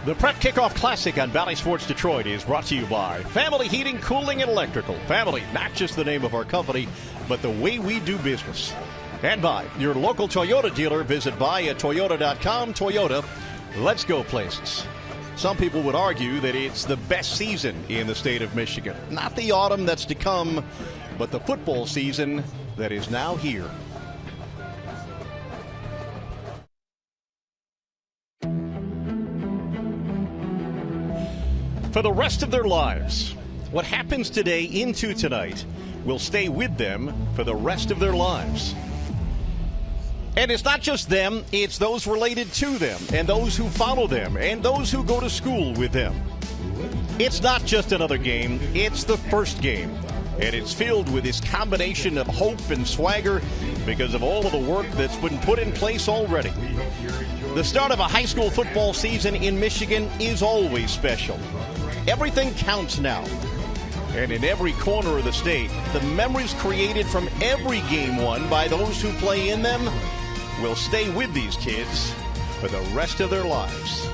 The Prep Kickoff Classic on Bally Sports Detroit is brought to you by Family Heating, Cooling, and Electrical. Family, not just the name of our company, but the way we do business. And by your local Toyota dealer. Visit buyatoyota.com. Toyota, let's go places. Some people would argue that it's the best season in the state of Michigan. Not the autumn that's to come, but the football season that is now here. For the rest of their lives, what happens today into tonight will stay with them for the rest of their lives. And it's not just them, it's those related to them, and those who follow them, and those who go to school with them. It's not just another game, it's the first game. And it's filled with this combination of hope and swagger because of all of the work that's been put in place already. The start of a high school football season in Michigan is always special. Everything counts now. And in every corner of the state, the memories created from every game won by those who play in them will stay with these kids for the rest of their lives.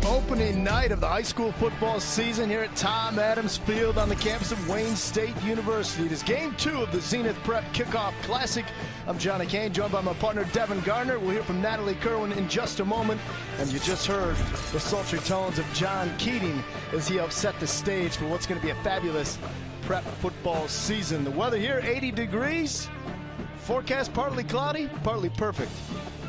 Opening night of the high school football season here at Tom Adams Field on the campus of Wayne State University. It is game 2 of the Zenith Prep Kickoff Classic. I'm Johnny Kane, joined by my partner Devin Gardner. We'll hear from Natalie Kerwin in just a moment. And you just heard the sultry tones of John Keating as he helps set the stage for what's going to be a fabulous prep football season. The weather here, 80 degrees. Forecast partly cloudy, partly perfect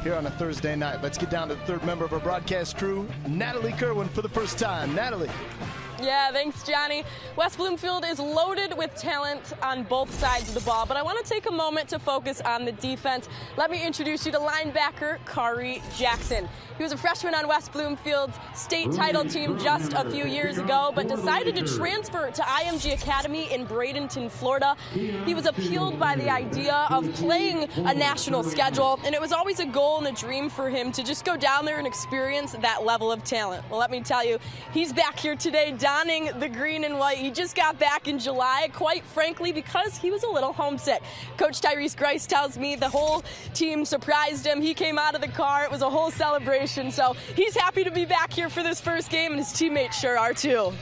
here on a Thursday night. Let's get down to the third member of our broadcast crew, Natalie Kerwin, for the first time. Natalie. Yeah, thanks, Johnny. West Bloomfield is loaded with talent on both sides of the ball, but I want to take a moment to focus on the defense. Let me introduce you to linebacker Kari Jackson. He was a freshman on West Bloomfield's state title team just a few years ago, but decided to transfer to IMG Academy in Bradenton, Florida. He was appealed by the idea of playing a national schedule, and it was always a goal and a dream for him to just go down there and experience that level of talent. Well, let me tell you, he's back here today donning the green and white. He just got back in July, quite frankly, because he was a little homesick. Coach Tyrese Grice tells me the whole team surprised him. He came out of the car. It was a whole celebration. So he's happy to be back here for this first game, and his teammates sure are too.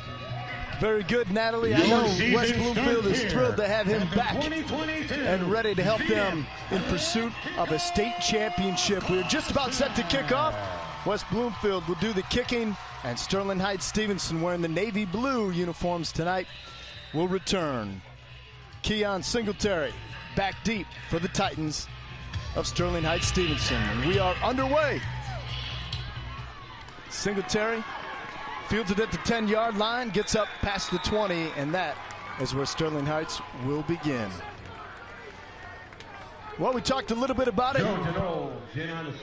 Very good, Natalie. I know West Bloomfield is thrilled to have him back and ready to help them in pursuit of a state championship. We're just about set to kick off. West Bloomfield will do the kicking, and Sterling Heights Stevenson, wearing the navy blue uniforms tonight, will return. Keon Singletary back deep for the Titans of Sterling Heights Stevenson. And we are underway. Singletary fields it at the 10-yard line, gets up past the 20, and that is where Sterling Heights will begin. Well, we talked a little bit about it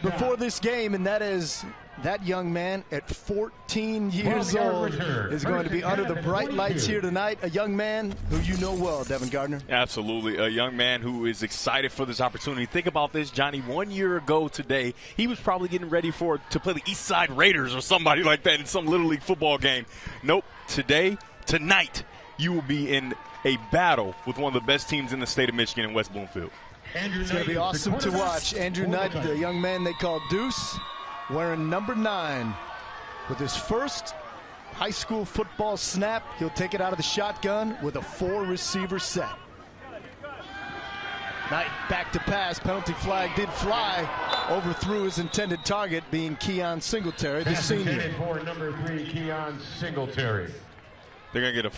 before this game, and that is that young man at 14 years old is going to be under the bright lights here tonight. A young man who you know well, Devin Gardner. Absolutely. A young man who is excited for this opportunity. Think about this, Johnny. 1 year ago today, he was probably getting ready to play the East Side Raiders or somebody like that in some Little League football game. Nope. Tonight, you will be in a battle with one of the best teams in the state of Michigan in West Bloomfield. It's going to be awesome to watch. Andrew Knight, the young man they call Deuce, wearing number 9. With his first high school football snap, he'll take it out of the shotgun with a 4-receiver set. Knight back to pass. Penalty flag did fly. Overthrew his intended target, being Keon Singletary, the senior. For number 3, Keon Singletary. They're going to get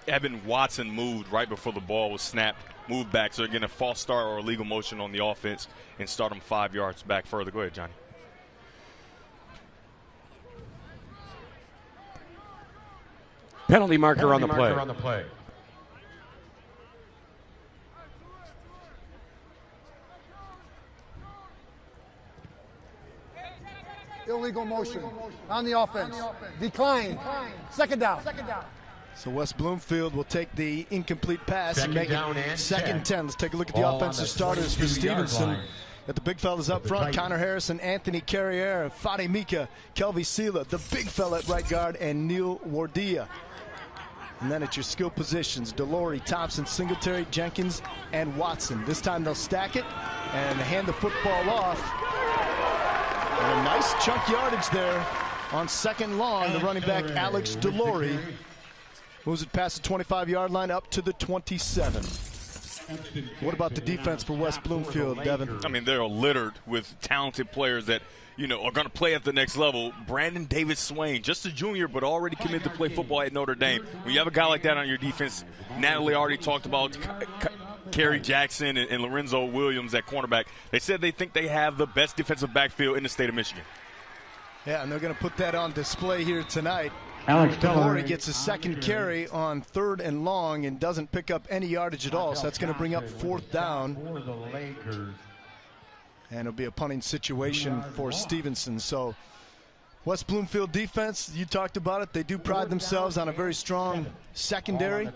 Evan Watson moved right before the ball was snapped, moved back, so they're getting a false start or illegal motion on the offense and start them 5 yards back further. Go ahead, Johnny. Penalty marker on the play. Illegal motion on the offense. Decline. Second down. So West Bloomfield will take the incomplete pass and make it second and 10. Let's take a look at the offensive starters for Stevenson. Got the big fellas up front, Connor Harrison, Anthony Carriere, Fadi Mika, Kelvy Sela, the big fella at right guard, and Neil Wardia. And then at your skill positions, Delory, Thompson, Singletary, Jenkins, and Watson. This time they'll stack it and hand the football off. And a nice chunk yardage there on second long. The running back, Alex Delory, moves it past the 25-yard line up to the 27. What about the defense for West Bloomfield, Devin? I mean, they're littered with talented players that, are going to play at the next level. Brandon Davis Swain, just a junior, but already committed to play football at Notre Dame. When you have a guy like that on your defense, Natalie already talked about Kari Jackson and Lorenzo Williams at cornerback. They said they think they have the best defensive backfield in the state of Michigan. Yeah, and they're going to put that on display here tonight. Alex Delory gets a second carry on 3rd and long and doesn't pick up any yardage at all, so that's going to bring up 4th down. And it'll be a punting situation for Stevenson. So West Bloomfield defense, you talked about it. They do pride themselves on a very strong secondary,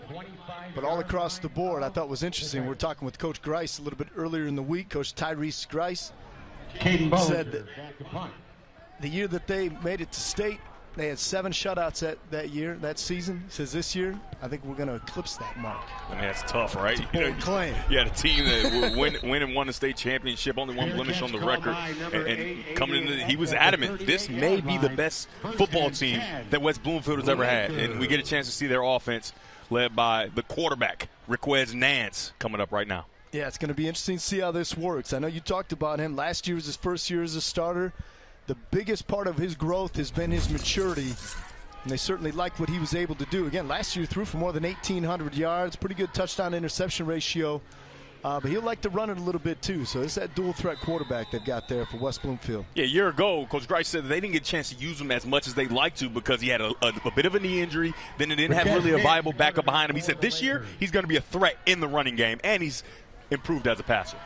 but all across the board I thought was interesting. We're talking with Coach Grice a little bit earlier in the week. Coach Tyrese Grice said that the year that they made it to state, they had 7 shutouts that season. He says this year, I think we're going to eclipse that mark. I mean, that's tough, right? Claim. You had a team that win and won the state championship, only one blemish on the record. And coming in, he was adamant, this may be the best football team that West Bloomfield has ever had. And we get a chance to see their offense led by the quarterback, Riquez Nance, coming up right now. Yeah, it's going to be interesting to see how this works. I know you talked about him. Last year was his first year as a starter. The biggest part of his growth has been his maturity, and they certainly like what he was able to do. Again, last year threw for more than 1,800 yards, pretty good touchdown-interception ratio, but he'll like to run it a little bit too. So it's that dual-threat quarterback they've got there for West Bloomfield. Yeah, a year ago, Coach Grice said they didn't get a chance to use him as much as they'd like to because he had a bit of a knee injury, then they didn't have really a viable backup behind him. He said this year he's going to be a threat in the running game, and he's improved as a passer.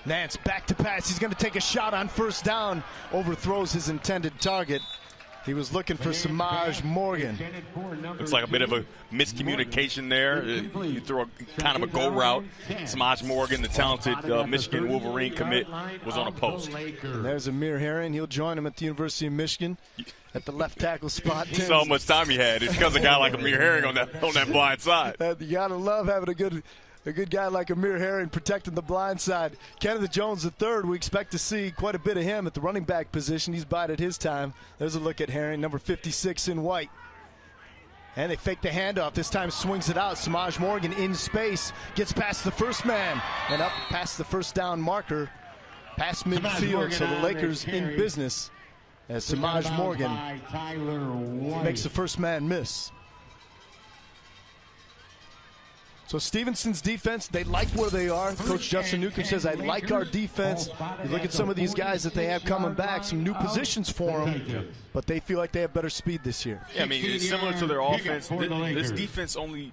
Nance back to pass. He's going to take a shot on 1st down. Overthrows his intended target. He was looking for Samaj Morgan. Looks like a bit of a miscommunication there. You throw kind of a go route. Samaj Morgan, the talented Michigan Wolverine commit, was on a post. And there's Amir Herring. He'll join him at the University of Michigan at the left tackle spot. You saw how much time he had. It's because of a guy like Amir Herring on that blind side. You got to love having a good guy like Amir Herring protecting the blind side. Kenneth Jones III, we expect to see quite a bit of him at the running back position. He's bided his time. There's a look at Herring, number 56 in white. And they fake the handoff. This time swings it out. Samaj Morgan in space. Gets past the first man and up past the 1st down marker. Past midfield, so the Lakers in business as Samaj Morgan makes the first man miss. So Stevenson's defense, they like where they are. Coach Justin Newcomb says, I like our defense. You look at some of these guys that they have coming back, some new positions for them, but they feel like they have better speed this year. Yeah, I mean, it's similar to their offense. This defense only,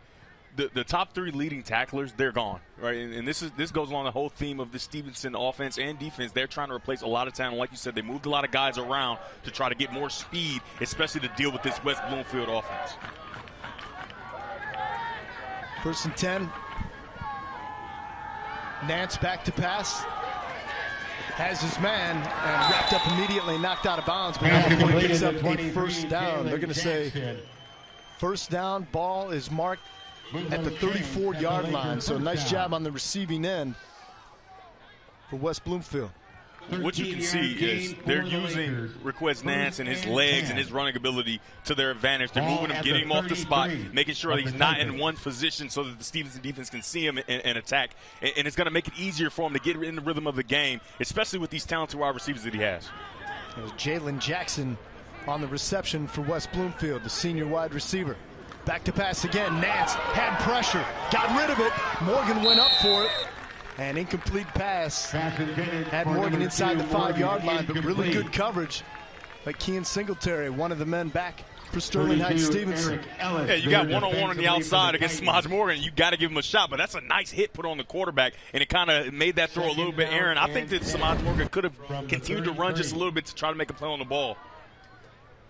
the top 3 leading tacklers, they're gone, right? And this goes along the whole theme of the Stevenson offense and defense. They're trying to replace a lot of talent. Like you said, they moved a lot of guys around to try to get more speed, especially to deal with this West Bloomfield offense. 1st and 10. Nance back to pass. Has his man and wrapped up immediately, knocked out of bounds. But now he picks up a 1st down. They're going to say 1st down, ball is marked at the 34-yard line. So nice job on the receiving end for West Bloomfield. What you can see is they're using Riquez Nance and his legs and his running ability to their advantage. They're moving him, getting him off the spot, making sure that he's not in one position so that the Stevenson defense can see him and attack. And it's going to make it easier for him to get in the rhythm of the game, especially with these talented wide receivers that he has. There's Jalen Jackson on the reception for West Bloomfield, the senior wide receiver. Back to pass again. Nance had pressure, got rid of it. Morgan went up for it. An incomplete pass. Had Morgan inside the 5-yard line, but really good coverage. Like Kean Singletary, one of the men back for Sterling Heights Stevenson. Yeah, you got one-on-one on the outside against Samaj Morgan. You got to give him a shot, but that's a nice hit put on the quarterback, and it kind of made that throw a little bit errant. I think that Samaj Morgan could have continued to run just a little bit to try to make a play on the ball.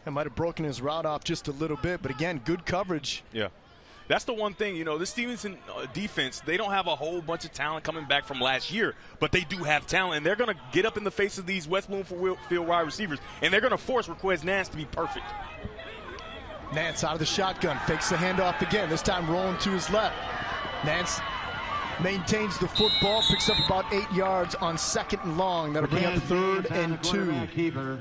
It might have broken his route off just a little bit, but again, good coverage. Yeah. That's the one thing, this Stevenson defense, they don't have a whole bunch of talent coming back from last year, but they do have talent, and they're going to get up in the face of these West Bloomfield wide receivers, and they're going to force Riquez Nance to be perfect. Nance out of the shotgun, fakes the handoff again, this time rolling to his left. Nance maintains the football, picks up about 8 yards on 2nd and long. That'll bring up 3rd and 2.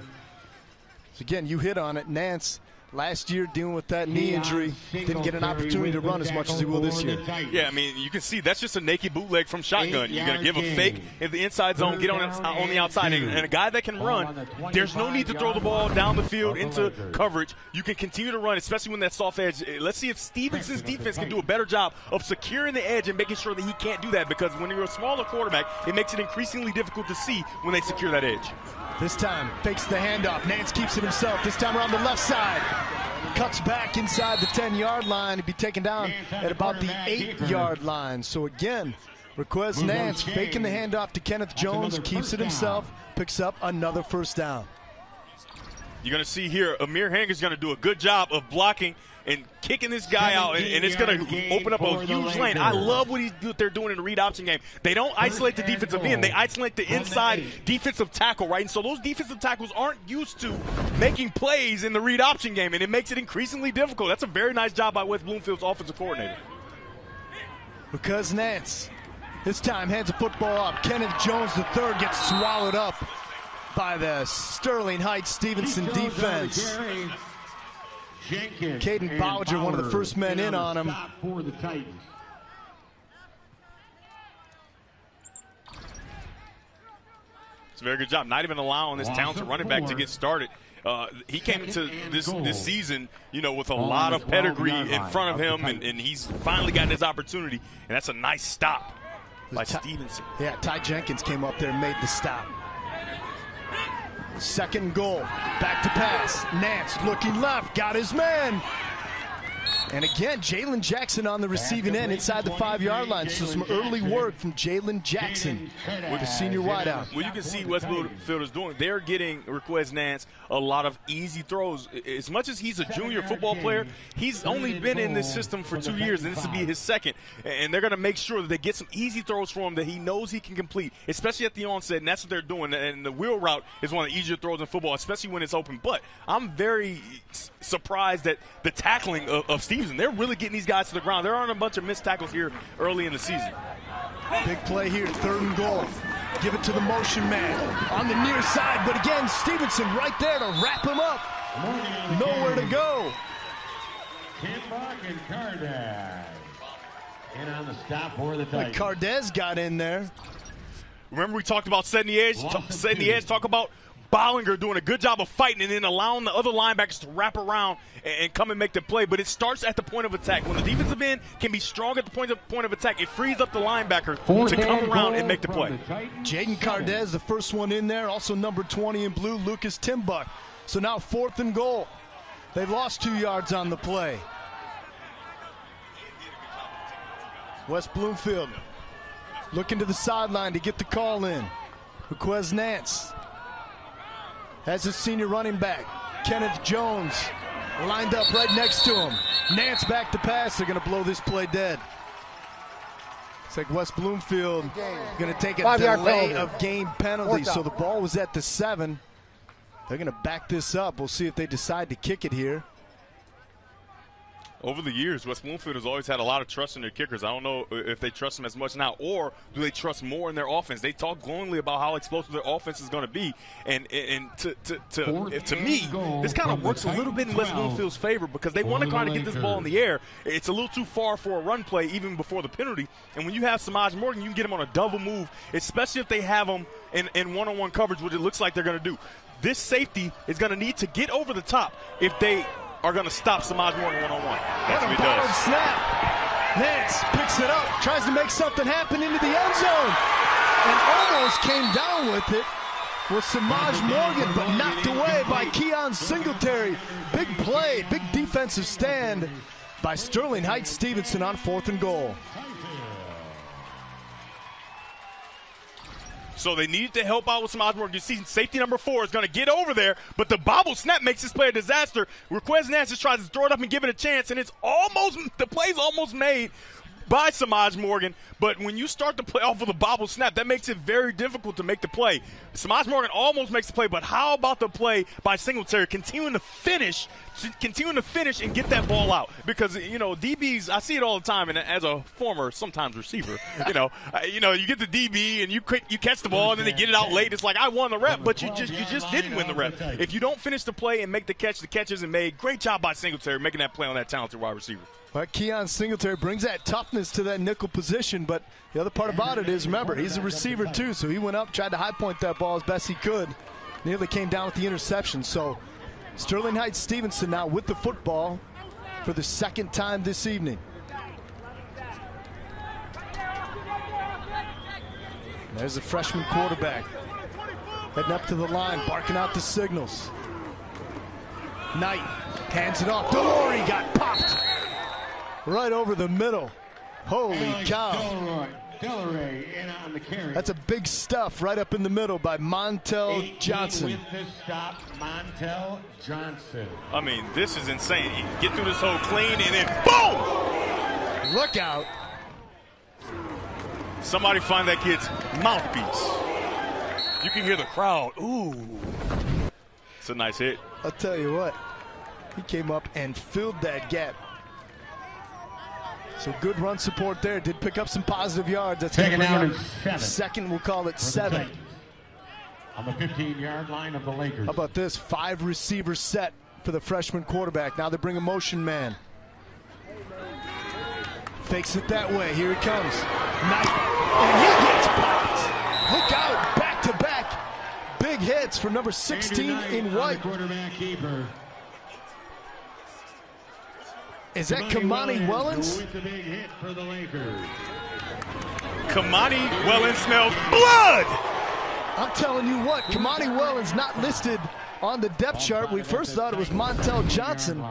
So again, you hit on it. Nance, last year dealing with that knee injury, didn't get an opportunity to run as much as he will this year. Yeah, I mean, you can see that's just a naked bootleg from shotgun. You're going to give a fake in the inside zone, get on the outside. And a guy that can run, there's no need to throw the ball down the field into coverage. You can continue to run, especially when that soft edge. Let's see if Stevenson's defense can do a better job of securing the edge and making sure that he can't do that, because when you're a smaller quarterback, it makes it increasingly difficult to see when they secure that edge. This time, fakes the handoff. Nance keeps it himself. This time around the left side. Cuts back inside the 10-yard line to be taken down at about the 8-yard line. So again, Requez Nance faking the handoff to Kenneth Jones, keeps it himself, picks up another 1st down. You're going to see here, Amir Hanger's going to do a good job of blocking and kicking this guy out, and it's going to open up a huge lane. I love what they're doing in the read option game. They don't isolate the defensive end. They isolate the inside defensive tackle, right? And so those defensive tackles aren't used to making plays in the read option game, and it makes it increasingly difficult. That's a very nice job by West Bloomfield's offensive coordinator. Because Nance, this time hands the football up. Kenneth Jones III gets swallowed up by the Sterling Heights Stevenson defense. Caden Bowger, one of the first men in on him. It's a very good job, not even allowing this talented running back to get started. He came into this season, with a lot of pedigree in front of him, and he's finally gotten his opportunity, and that's a nice stop by Stevenson. Yeah, Ty Jenkins came up there and made the stop. 2nd and goal, back to pass. Nance looking left, got his man. And again, Jalen Jackson on the receiving end inside the 5-yard line. So some early work from Jalen Jackson with a senior wideout. Well, you can see West Bloomfield is doing. They're getting Requez Nance a lot of easy throws. As much as he's a junior football player, he's only been in this system for 2 years, and this will be his 2nd. And they're going to make sure that they get some easy throws for him that he knows he can complete, especially at the onset, and that's what they're doing. And the wheel route is one of the easier throws in football, especially when it's open. But I'm very surprised at the tackling of Stevenson. They're really getting these guys to the ground. There aren't a bunch of missed tackles here early in the season. Big play here, 3rd and goal. Give it to the motion man on the near side, but again, Stevenson right there to wrap him up. Nowhere to go. And Cardez. And on the stop for the Titans. Cardez got in there. Remember we talked about setting the edge, talk about Bollinger doing a good job of fighting and then allowing the other linebackers to wrap around and come and make the play. But it starts at the point of attack. When the defensive end can be strong at the point of attack, it frees up the linebacker to come around and make the play. Jaden Cardez, the first one in there. Also number 20 in blue, Lucas Timbuck. So now 4th and goal. They've lost 2 yards on the play. West Bloomfield looking to the sideline to get the call in. Requez Nance has his senior running back, Kenneth Jones, lined up right next to him. Nance back to pass. They're going to blow this play dead. It's like West Bloomfield going to take a delay of game penalty. So the ball was at the 7. They're going to back this up. We'll see if they decide to kick it here. Over the years, West Bloomfield has always had a lot of trust in their kickers. I don't know if they trust them as much now, or do they trust more in their offense? They talk glowingly about how explosive their offense is going to be, and to me, this kind of works a little bit in West Bloomfield's favor because they want to kind of get this ball in the air. It's a little too far for a run play even before the penalty, and when you have Samaj Morgan, you can get him on a double move, especially if they have him in one-on-one coverage, which it looks like they're going to do. This safety is going to need to get over the top if they are going to stop Samaj Morgan one-on-one. That's what he does. Snap. Nance picks it up, tries to make something happen into the end zone, and almost came down with it was Samaj Morgan, but knocked away by Keon Singletary. Big play, big defensive stand by Sterling Heights Stevenson on 4th and goal. So they needed to help out with some Osborne. You see safety number 4 is going to get over there, but the bobble snap makes this play a disaster. Requez Nance tries to throw it up and give it a chance, and the play's almost made. by Samaj Morgan, but when you start to play off of the bobble snap, that makes it very difficult to make the play. Samaj Morgan almost makes the play, but how about the play by Singletary continuing to finish and get that ball out? Because, you know, DBs, I see it all the time, and as a former, sometimes receiver, you get the DB and you catch the ball and then they get it out late. It's like, I won the rep, but you just didn't win the rep. If you don't finish the play and make the catch isn't made. Great job by Singletary making that play on that talented wide receiver. But Keon Singletary brings that toughness to that nickel position, but the other part about it is, remember, he's a receiver too, so he went up, tried to high point that ball as best he could. Nearly came down with the interception. So Sterling Heights Stevenson now with the football for the second time this evening. There's the freshman quarterback heading up to the line, barking out the signals. Knight hands it off. Delory got popped right over the middle. Holy cow. That's a big stuff right up in the middle by Montel Johnson. With the stop, Montel Johnson. I mean, this is insane. You get through this whole clean and then boom! Look out. Somebody find that kid's mouthpiece. You can hear the crowd. Ooh. It's a nice hit. I'll tell you what, he came up and filled that gap. So good run support there. Did pick up some positive yards. That's taken down at 7. Second, we'll call it 7. On the 15-yard line of the Lakers. How about this? 5 receivers set for the freshman quarterback. Now they bring a motion man. Fakes it that way. Here he comes. Knight. And he gets popped. Look out. Back-to-back. Big hits for number 16 in white. Quarterback keeper. Is that Kamani Wellens? With the big hit for the Lakers. Kamani Wellens smells blood! I'm telling you what, Kamani Wellens not listed on the depth chart. We first thought it was Montel Johnson.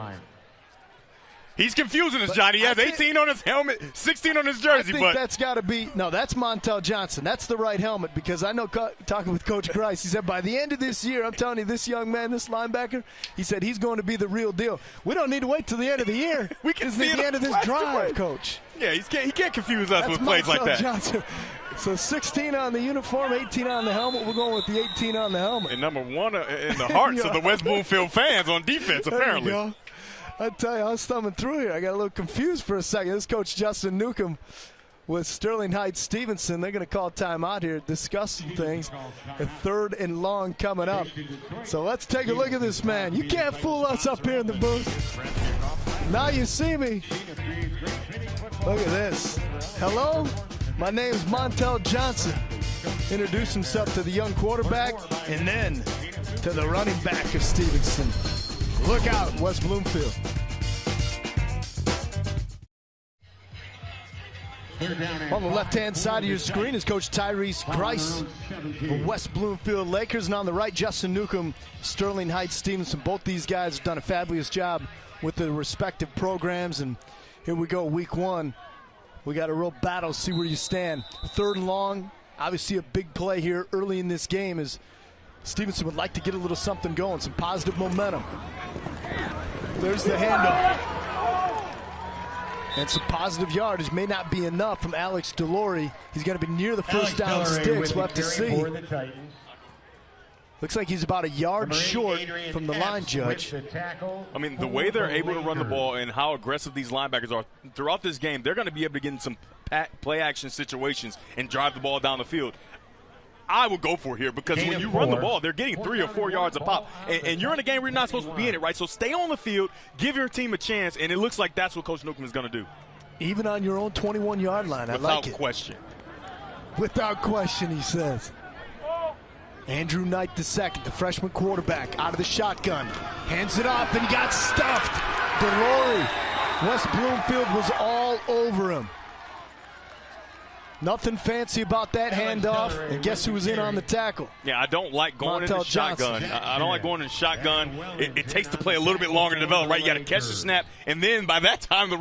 He's confusing us, Johnny. He has 18 on his helmet, 16 on his jersey. I think that's got to be – no, that's Montel Johnson. That's the right helmet because I know talking with Coach Grice, he said by the end of this year, I'm telling you, this young man, this linebacker, he said he's going to be the real deal. We don't need to wait till the end of the year. We can see the end of this drive, Coach. Yeah, he can't confuse us with plays like that. Johnson. So 16 on the uniform, 18 on the helmet. We're going with the 18 on the helmet. And number 1 in the hearts of the West Bloomfield fans on defense, apparently. There you go. I tell you, I was thumbing through here. I got a little confused for a second. This Coach Justin Newcomb with Sterling Heights Stevenson. They're going to call timeout here, discuss some things. A 3rd and long coming up. So let's take a look at this man. You can't fool us up here in the booth. Now you see me. Look at this. Hello, my name's Montel Johnson. Introduce himself to the young quarterback and then to the running back of Stevenson. Look out, West Bloomfield. On the left-hand side of your screen is Coach Tyrese Grice, the West Bloomfield Lakers. And on the right, Justin Newcomb, Sterling Heights Stevenson. Both these guys have done a fabulous job with their respective programs. And here we go, week 1. We got a real battle, see where you stand. 3rd and long, obviously a big play here early in this game is Stevenson would like to get a little something going, some positive momentum. There's the handoff. And some positive yardage may not be enough from Alex Delory. He's going to be near the first down sticks. We'll have to see. Looks like he's about a yard short from the line judge. I mean, the way they're able to run the ball and how aggressive these linebackers are throughout this game, they're going to be able to get in some play action situations and drive the ball down the field. I would go for here because when you run the ball, they're getting 3 or 4 yards a pop. And you're in a game where you're not supposed to be in it, right? So stay on the field, give your team a chance, and it looks like that's what Coach Newcomb is going to do. Even on your own 21-yard line, I like it. Without question. Without question, he says. Andrew Knight II, the freshman quarterback, out of the shotgun. Hands it off, and he got stuffed. Delory. West Bloomfield was all over him. Nothing fancy about that handoff, and guess who was in on the tackle? Yeah, I don't like going in the shotgun. I don't like going in the shotgun. It takes the play a little bit longer to develop, right? You got to catch the snap, and then by that time, the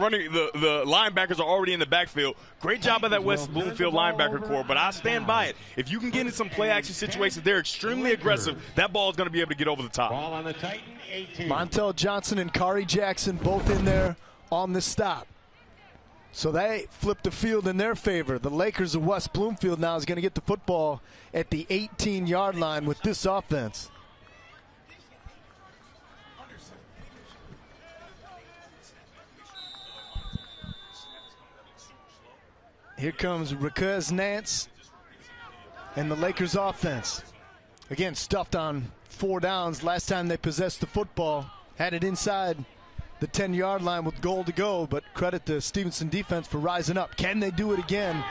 linebackers are already in the backfield. Great job by that West Bloomfield linebacker core, but I stand by it. If you can get in some play-action situations, they're extremely aggressive. That ball is going to be able to get over the top. Ball on the Titan, 18. Montel Johnson and Kari Jackson both in there on the stop. So they flipped the field in their favor. The Lakers of West Bloomfield now is going to get the football at the 18-yard line with this offense. Here comes Raquez Nance and the Lakers offense. Again, stuffed on 4 downs. Last time they possessed the football, had it inside the 10-yard line with goal to go, but credit the Stevenson defense for rising up. Can they do it again?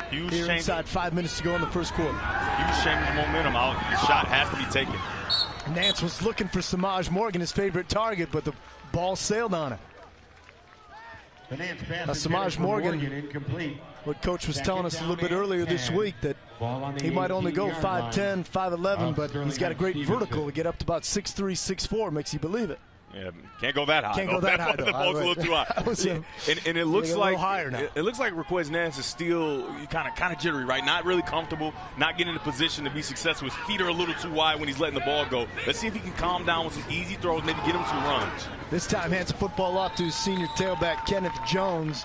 Huge here inside 5 minutes to go in the first quarter. Huge change of momentum out. The shot has to be taken. Nance was looking for Samaj Morgan, his favorite target, but the ball sailed on it. Samaj Morgan, what Coach was telling us a little bit earlier this week, that he might only go 5'10", 5'11", but he's got a great vertical to get up to about 6'3", 6'4", makes you believe it. Yeah, can't go that high. Can't go that high, though. The ball's a little too high. And it looks like higher now. It looks like Raquez Nance is still kind of jittery, right? Not really comfortable, not getting in a position to be successful. His feet are a little too wide when he's letting the ball go. Let's see if he can calm down with some easy throws, maybe get him some runs. This time hands the football off to his senior tailback, Kenneth Jones,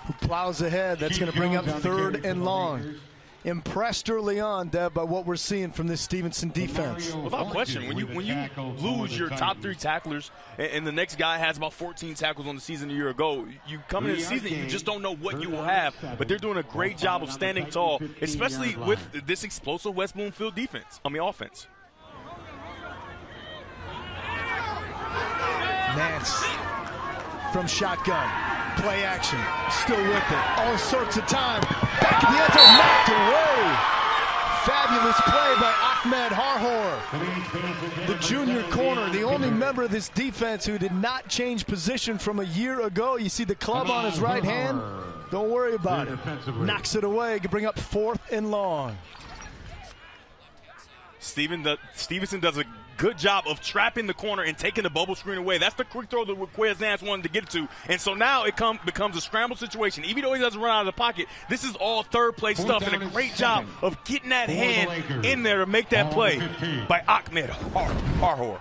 who plows ahead. That's going to bring up 3rd and long. Impressed early on, Deb, by what we're seeing from this Stevenson defense. Without question, when you lose your top 3 tacklers and the next guy has about 14 tackles on the season a year ago, you come into the season, you just don't know what you will have. But they're doing a great job of standing tall, especially with this explosive West Bloomfield offense. Nance from shotgun. Play action, still with it, all sorts of time, back in the end zone, knocked away. Fabulous play by Ahmed Harhor, the junior corner, the only member of this defense who did not change position from a year ago. You see the club on his right hand, don't worry about it. Knocks it away to bring up 4th and long. Stevenson does a good job of trapping the corner and taking the bubble screen away. That's the quick throw that Raquez Nance wanted to get to. And so now it becomes a scramble situation. Even though he doesn't run out of the pocket, this is all third play stuff, and a great job of getting that hand in there to make that play by Ahmed Harhor.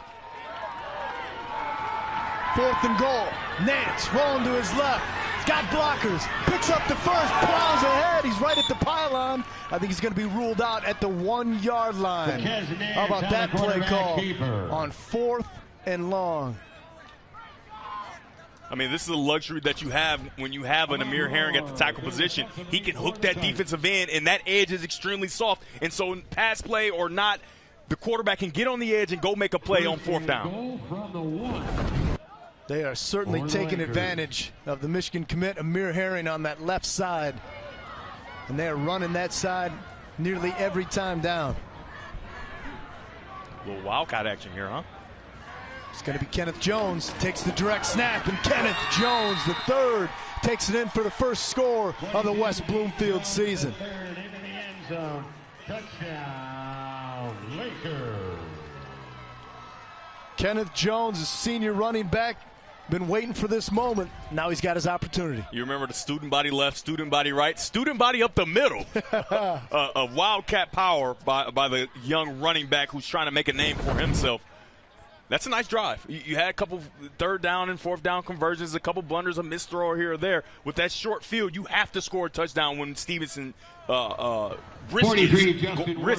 4th and goal. Nance rolling to his left. Got blockers, picks up the first, plows ahead. He's right at the pylon. I think he's going to be ruled out at the 1-yard line. How about that play call on 4th and long? I mean, this is a luxury that you have when you have an Amir Herring at the tackle position. He can hook that defensive end, and that edge is extremely soft. And so pass play or not, the quarterback can get on the edge and go make a play on 4th down. They are certainly taking advantage of the Michigan commit, Amir Herring, on that left side. And they are running that side nearly every time down. A little wildcat action here, huh? It's going to be Kenneth Jones. Takes the direct snap, and Kenneth Jones, the 3rd, takes it in for the first score of the West Bloomfield season. Touchdown, Lakers. Kenneth Jones, a senior running back, been waiting for this moment. Now he's got his opportunity. You remember the student body left, student body right, student body up the middle. A wildcat power by the young running back who's trying to make a name for himself. That's a nice drive. You had a couple 3rd down and 4th down conversions, a couple blunders, a missed throw here or there. With that short field, you have to score a touchdown when Stevenson risks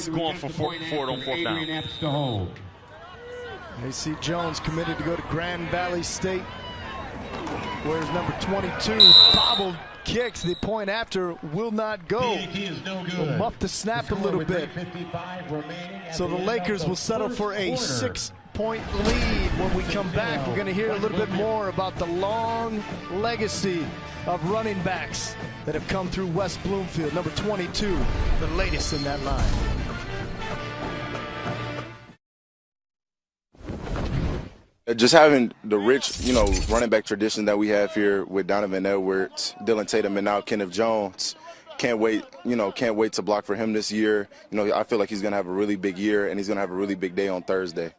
going for it on 4th down. They see Jones committed to go to Grand Valley State. Where's number 22? Bobbled kicks. The point after will not go. Will muff the snap a little bit. So the Lakers will settle for a 6-point lead. When we come back, we're going to hear a little bit more about the long legacy of running backs that have come through West Bloomfield. Number 22, the latest in that line. Just having the rich, running back tradition that we have here with Donovan Edwards, Dylan Tatum, and now Kenneth Jones. Can't wait to block for him this year. I feel like he's going to have a really big year, and he's going to have a really big day on Thursday.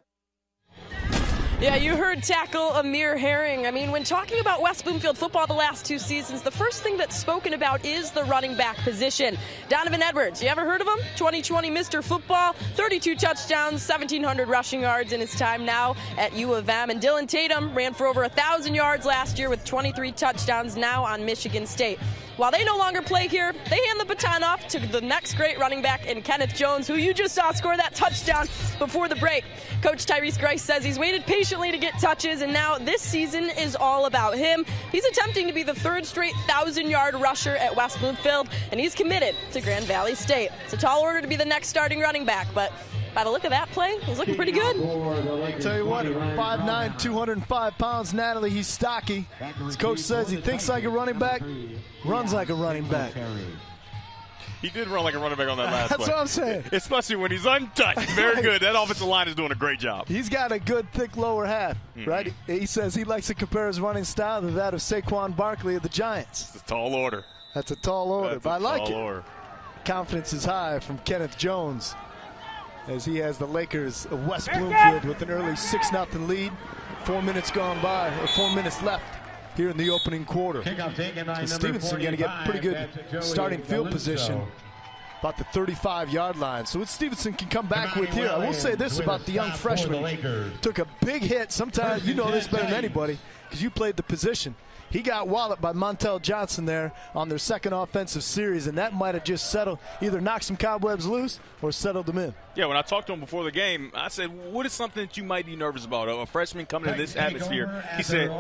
Yeah, you heard tackle Amir Herring. I mean, when talking about West Bloomfield football the last 2 seasons, the first thing that's spoken about is the running back position. Donovan Edwards, you ever heard of him? 2020 Mr. Football, 32 touchdowns, 1,700 rushing yards in his time now at U of M. And Dylan Tatum ran for over 1,000 yards last year with 23 touchdowns now on Michigan State. While they no longer play here, they hand the baton off to the next great running back in Kenneth Jones, who you just saw score that touchdown before the break. Coach Tyrese Grice says he's waited patiently to get touches, and now this season is all about him. He's attempting to be the 3rd straight 1,000-yard rusher at West Bloomfield, and he's committed to Grand Valley State. It's a tall order to be the next starting running back, but by the look of that play, he's looking pretty good. Tell you what, 5'9", 205 pounds, Natalie, he's stocky. His coach says he thinks like a running back, runs like a running back. He did run like a running back on that last play. That's what I'm saying. Especially when he's untouched. Very good. That offensive line is doing a great job. He's got a good, thick lower half, right? He says he likes to compare his running style to that of Saquon Barkley of the Giants. It's a tall order. That's a tall order, but I like it. Order. Confidence is high from Kenneth Jones as he has the Lakers of West Bloomfield with an early 6-0 lead. 4 minutes gone by, or 4 minutes left here in the opening quarter. So Stevenson going to get pretty good starting field position, about the 35-yard line. So what Stevenson can come back with here. I will say this about the young freshman. Took a big hit. Sometimes you know this better than anybody because you played the position. He got walloped by Montel Johnson there on their second offensive series, and that might have just settled, either knocked some cobwebs loose or settled them in. Yeah, when I talked to him before the game, I said, what is something that you might be nervous about? A freshman coming in this atmosphere. He said,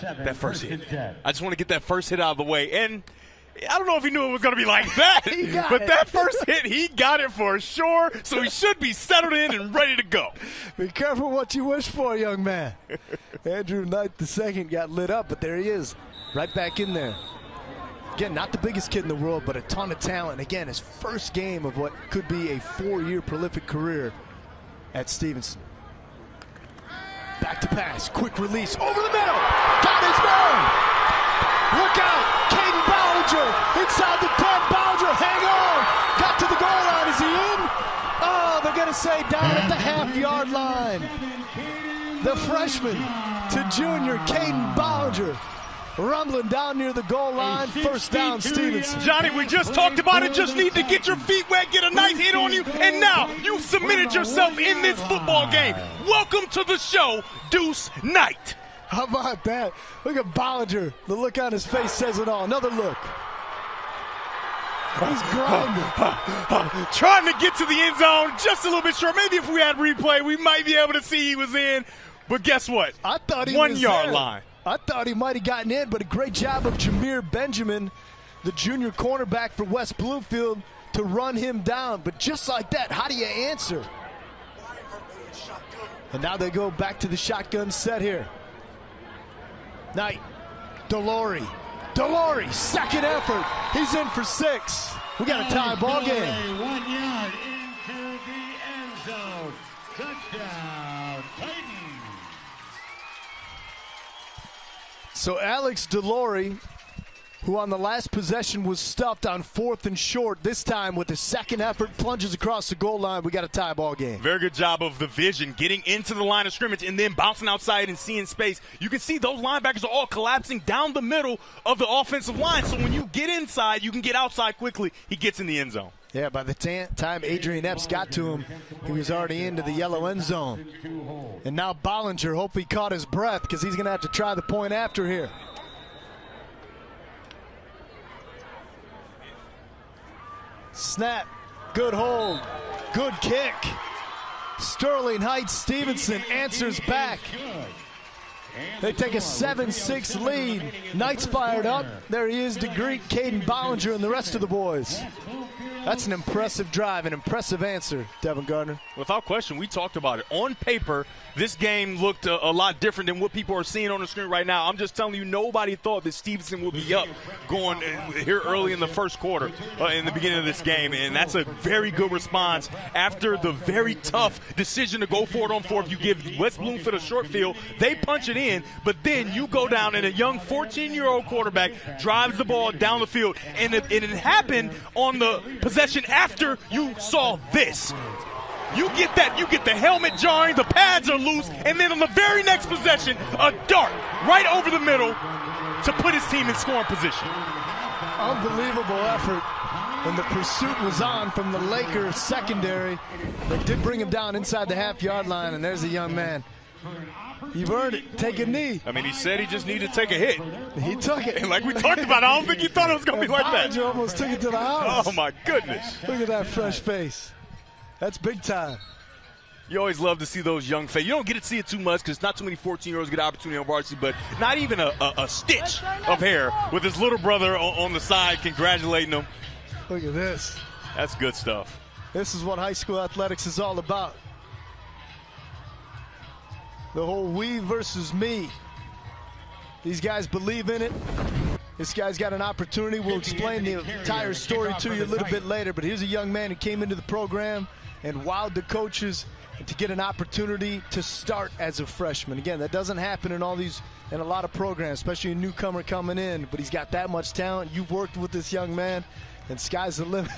that first hit. I just want to get that first hit out of the way. And I don't know if he knew it was going to be like that, but that first hit, he got it for sure, so he should be settled in and ready to go. Be careful what you wish for, young man. Andrew Knight II got lit up, but there he is, right back in there. Again, not the biggest kid in the world, but a ton of talent. Again, his first game of what could be a 4-year prolific career at Stevenson. Back to pass, quick release, over the middle, got his man. Look out, Caden Ballinger, inside the 10, Ballinger, hang on, got to the goal line, is he in? Oh, they're going to say down at the half-yard line. The freshman to junior, Caden Ballinger, rumbling down near the goal line, first down, Stevenson. Johnny, we just talked about it, just need to get your feet wet, get a nice hit on you, and now you've submitted yourself in this football game. Welcome to the show, Deuce Knight. How about that? Look at Ballinger. The look on his face says it all. Another look. He's grinding. Trying to get to the end zone just a little bit short. Maybe if we had replay, we might be able to see he was in. But guess what? I thought he 1 was yard there. line. I thought he might have gotten in, but a great job of Jameer Benjamin, the junior cornerback for West Bloomfield, to run him down. But just like that, how do you answer? And now they go back to the shotgun set here. Knight, Delory, second effort. He's in for 6. We got a tie ball game. 1 yard into the end zone. Touchdown, Titans. So Alex Delory, who on the last possession was stuffed on 4th and short, this time with the second effort, plunges across the goal line. We got a tie ball game. Very good job of the vision, getting into the line of scrimmage and then bouncing outside and seeing space. You can see those linebackers are all collapsing down the middle of the offensive line. So when you get inside, you can get outside quickly. He gets in the end zone. Yeah, by the time Adrian Epps got to him, he was already into the yellow end zone. And now Ballinger, hope he caught his breath because he's going to have to try the point after here. Snap, good hold, good kick. Sterling Heights Stevenson answers back. They take a 7-6 lead. Knight's fired up. There he is to greet Caden Ballinger and the rest of the boys. That's an impressive drive, an impressive answer, Devin Gardner. Without question, we talked about it. On paper, this game looked a lot different than what people are seeing on the screen right now. I'm just telling you, nobody thought that Stevenson would be up going here early in the first quarter in the beginning of this game, and that's a very good response after the very tough decision to go for it on 4th. You give West Bloomfield a short field, they punch it in, but then you go down and a young 14-year-old quarterback drives the ball down the field, and it happened on the possession after you saw this. You get that. You get the helmet jarring, the pads are loose, and then on the very next possession, a dart right over the middle to put his team in scoring position. Unbelievable effort. And the pursuit was on from the Lakers secondary. They did bring him down inside the half-yard line, and there's a young man. You've earned it. Take a knee. I mean, he said he just needed to take a hit. He took it. And like we talked about, I don't think he thought it was going to be like that. You almost took it to the house. Oh, my goodness. Look at that fresh face. That's big time. You always love to see those young faces. You don't get to see it too much because not too many 14-year-olds get an opportunity on varsity, but not even a stitch of hair with his little brother on the side congratulating him. Look at this. That's good stuff. This is what high school athletics is all about. The whole we versus me. These guys believe in it. This guy's got an opportunity. We'll explain the entire story to you a little bit later, but here's a young man who came into the program and wowed the coaches to get an opportunity to start as a freshman. Again, that doesn't happen in a lot of programs, especially a newcomer coming in, but he's got that much talent. You've worked with this young man, and sky's the limit.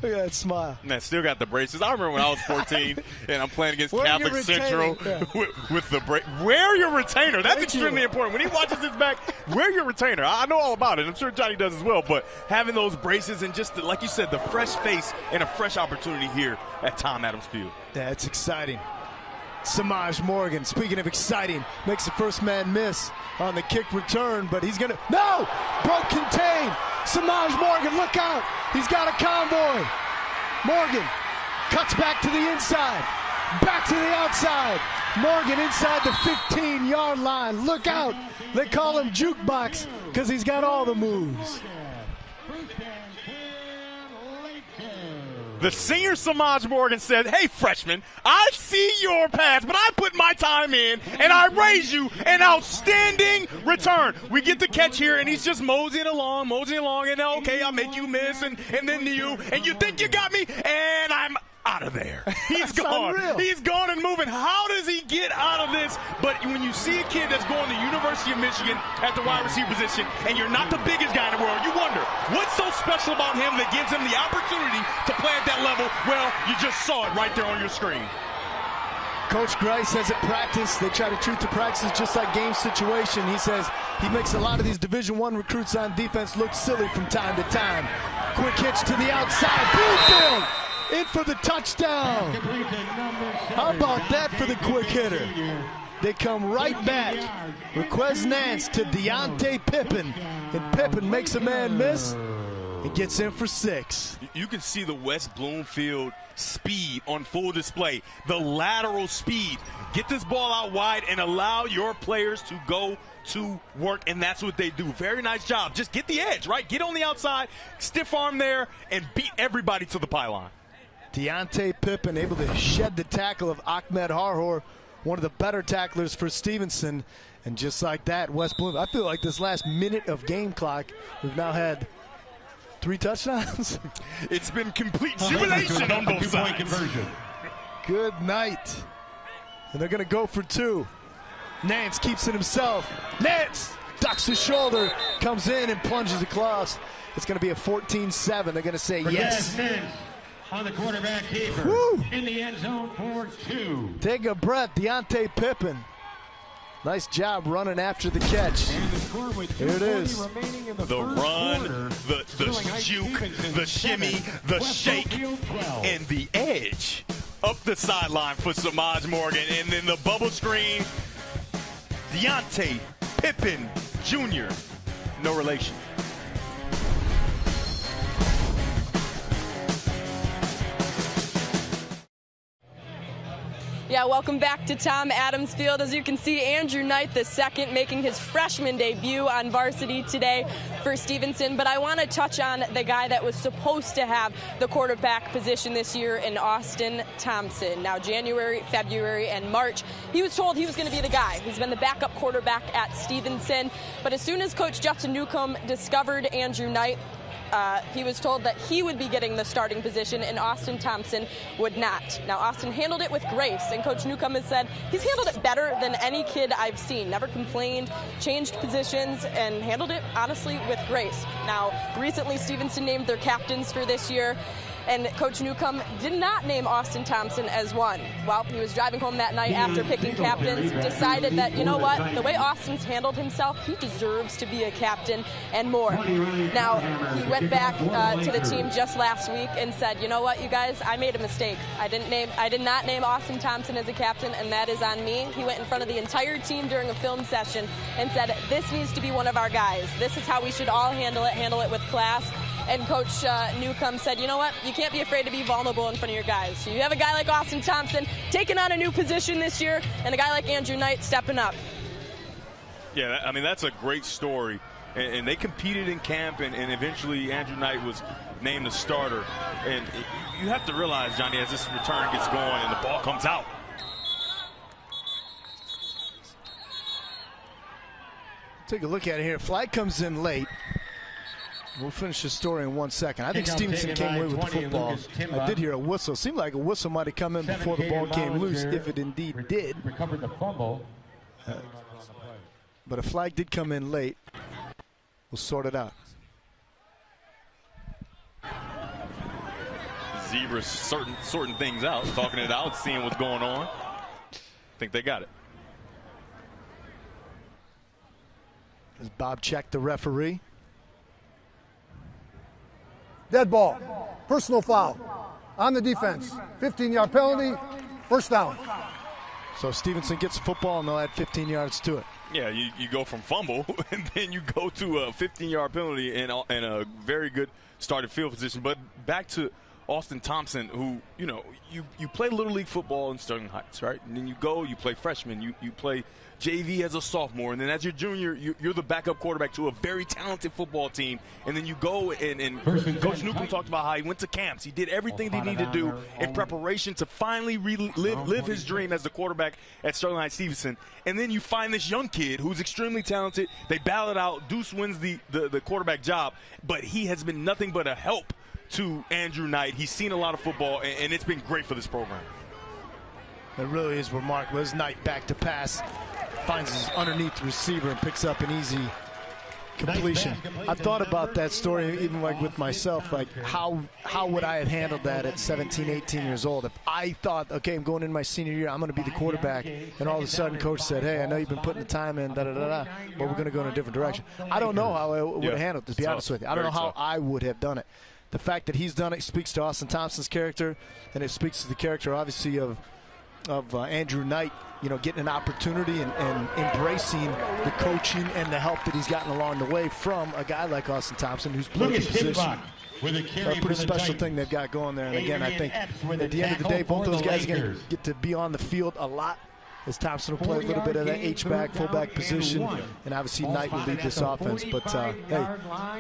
Look at that smile. Man, still got the braces. I remember when I was 14 and I'm playing against Catholic Central with the brace. Wear your retainer. That's extremely important. When he watches this back, wear your retainer. I know all about it. I'm sure Johnny does as well, but having those braces and just, like you said, the fresh face and a fresh opportunity here at Tom Adams Field. That's exciting. Samaj Morgan, speaking of exciting, makes the first man miss on the kick return, but he's going to, no! Broke contain. Samaj Morgan, look out. He's got a convoy. Morgan cuts back to the inside, back to the outside. Morgan inside the 15-yard line. Look out. They call him Jukebox because he's got all the moves. The senior Samaj Morgan said, hey, freshman, I see your pass, but I put my time in, and I raise you an outstanding return. We get the catch here, and he's just moseying along, and okay, I'll make you miss, and then you, and you think you got me, and I'm out of there. He's gone. Unreal. He's gone and moving. How does he get out of this? But when you see a kid that's going to the University of Michigan at the wide receiver position, and you're not the biggest guy in the world, you wonder, what's so special about him that gives him the opportunity to play at that level? Well, you just saw it right there on your screen. Coach Grice says at practice, they try to treat the practices just like game situation. He says he makes a lot of these Division I recruits on defense look silly from time to time. Quick hitch to the outside. Bloomfield in for the touchdown. How about that for the quick hitter? They come right back. Request Nance to Dante Pippen, and Pippen makes a man miss and gets in for 6. You can see the West Bloomfield speed on full display, the lateral speed. Get this ball out wide and allow your players to go to work, and that's what they do. Very nice job. Just get the edge, right? Get on the outside, stiff arm there, and beat everybody to the pylon. Dante Pippen able to shed the tackle of Ahmed Harhor, one of the better tacklers for Stevenson. And just like that, West Bloomfield, I feel like this last minute of game clock, we've now had 3 touchdowns. It's been complete jubilation on both sides. Good night. And they're going to go for 2. Nance keeps it himself. Nance ducks his shoulder, comes in and plunges across. It's going to be a 14-7. They're going to say yes. On the quarterback keeper. Woo. In the end zone for 2. Take a breath, Dante Pippen. Nice job running after the catch. Here it is. The run, the juke, the shimmy, the shake, and the edge up the sideline for Samaj Morgan. And then the bubble screen, Dante Pippen Jr. No relation. Yeah, welcome back to Tom Adams Field. As you can see, Andrew Knight II making his freshman debut on varsity today for Stevenson. But I want to touch on the guy that was supposed to have the quarterback position this year in Austin Thompson. Now, January, February, and March, he was told he was going to be the guy. He's been the backup quarterback at Stevenson. But as soon as Coach Justin Newcomb discovered Andrew Knight, he was told that he would be getting the starting position and Austin Thompson would not. Now, Austin handled it with grace, and Coach Newcomb has said he's handled it better than any kid I've seen. Never complained, changed positions, and handled it, honestly, with grace. Now, recently Stevenson named their captains for this year. and Coach Newcomb did not name Austin Thompson as one. Well, he was driving home that night after picking captains, decided that, you know what, the way Austin's handled himself, he deserves to be a captain and more. Now, he went back to the team just last week and said, you know what, you guys, I made a mistake. I did not name Austin Thompson as a captain, and that is on me. He went in front of the entire team during a film session and said, this needs to be one of our guys. This is how we should all handle it with class. And Coach Newcomb said, you know what, you can't be afraid to be vulnerable in front of your guys. So you have a guy like Austin Thompson taking on a new position this year, and a guy like Andrew Knight stepping up. Yeah, I mean, that's a great story. And they competed in camp, and eventually Andrew Knight was named the starter. And you have to realize, Johnny, as this return gets going and the ball comes out, take a look at it here. Flag comes in late. We'll finish the story in 1 second. I think Stevenson came away with the football. I did hear a whistle. Seemed like a whistle might have come in before the ball came loose, if it indeed did. Recovered the fumble. But a flag did come in late. We'll sort it out. Zebra's sorting things out, talking it out, seeing what's going on. I think they got it. As Bob checked the referee. Dead ball. Personal foul. On the defense. 15-yard penalty. First down. So Stevenson gets the football, and they'll add 15 yards to it. Yeah, you go from fumble, and then you go to a 15-yard penalty and a very good starting field position. But back to Austin Thompson, who, you play Little League football in Sterling Heights, right? And then you play freshman, you play JV as a sophomore, and then as your junior, you're the backup quarterback to a very talented football team. And then you go and Coach Newcomb talked about how he went to camps. He did everything they needed to do in preparation to finally live his dream as the quarterback at Sterling Heights Stevenson. And then you find this young kid who's extremely talented. They battle it out. Deuce wins the quarterback job, but he has been nothing but a help to Andrew Knight. He's seen a lot of football, and it's been great for this program. It really is remarkable. As Knight back to pass, finds his underneath the receiver and picks up an easy completion. I've thought about that story even like with myself, like how would I have handled that at 17, 18 years old? If I thought, okay, I'm going in my senior year, I'm going to be the quarterback, and all of a sudden coach said, hey, I know you've been putting the time in, but we're going to go in a different direction. I don't know how I would have handled it, to be honest with you. I don't know how I would have done it. The fact that he's done it speaks to Austin Thompson's character, and it speaks to the character, obviously, of Andrew Knight, getting an opportunity and embracing the coaching and the help that he's gotten along the way from a guy like Austin Thompson, who's played the position. A pretty special thing they've got going there. And again, I think at the end of the day, both those guys are going to get to be on the field a lot, as Thompson will play a little bit of that H-back, fullback position, and obviously Knight will lead this offense. But, hey,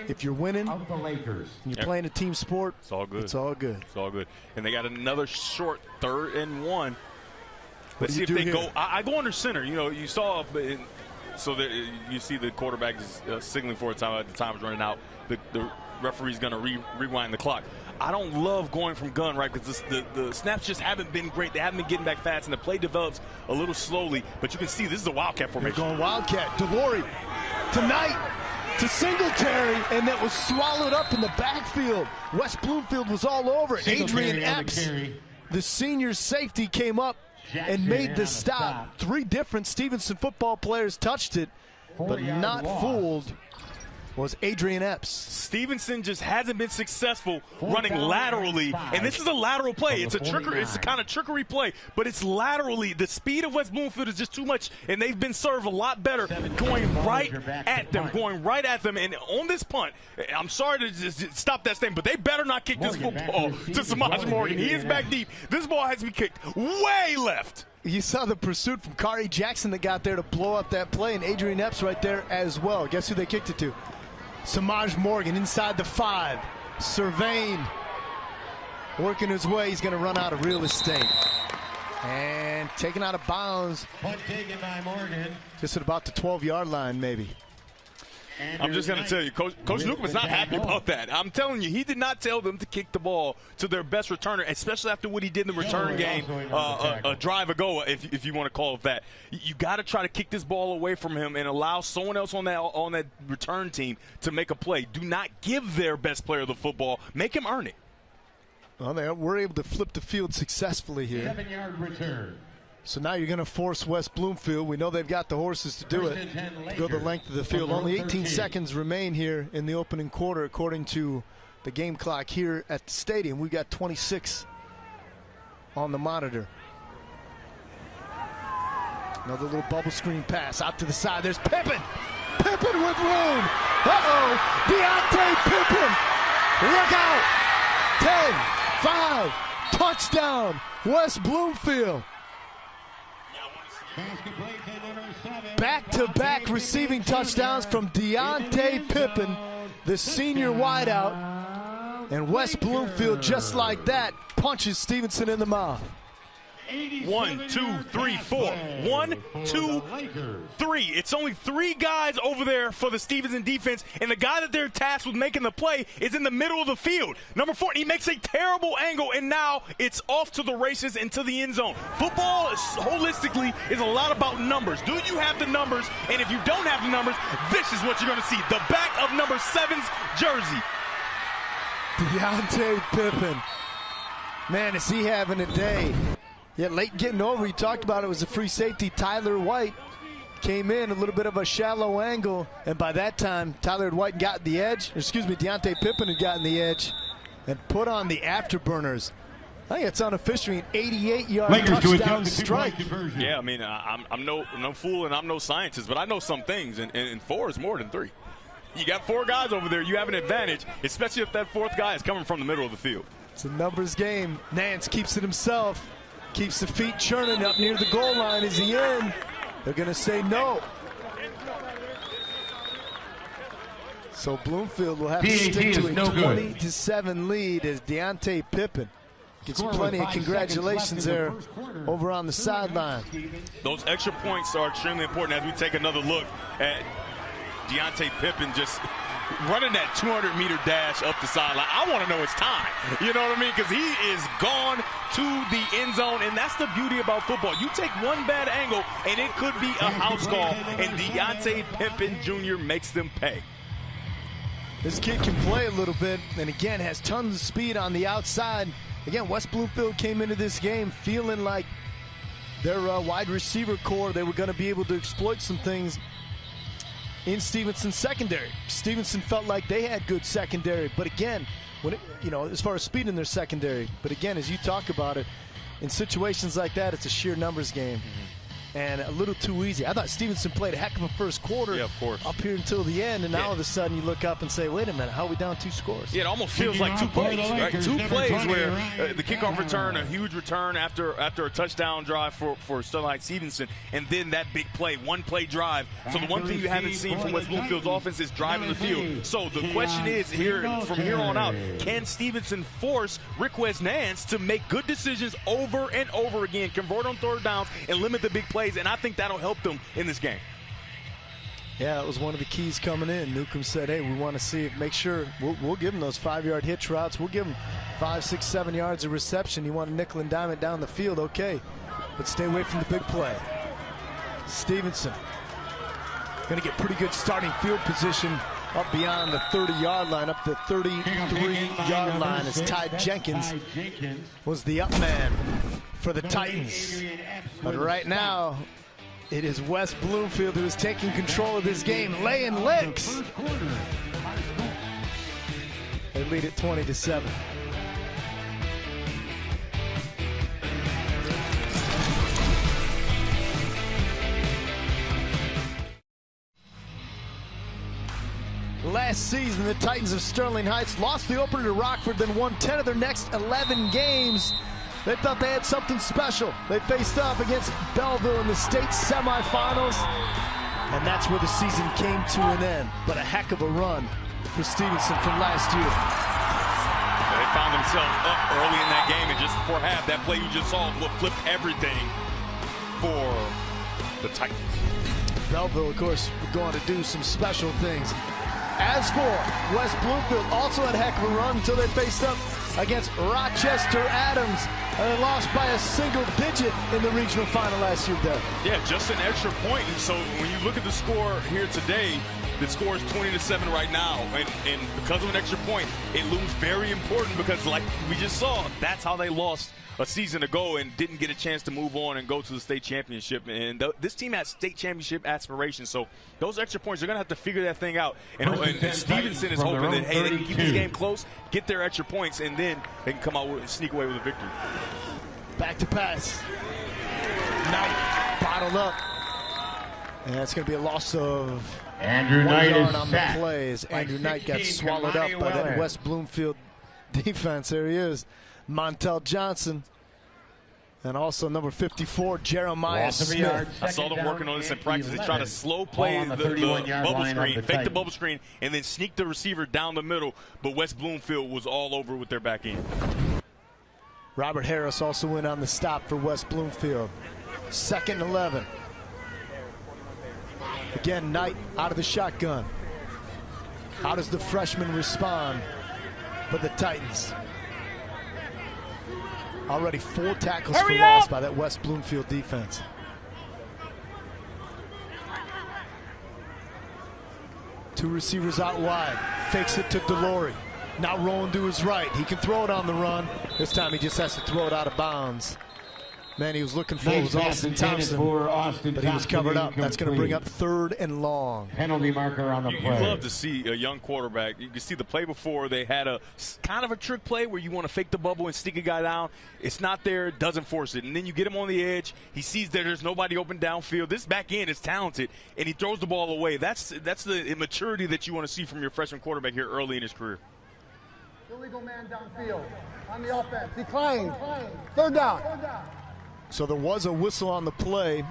if you're winning and you're playing a team sport, it's all good. It's all good. It's all good. And they got another short 3rd and 1. Let's see if they go. I go under center. You saw, so that you see the quarterback is signaling for a time. The time is running out. The referee's going to rewind the clock. I don't love going from gun, right, because the snaps just haven't been great. They haven't been getting back fast, and the play develops a little slowly. But you can see this is a Wildcat formation. They're going Wildcat. DeLory to Knight to Singletary, and that was swallowed up in the backfield. West Bloomfield was all over it. Adrian Epps, the senior safety, came up and made the stop. 3 different Stevenson football players touched it, but not fooled was Adrian Epps. Stevenson just hasn't been successful running laterally, and this is a lateral play. It's a kind of trickery play, but it's laterally. The speed of West Bloomfield is just too much, and they've been served a lot better going right at them, and on this punt, I'm sorry to just stop that statement, but they better not kick this football to Samaj Morgan. He is back deep. This ball has to be kicked way left. You saw the pursuit from Kari Jackson that got there to blow up that play, and Adrian Epps right there as well. Guess who they kicked it to? Samaj Morgan inside the 5, surveying, working his way. He's going to run out of real estate. And taken out of bounds. Punt taken by Morgan. Just at about the 12-yard line, maybe. I'm just going to tell you, Coach Newcomb is not happy about that. I'm telling you, he did not tell them to kick the ball to their best returner, especially after what he did in the return game a drive ago, if you want to call it that. You got to try to kick this ball away from him and allow someone else on that return team to make a play. Do not give their best player the football. Make him earn it. Well, they were able to flip the field successfully here. 7-yard return. So now you're going to force West Bloomfield. We know they've got the horses to do it. Go the length of the field. Only 18 seconds remain here in the opening quarter, according to the game clock here at the stadium. We've got 26 on the monitor. Another little bubble screen pass out to the side. There's Pippen. Pippen with room. Uh-oh. Dante Pippen. Look out. 10, 5, touchdown. West Bloomfield. Back-to-back receiving touchdowns from Dante Pippen, the senior wideout. And West Bloomfield, just like that, punches Stevenson in the mouth. 1, 2, 3, 4. 1, 2, 3. It's only 3 guys over there for the Stevenson defense, and the guy that they're tasked with making the play is in the middle of the field. Number 4, he makes a terrible angle, and now it's off to the races and to the end zone. Football, holistically, is a lot about numbers. Do you have the numbers? And if you don't have the numbers, this is what you're going to see. The back of number 7's jersey. Dante Pippen. Man, is he having a day. Yeah, late getting over. He talked about it was a free safety. Tyler White came in a little bit of a shallow angle, and by that time, Tyler White got the edge. Dante Pippen had gotten the edge and put on the afterburners. I think it's unofficial, an 88-yard touchdown strike. Yeah, I mean, I'm no fool and I'm no scientist, but I know some things, and 4 is more than 3. You got 4 guys over there. You have an advantage, especially if that 4th guy is coming from the middle of the field. It's a numbers game. Nance keeps it himself. Keeps the feet churning up near the goal line. Is he in? They're going to say no. So Bloomfield will have to stick to a 20-7 lead as Dante Pippen gets plenty of congratulations there over on the sideline. Those extra points are extremely important as we take another look at Dante Pippen just running that 200-meter dash up the sideline. I want to know his time. You know what I mean? Because he is gone to the end zone, and that's the beauty about football. You take one bad angle, and it could be a house call, and Dante Pippen Jr. makes them pay. This kid can play a little bit, and again, has tons of speed on the outside. Again, West Bloomfield came into this game feeling like their wide receiver core, they were going to be able to exploit some things in Stevenson's secondary. Stevenson felt like they had good secondary, but again, as far as speed in their secondary, but again, as you talk about it, in situations like that, it's a sheer numbers game. And a little too easy. I thought Stevenson played a heck of a first quarter. Yeah, of course. Up here until the end, and now all of a sudden you look up and say, wait a minute, how are we down 2 scores? Yeah, it almost feels like 2 plays, right? 2 plays where the kickoff return, a huge return after a touchdown drive for Sterling Stevenson, and then that big play, 1-play drive. So the one thing you haven't seen from West Bloomfield's offense is driving the field. So the question is, from here on out, can Stevenson force Riquez Nance to make good decisions over and over again, convert on 3rd downs, and limit the big plays? And I think that'll help them in this game. Yeah, it was one of the keys coming in. Newcomb said, hey, we want to see make sure we'll give them those 5-yard hitch routes. We'll give them 5, 6, 7 yards of reception. You want to nickel and dime it down the field, okay, but stay away from the big play. Stevenson going to get pretty good starting field position up beyond the 30-yard line, up the 33-yard line, as Ty Jenkins was the up man for the Titans. But right now, it is West Bloomfield who is taking control of this game, laying licks. They lead it 20-7. Last season, the Titans of Sterling Heights lost the opener to Rockford, then won 10 of their next 11 games. They thought they had something special. They faced up against Belleville in the state semifinals, and that's where the season came to an end. But a heck of a run for Stevenson from last year. They found themselves up early in that game, and just before half, that play you just saw flipped everything for the Titans. Belleville, of course, were going to do some special things. As for West Bloomfield, also had a heck of a run until they faced up against Rochester Adams, and they lost by a single digit in the regional final last year there. Yeah, just an extra point. And so when you look at the score here today, The score is 20-7 right now, and because of an extra point, it looms very important because, like we just saw, that's how they lost a season ago and didn't get a chance to move on and go to the state championship. And this team has state championship aspirations, so those extra points, they're going to have to figure that thing out. And Stevenson is hoping that, hey, they can keep this game close, get their extra points, and then they can come out and sneak away with a victory. Back to pass. Knight bottled up. And it's going to be a loss of Andrew Knight is on the plays. Andrew Knight got swallowed up by that West Bloomfield defense. There he is. Montel Johnson. And also number 54, Jeremiah Smith. I saw them working on this in practice. They try to slow play the bubble screen, fake the bubble screen, and then sneak the receiver down the middle. But West Bloomfield was all over with their back end. Robert Harris also went on the stop for West Bloomfield. 2nd and 11. Again, Knight out of the shotgun. How does the freshman respond for the Titans? Already 4 tackles for loss by that West Bloomfield defense. Two receivers out wide. Fakes it to Delory. Now rolling to his right. He can throw it on the run. This time he just has to throw it out of bounds. Man, he was looking for was Austin Thompson, but he was covered up. That's going to bring up 3rd and long. Penalty marker on the play. You love to see a young quarterback. You can see the play before. They had a kind of a trick play where you want to fake the bubble and sneak a guy down. It's not there, doesn't force it. And then you get him on the edge. He sees that there's nobody open downfield. This back end is talented, and he throws the ball away. That's the immaturity that you want to see from your freshman quarterback here early in his career. Illegal man downfield on the offense. Decline. 3rd down. So there was a whistle on the play.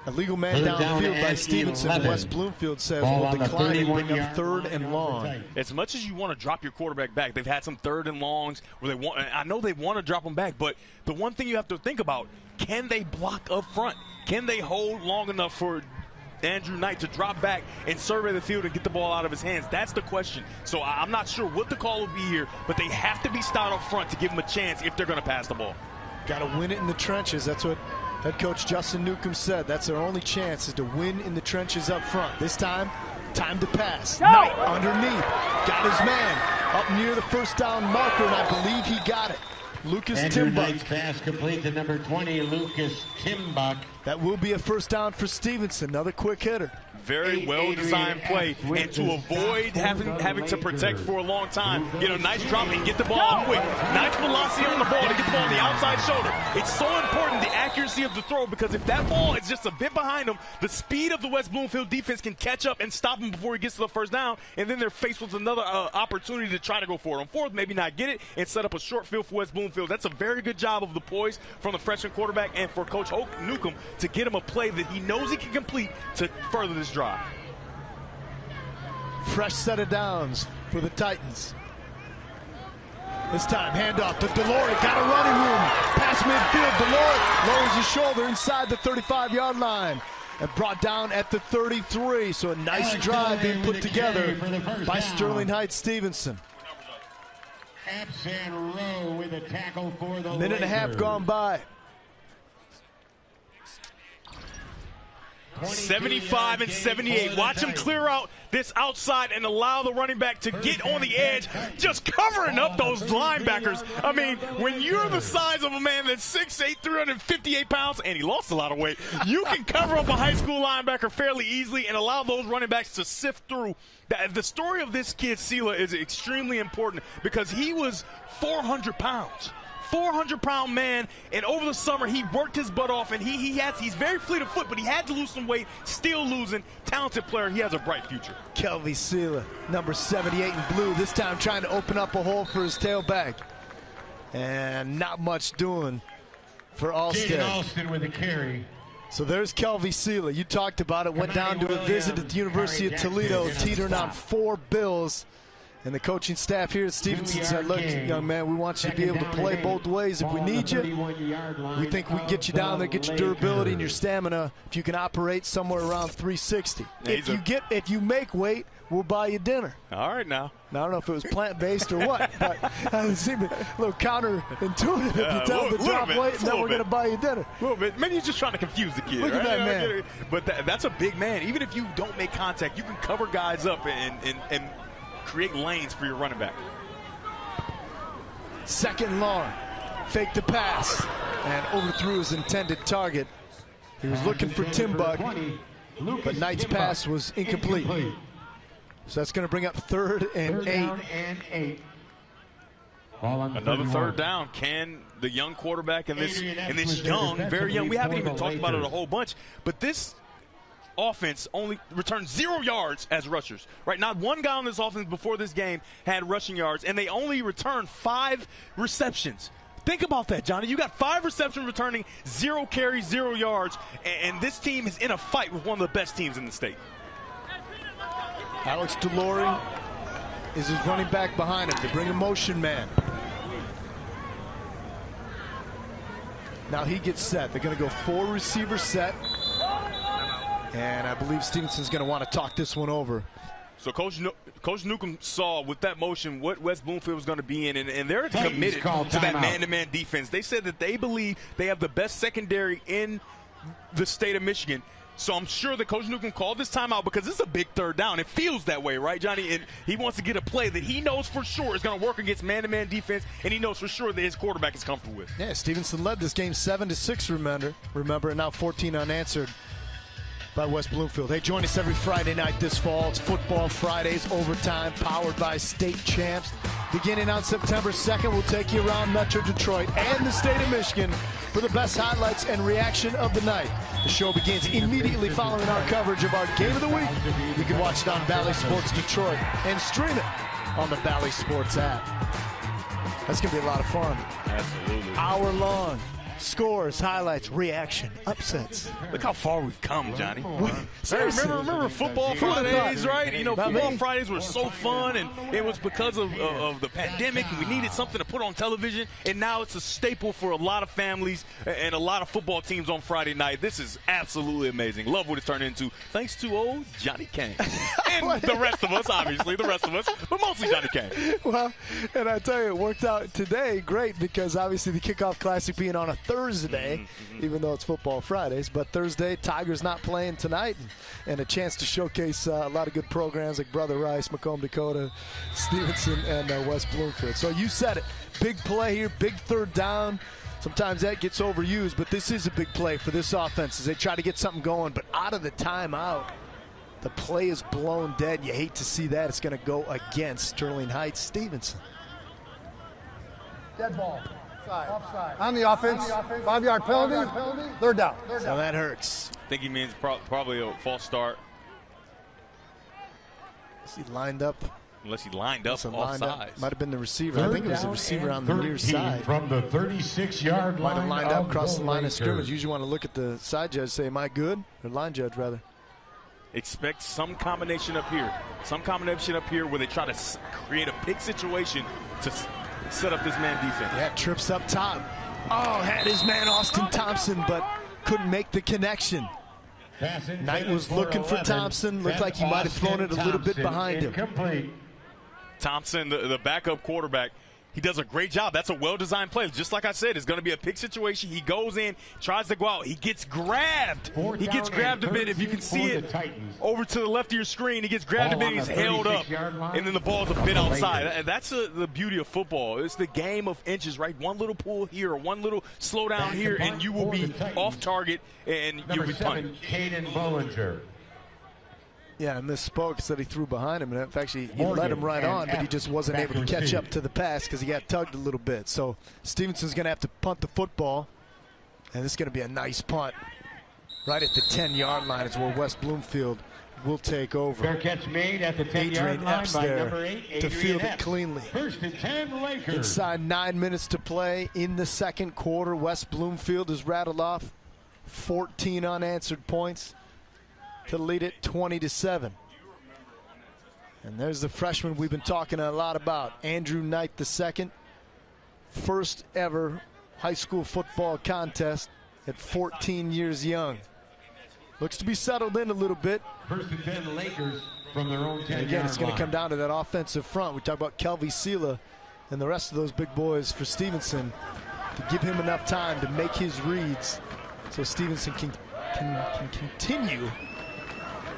A legal man downfield by Stevenson. 11. West Bloomfield says will decline and bring up 3rd and long. As much as you want to drop your quarterback back, they've had some 3rd and longs where I know they want to drop them back, but the one thing you have to think about, can they block up front? Can they hold long enough for Andrew Knight to drop back and survey the field and get the ball out of his hands? That's the question. So I'm not sure what the call will be here, but they have to be stout up front to give them a chance if they're going to pass the ball. Got to win it in the trenches. That's what head coach Justin Newcomb said. That's their only chance, is to win in the trenches up front. This time to pass. Knight underneath. Got his man up near the 1st down marker, and I believe he got it. Lucas Andrew Timbuck. Knight's pass complete to number 20, Lucas Timbuck. That will be a 1st down for Stevenson. Another quick hitter. Very well-designed play, and to avoid having to protect for a long time, get a nice drop and get the ball up quick. Nice velocity on the ball to get the ball on the outside shoulder. It's so important, the accuracy of the throw, because if that ball is just a bit behind him, the speed of the West Bloomfield defense can catch up and stop him before he gets to the 1st down, and then they're faced with another opportunity to try to go for it. On 4th, maybe not get it, and set up a short field for West Bloomfield. That's a very good job of the poise from the freshman quarterback and for Coach Newcomb to get him a play that he knows he can complete to further this drive. Fresh set of downs for the Titans. This time, handoff to Delory. Got a running room. Past midfield. Delory lowers his shoulder inside the 35-yard line and brought down at the 33. So a nice drive being put together by Sterling Heights Stevenson. Absent Rowe with a tackle for the Minute and a half gone by. 75 and 78. Watch him clear out this outside and allow the running back to get on the edge, just covering up those linebackers. I mean, when you're the size of a man that's 6'8", 358 pounds, and he lost a lot of weight, you can cover up a high school linebacker fairly easily and allow those running backs to sift through. The story of this kid, Sela, is extremely important because he was 400 pounds. 400-pound man, and over the summer he worked his butt off, and he's very fleet of foot, but he had to lose some weight, still losing. Talented player. He has a bright future. Kelvin Sela, number 78 in blue, this time trying to open up a hole for his tailback. And not much doing for Alston. Alston with a carry. So there's Kelvin Sela. You talked about it. Went down to a visit at the University of Toledo, teetering on 4 bills. And the coaching staff here at Stevenson said, look, young man, we want you to be able to play both ways. If we need you, we think we can get you down there, get your durability and your stamina if you can operate somewhere around 360. If you make weight, we'll buy you dinner. All right now. Now, I don't know if it was plant-based or what, but it seemed a little counterintuitive if you tell them to drop weight and then we're going to buy you dinner. A little bit. Maybe he's just trying to confuse the kid. Look at that man. But that's a big man. Even if you don't make contact, you can cover guys up and create lanes for your running back. Second long. Fake the pass and overthrew his intended target. He was looking for Timbuk, but Knight's pass was incomplete. So that's going to bring up 3rd and 8. Another 3rd down. Can the young quarterback and this young, very young, we haven't even talked about it a whole bunch, but this offense only returned 0 yards as rushers, right? Not one guy on this offense before this game had rushing yards, and they only returned 5 receptions. Think about that, Johnny. You got 5 receptions returning, 0 carries, 0 yards, and this team is in a fight with one of the best teams in the state. Alex DeLore is his running back behind him. They bring a motion man. Now he gets set. They're going to go 4 receiver set. And I believe Stevenson's going to want to talk this one over. So Coach Newcomb saw with that motion what West Bloomfield was going to be in, and they're committed to that man-to-man defense. They said that they believe they have the best secondary in the state of Michigan. So I'm sure that Coach Newcomb called this timeout because this is a big 3rd down. It feels that way, right, Johnny? And he wants to get a play that he knows for sure is going to work against man-to-man defense, and he knows for sure that his quarterback is comfortable with. Yeah, Stevenson led this game 7-6, remember, and now 14 unanswered by West Bloomfield. Hey, join us every Friday night this fall. It's Football Fridays Overtime, powered by State Champs. Beginning on September 2nd, we'll take you around Metro Detroit and the state of Michigan for the best highlights and reaction of the night. The show begins immediately following our coverage of our Game of the Week. You can watch it on Bally Sports Detroit and stream it on the Bally Sports app. That's going to be a lot of fun. Absolutely. Hour long. Scores, highlights, reaction, upsets. Look how far we've come, Johnny. Seriously. Remember Football Fridays, right? You know, Football Fridays were so fun, and it was because of the pandemic, and we needed something to put on television, and now it's a staple for a lot of families and a lot of football teams on Friday night. This is absolutely amazing. Love what it's turned into, thanks to old Johnny Kane. And the rest of us, obviously, but mostly Johnny Kane. Well, and I tell you, it worked out today great because obviously the Kickoff Classic being on a Thursday, even though it's Football Fridays, but Thursday, Tigers not playing tonight, and a chance to showcase a lot of good programs like Brother Rice, Macomb Dakota, Stevenson, and West Bloomfield. So you said it, big play here, big 3rd down. Sometimes that gets overused, but this is a big play for this offense as they try to get something going, but out of the timeout, the play is blown dead. You hate to see that. It's going to go against Sterling Heights Stevenson. Dead ball. Offside. On the offense, 5-yard penalty, 3rd down. So that hurts. I think he means probably a false start. Is he lined up? Unless he lined up offside. Might have been the receiver. I think it was the receiver on the near side. From the 36-yard line. Might have lined up across the line of scrimmage. Usually want to look at the side judge, say, am I good? Or line judge, rather. Expect some combination up here. Some combination up here where they try to create a pick situation to set up this man defense. Yeah, trips up top. Oh, had his man Austin Thompson, but couldn't make the connection. Knight was looking for Thompson. Looked like he might have thrown it a little bit behind him. Thompson, the backup quarterback, he does a great job. That's a well-designed play. Just like I said, it's going to be a pick situation. He goes in, tries to go out. He gets grabbed. He gets grabbed a bit. If you can see it over to the left of your screen, he gets grabbed a bit. He's held up, and then the ball's a bit outside. And that's the beauty of football. It's the game of inches, right? One little pull here or one little slow down here, and you will be off target, and you'll be punted. Caden Bollinger. Yeah, I misspoke, said he threw behind him. And in fact, he led him right on, but he just wasn't able to catch up to the pass because he got tugged a little bit. So Stevenson's going to have to punt the football, and this is going to be a nice punt. Right at the 10-yard line is where West Bloomfield will take over. Fair catch made at the 10-yard line by number 8, to field it cleanly. 1st and 10 Lakers. Inside 9 minutes to play in the second quarter. West Bloomfield has rattled off 14 unanswered points to lead it 20-7. And there's the freshman we've been talking a lot about, Andrew Knight II. First ever high school football contest at 14 years young. Looks to be settled in a little bit. First and 10 Lakers from their own 10-yard line. Again, it's going to come down to that offensive front. We talk about Kelvy Sela and the rest of those big boys for Stevenson to give him enough time to make his reads so Stevenson can continue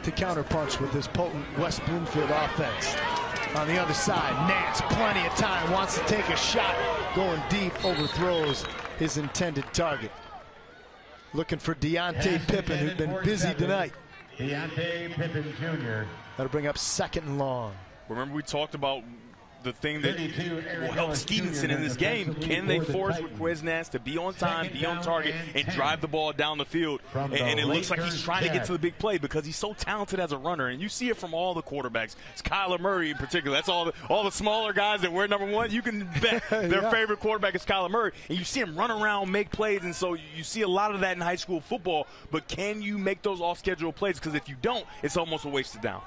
to counterpunch with this potent West Bloomfield offense. On the other side, Nance, plenty of time, wants to take a shot, going deep, overthrows his intended target. Looking for Dante Pippen, who's been busy tonight. Dante Pippen Jr. That'll bring up 2nd and long. Remember, we talked about the thing that will help Stevenson in this game. Can they force Nance to be on time, be on target, and drive the ball down the field? And it looks like he's trying to get to the big play because he's so talented as a runner. And you see it from all the quarterbacks. It's Kyler Murray in particular. That's all the smaller guys that wear number 1. You can bet their favorite quarterback is Kyler Murray. And you see him run around, make plays. And so you see a lot of that in high school football. But can you make those off-schedule plays? Because if you don't, it's almost a wasted down.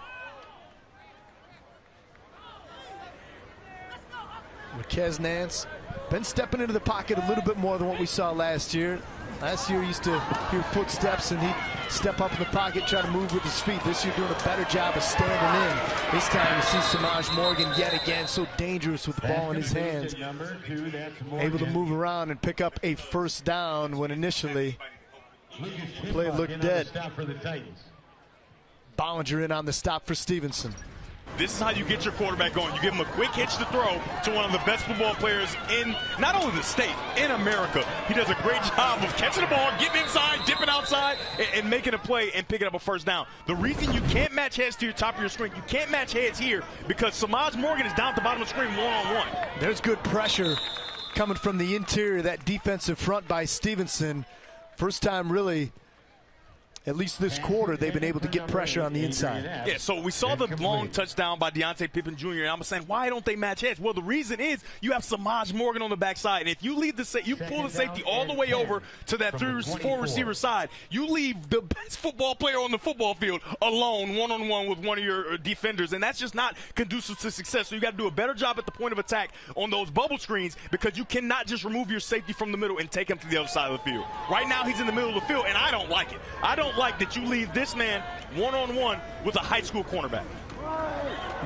Marquez Nance been stepping into the pocket a little bit more than what we saw last year. Last year, he used to hear footsteps and he'd step up in the pocket, try to move with his feet. This year, doing a better job of standing in. This time, you see Samaj Morgan yet again, so dangerous with the ball in his hands. Able to move around and pick up a first down when initially the play looked dead. Bollinger in on the stop for Stevenson. This is how you get your quarterback going. You give him a quick hitch to throw to one of the best football players in not only the state, in America. He does a great job of catching the ball, getting inside, dipping outside, and making a play and picking up a first down. The reason you can't match heads to your top of your screen, you can't match heads here because Samaj Morgan is down at the bottom of the screen one-on-one. There's good pressure coming from the interior of that defensive front by Stevenson. First time really, at least this quarter, they've been able to get pressure on the inside. Yeah, so we saw the long touchdown by Dante Pippen Jr., and I'm saying, why don't they match heads? Well, the reason is you have Samaj Morgan on the backside, and if you leave you pull the safety all the way over to that 4 receiver side, you leave the best football player on the football field alone, one-on-one with one of your defenders, and that's just not conducive to success. So you got to do a better job at the point of attack on those bubble screens because you cannot just remove your safety from the middle and take him to the other side of the field. Right now, he's in the middle of the field, and I don't like it. I don't like that you leave this man one-on-one with a high school cornerback.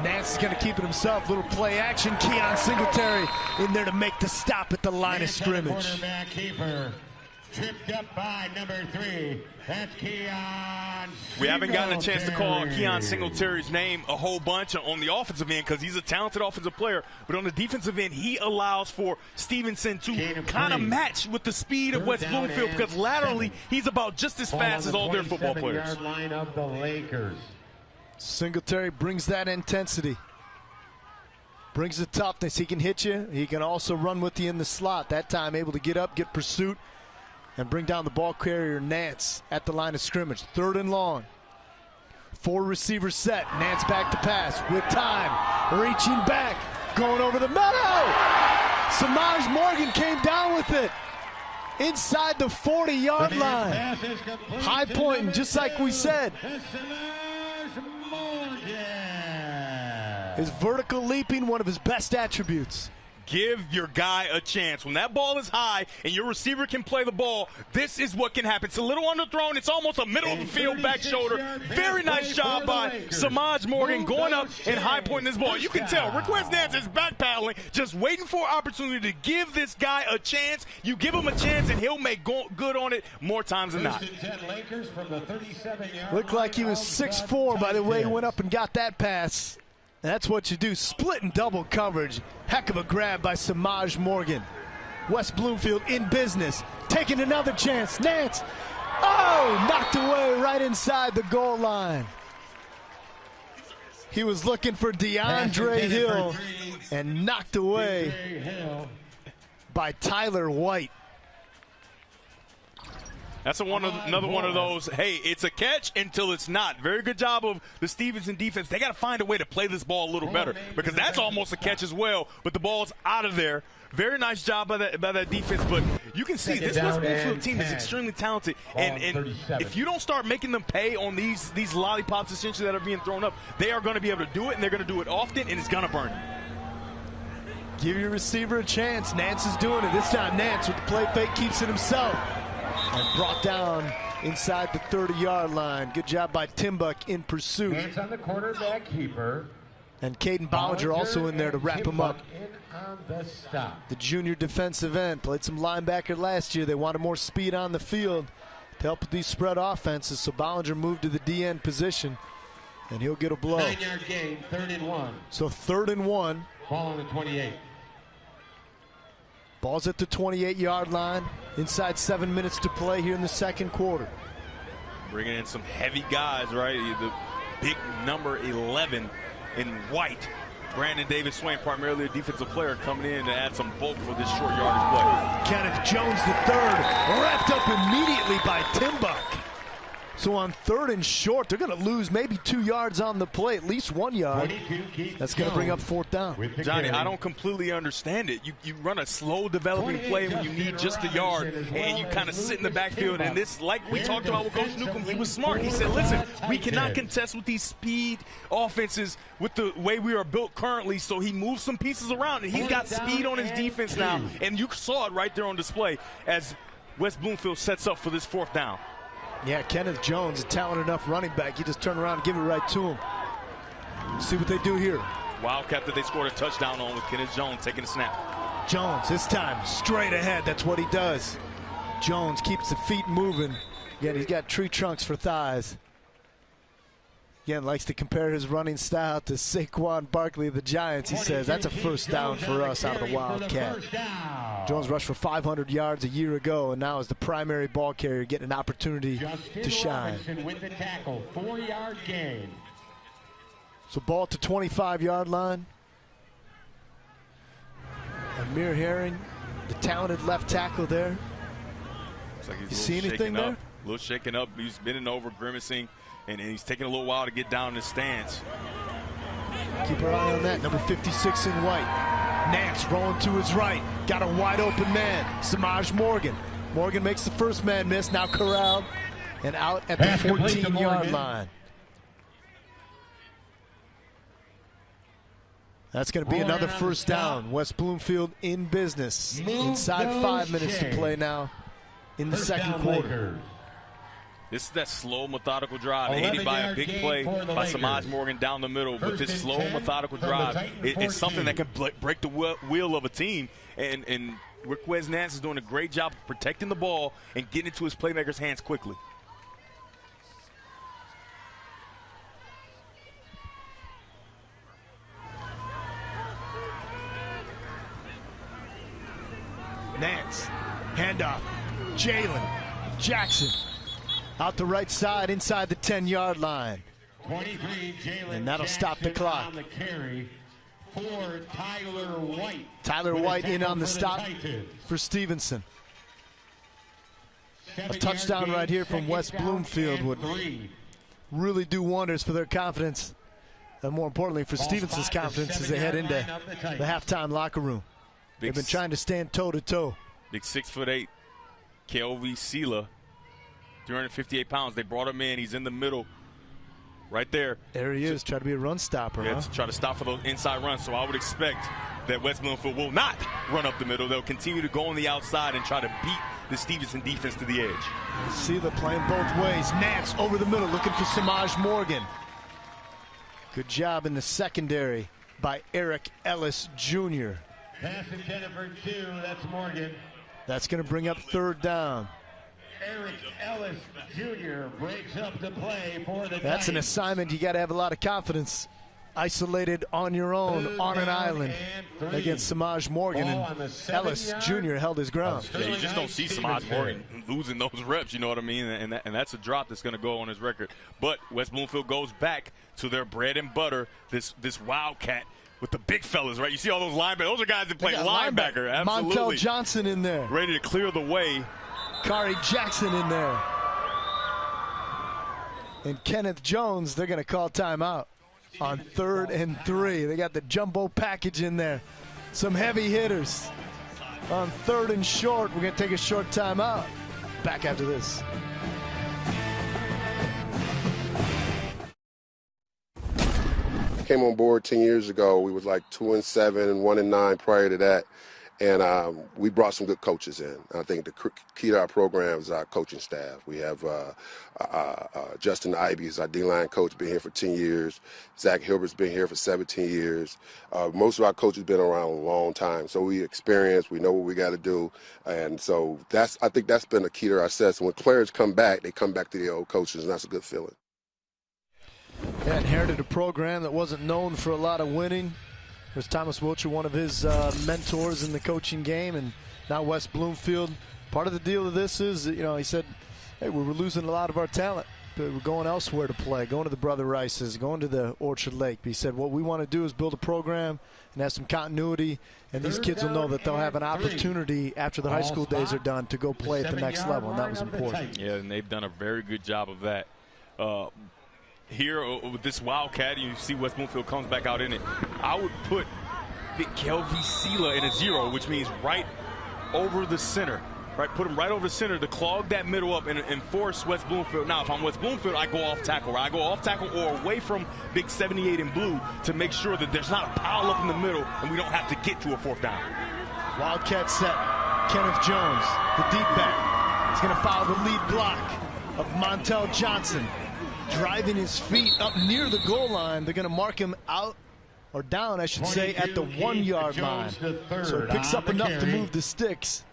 Nance is going to keep it himself. Little play action. Keon Singletary in there to make the stop at the line of scrimmage. Quarterback keeper tripped up by number 3. That's Keon. We haven't gotten a chance to call Keon Singletary's name a whole bunch on the offensive end because he's a talented offensive player. But on the defensive end, he allows for Stevenson to kind of match with the speed of West Bloomfield because laterally he's about just as fast as all their football players. Line of the Lakers. Singletary brings that intensity. Brings the toughness. He can hit you. He can also run with you in the slot. That time able to get up, get pursuit, and bring down the ball carrier Nance at the line of scrimmage. 3rd and long. 4 receivers set. Nance back to pass with time. Reaching back. Going over the middle. Samaj Morgan came down with it. Inside the 40-yard line. High pointing, just like we said. His vertical leaping, one of his best attributes. Give your guy a chance. When that ball is high and your receiver can play the ball, this is what can happen. It's a little underthrown. It's almost a middle of the field back shoulder. Very nice job by Samaj Morgan going up and high pointing this ball. You can tell Request Nance is backpedaling, just waiting for an opportunity to give this guy a chance. You give him a chance and he'll make good on it more times than not. Looked like he was 6'4" by the way he went up and got that pass. That's what you do. Split and double coverage. Heck of a grab by Samaj Morgan. West Bloomfield in business. Taking another chance. Nance. Oh, knocked away right inside the goal line. He was looking for DeAndre Hill and knocked away by Tyler White. That's another one of those, hey, it's a catch until it's not. Very good job of the Stevenson defense. They got to find a way to play this ball a little better because that's almost a catch as well, but the ball's out of there. Very nice job by that defense, but you can see this West Bloomfield team is extremely talented, and if you don't start making them pay on these lollipops essentially that are being thrown up, they are going to be able to do it, and they're going to do it often, and it's going to burn. Give your receiver a chance. Nance is doing it. This time Nance with the play fake keeps it himself. And brought down inside the 30-yard line. Good job by Timbuk in pursuit. Nance on the quarterback keeper. And Caden Bollinger also in there to wrap him up. On the stop. The junior defensive end played some linebacker last year. They wanted more speed on the field to help with these spread offenses. So Bollinger moved to the D-end position, and he'll get a blow. 9-yard gain, 3rd and 1. So 3rd and 1. Ball on the 28. Ball's at the 28-yard line. Inside 7 minutes to play here in the second quarter. Bringing in some heavy guys, right? The big number 11 in white. Brandon Davis Swain, primarily a defensive player, coming in to add some bulk for this short yardage play. Kenneth Jones III, wrapped up immediately by Timbuk. So on 3rd and short, they're going to lose maybe 2 yards on the play, at least 1 yard. That's going to bring up 4th down. Johnny, I don't completely understand it. You run a slow developing play when you need just a yard, and you kind of sit in the backfield. And this, like we talked about with Coach Newcomb, he was smart. He said, listen, we cannot contest with these speed offenses with the way we are built currently. So he moved some pieces around, and he's got speed on his defense now. And you saw it right there on display as West Bloomfield sets up for this 4th down. Yeah, Kenneth Jones, a talented enough running back. You just turn around and give it right to him. See what they do here. Wildcat that they scored a touchdown on with Kenneth Jones taking a snap. Jones, this time, straight ahead. That's what he does. Jones keeps the feet moving. Again, he's got tree trunks for thighs. Again, likes to compare his running style to Saquon Barkley of the Giants. He says, that's a 1st down for us out of the Wildcat. Jones rushed for 500 yards a year ago, and now is the primary ball carrier, getting an opportunity to shine. With the tackle, 4-yard gain. So ball at the 25-yard line. Amir Herring, the talented left tackle there. Looks like he's you see anything there? A little shaken up. He's bending over, grimacing, and he's taking a little while to get down in his stance. Keep our eye on that. Number 56 in white. Nance rolling to his right. Got a wide open man. Samaj Morgan. Morgan makes the first man miss. Now corralled and out at the 14-yard line. That's going to be another 1st down. West Bloomfield in business. Inside 5 minutes to play now in the second quarter. This is that slow, methodical drive, aided by a big play by Samaj Morgan down the middle. But this slow, methodical drive, it's something that can break the wheel of a team. And Rick Wes Nance is doing a great job of protecting the ball and getting it to his playmakers' hands quickly. Nance, handoff, Jalen, Jackson. Out the right side, inside the 10-yard line. 23, Jalen and that'll stop the clock. On the carry for Tyler White. Tyler White in on the stop for Stevenson. A touchdown right here from West Bloomfield would really do wonders for their confidence, and more importantly for Stevenson's confidence as they head into the halftime locker room. They've been trying to stand toe-to-toe. Big 6'8", KOV Sela. 358 pounds. They brought him in. He's in the middle right there. There he is. Try to be a run stopper. Yeah, to try to stop for those inside runs. So I would expect that West Bloomfield will not run up the middle. They'll continue to go on the outside and try to beat the Stevenson defense to the edge. Sela playing both ways. Nance over the middle looking for Samaj Morgan. Good job in the secondary by Eric Ellis Jr. Pass intended for 2. That's Morgan. That's going to bring up 3rd down. Eric Ellis Jr. breaks up the play for the That's an assignment you got to have a lot of confidence. Isolated on your own, on an island against Samaj Morgan, and Ellis Jr. held his ground. Yeah, you just don't see Samaj Morgan losing those reps, you know what I mean? And that's a drop that's going to go on his record. But West Bloomfield goes back to their bread and butter, this Wildcat with the big fellas, right? You see all those linebackers. Those are guys that play linebacker. Absolutely. Montel Johnson in there. Ready to clear the way Kari Jackson in there. And Kenneth Jones, they're going to call timeout on 3rd and 3. They got the jumbo package in there. Some heavy hitters on 3rd and short. We're going to take a short timeout. Back after this. Came on board 10 years ago. We was like 2-7 and 1-9 prior to that. And we brought some good coaches in. I think the key to our program is our coaching staff. We have Justin Ivey is our D-line coach, been here for 10 years. Zach Hilbert's been here for 17 years. Most of our coaches been around a long time. So we experience, we know what we got to do. And so I think that's been a key to our success. And when players come back, they come back to the old coaches, and that's a good feeling. Yeah, inherited a program that wasn't known for a lot of winning. There's Thomas Wilcher, one of his mentors in the coaching game, and now West Bloomfield. Part of the deal of this is, he said, hey, we were losing a lot of our talent. We're going elsewhere to play, going to the Brother Rices, going to the Orchard Lake. But he said, what we want to do is build a program and have some continuity, and these kids will know that they'll have an opportunity after the high school days are done to go play at the next level, and that was important. Yeah, and they've done a very good job of that. Here with this Wildcat, you see West Bloomfield comes back out in it. I would put the Kelvy Sela in a 0, which means right over the center. Right, put him right over the center to clog that middle up and force West Bloomfield. Now, if I'm West Bloomfield, I go off tackle. Right? I go off tackle or away from big 78 in blue to make sure that there's not a pile up in the middle and we don't have to get to a 4th down. Wildcat set. Kenneth Jones, the deep back. He's going to follow the lead block of Montel Johnson. Driving his feet up near the goal line. They're going to mark him out, or down, I should say, at the 1-yard line. So it picks up enough to move the sticks.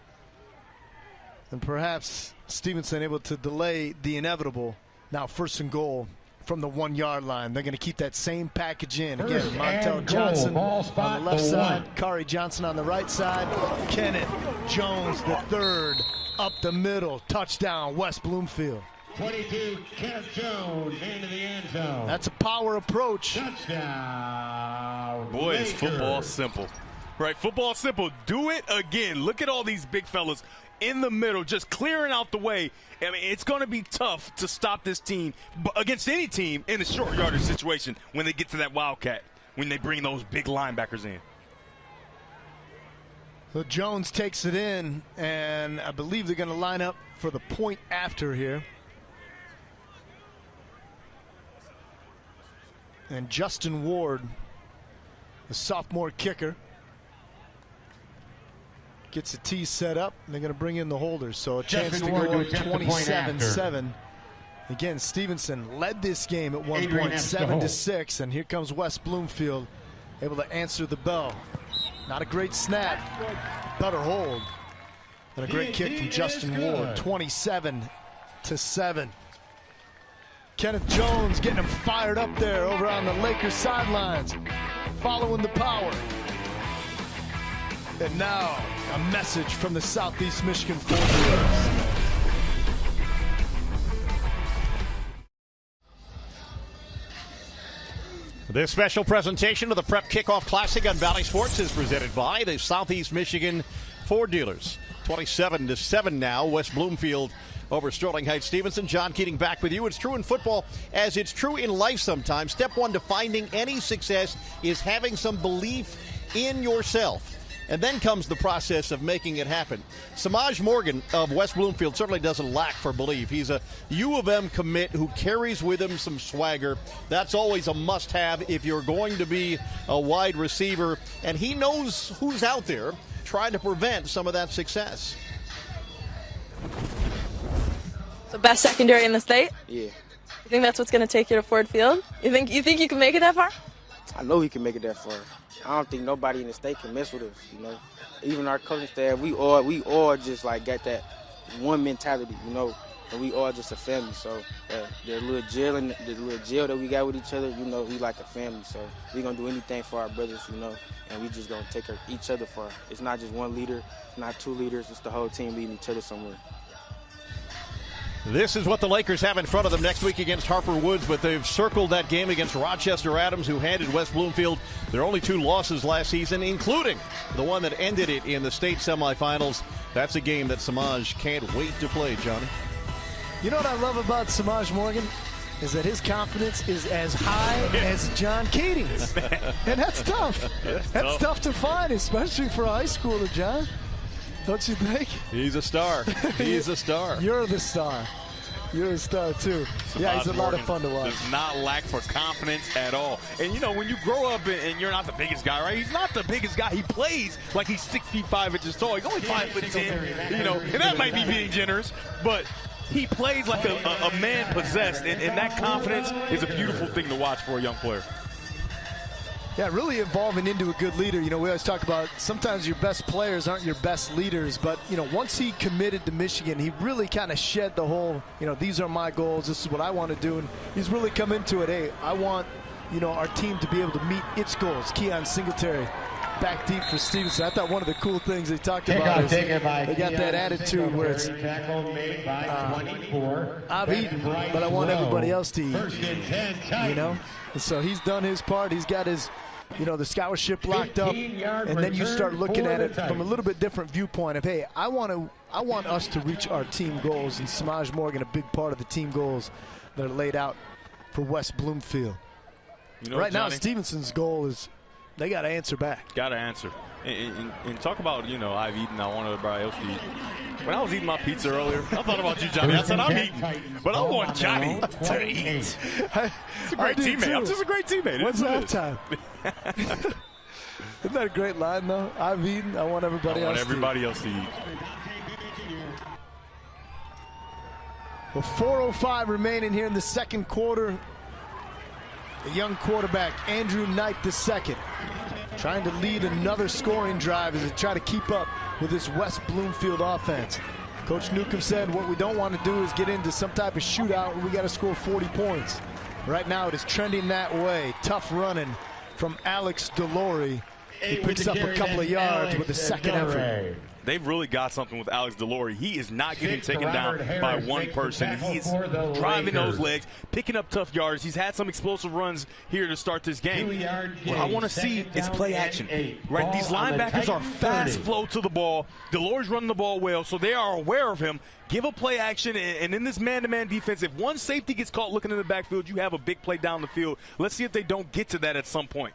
And perhaps Stevenson able to delay the inevitable. Now 1st and goal from the 1-yard line. They're going to keep that same package in. Again, Montel Johnson on the left side, Kari Jackson on the right side, Kenneth Jones the 3rd up the middle. Touchdown, West Bloomfield. 22, Kenneth Jones into the end zone. That's a power approach. Touchdown. Boy, is football simple. Right, football simple. Do it again. Look at all these big fellas in the middle, just clearing out the way. I mean, it's going to be tough to stop this team against any team in a short yardage situation when they get to that Wildcat, when they bring those big linebackers in. So Jones takes it in, and I believe they're going to line up for the point after here. And Justin Ward, the sophomore kicker, gets the tee set up, and they're going to bring in the holders. So a chance to go up 27-7. Again, Stevenson led this game at one point, 7-6, and here comes West Bloomfield, able to answer the bell. Not a great snap, better hold, and a great kick from Justin Ward, 27-7. Kenneth Jones getting him fired up there over on the Lakers sidelines, following the power. And now a message from the Southeast Michigan Force. This special presentation of the Prep Kickoff Classic on Bally Sports is presented by the Southeast Michigan Ford dealers. 27-7 now, West Bloomfield over Sterling Heights. Stevenson, John Keating back with you. It's true in football as it's true in life sometimes. Step one to finding any success is having some belief in yourself. And then comes the process of making it happen. Samaj Morgan of West Bloomfield certainly doesn't lack for belief. He's a U of M commit who carries with him some swagger. That's always a must-have if you're going to be a wide receiver. And he knows who's out there trying to prevent some of that success. So best secondary in the state? Yeah. You think that's what's going to take you to Ford Field? You think you can make it that far? I know he can make it that far. I don't think nobody in the state can mess with us, you know. Even our coaching staff, we all just like got that one mentality, you know, and we all just a family. So the little jail that we got with each other, you know, we like a family. So we gonna do anything for our brothers, you know, and we just gonna take each other far. It's not just one leader, it's not two leaders, it's the whole team leading each other somewhere. This is what the Lakers have in front of them next week against Harper Woods, but they've circled that game against Rochester Adams, who handed West Bloomfield their only 2 losses last season, including the one that ended it in the state semifinals. That's a game that Samaj can't wait to play, Johnny. You know what I love about Samaj Morgan? Is that his confidence is as high as John Keating's. And that's tough. That's tough to find, especially for a high schooler, John. Don't you think? He's a star. He's a star. You're the star. You're a star, too. Yeah, he's a lot of fun to watch. Does not lack for confidence at all. And, you know, when you grow up and you're not the biggest guy, right? He's not the biggest guy. He plays like he's 6 feet 5 inches tall. He's only 5'10", you know, and that might be being generous, but he plays like a man possessed, and that confidence is a beautiful thing to watch for a young player. Yeah, really evolving into a good leader. You know, we always talk about sometimes your best players aren't your best leaders, but, you know, once he committed to Michigan, he really kind of shed the whole, you know, these are my goals, this is what I want to do, and he's really come into it. Hey, I want, you know, our team to be able to meet its goals. Keon Singletary back deep for Stevenson. I thought one of the cool things they talked about is they got that attitude where it's I've eaten, but I want everybody else to eat, you know? And so he's done his part. He's got his, you know, the scholarship locked up, and then you start looking at it from a little bit different viewpoint of, hey, I want us to reach our team goals, and Samaj Morgan a big part of the team goals that are laid out for West Bloomfield. You know, right Johnny, now, Stevenson's goal is they got to answer back. Got to answer. And talk about, you know, I've eaten, I want everybody else to eat. When I was eating my pizza earlier, I thought about you, Johnny. I said, I'm eating, but I want Johnny to eat. He's a great teammate. I'm just a great teammate. What's halftime? Isn't that a great line, though? I've eaten, I want everybody else to eat. Well, 4:05 remaining here in the second quarter. The young quarterback, Andrew Knight II, trying to lead another scoring drive as they try to keep up with this West Bloomfield offense. Coach Newcomb said what we don't want to do is get into some type of shootout where we got to score 40 points. Right now it is trending that way. Tough running from Alex Delory. He picks up a couple of yards with the second effort. They've really got something with Alex Delory. He is not getting taken down by one person. He is driving those legs, picking up tough yards. He's had some explosive runs here to start this game. What I want to see is play action. Right? These linebackers are fast flow to the ball. Delory's running the ball well, so they are aware of him. Give a play action, and in this man-to-man defense, if one safety gets caught looking in the backfield, you have a big play down the field. Let's see if they don't get to that at some point.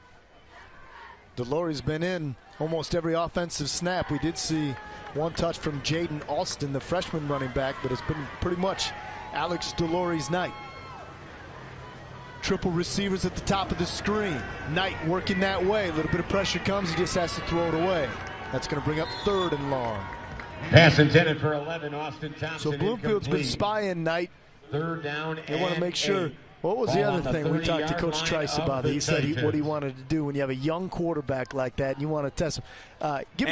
Delory's been in almost every offensive snap. We did see one touch from Jaden Alston, the freshman running back, but it's been pretty much Alex Delory's night. Triple receivers at the top of the screen. Knight working that way. A little bit of pressure comes, he just has to throw it away. That's going to bring up 3rd and long. Pass intended for 11, Austin Thompson. So Bloomfield's been spying Knight. 3rd down. They want to make sure. What was the other thing we talked to Coach Trice about? He said what he wanted to do when you have a young quarterback like that and you want to test him. Give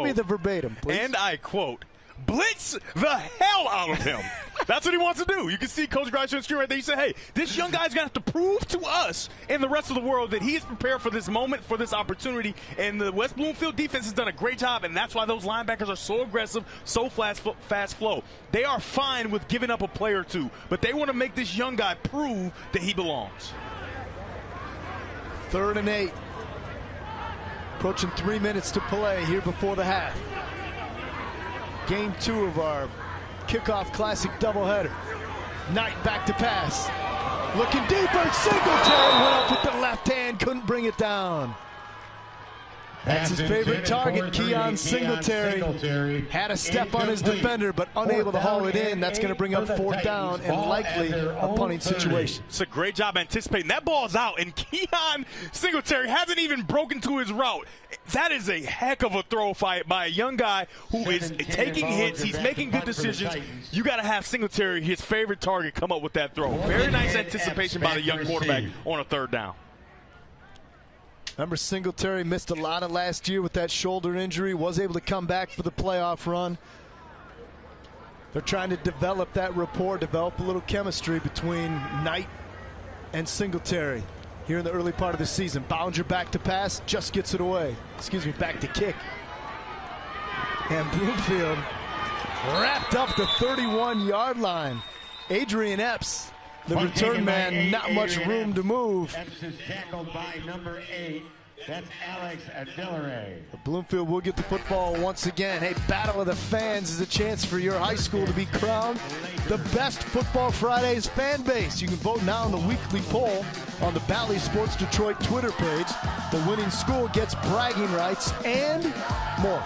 me the verbatim, please. And I quote, blitz the hell out of him. That's what he wants to do. You can see Coach Grice on the screen right there. He said, hey, this young guy's going to have to prove to us and the rest of the world that he is prepared for this moment, for this opportunity. And the West Bloomfield defense has done a great job, and that's why those linebackers are so aggressive, so fast flow. They are fine with giving up a play or two, but they want to make this young guy prove that he belongs. 3rd and 8. Approaching 3 minutes to play here before the half. Game 2 of our kickoff classic doubleheader. Knight back to pass. Looking deeper. Singletary went up with the left hand. Couldn't bring it down. That's his favorite target, Keon Singletary. Had a step on his defender, but unable to haul it in. That's going to bring up 4th down and likely a punting situation. It's a great job anticipating. That ball's out, and Keon Singletary hasn't even broken to his route. That is a heck of a throw fight by a young guy who is taking hits. He's making good decisions. You got to have Singletary, his favorite target, come up with that throw. Very nice anticipation by the young quarterback on a 3rd down. Remember, Singletary missed a lot of last year with that shoulder injury, was able to come back for the playoff run. They're trying to develop that rapport, develop a little chemistry between Knight and Singletary here in the early part of the season. Ballinger back to pass, just gets it away. Excuse me, back to kick. And Bloomfield wrapped up the 31-yard line. Adrian Epps, the return man, not much room to move. Epps is tackled by number 8. That's Alex Adillere. Bloomfield will get the football once again. Hey, Battle of the Fans is a chance for your high school to be crowned the best Football Fridays fan base. You can vote now in the weekly poll on the Bally Sports Detroit Twitter page. The winning school gets bragging rights and more.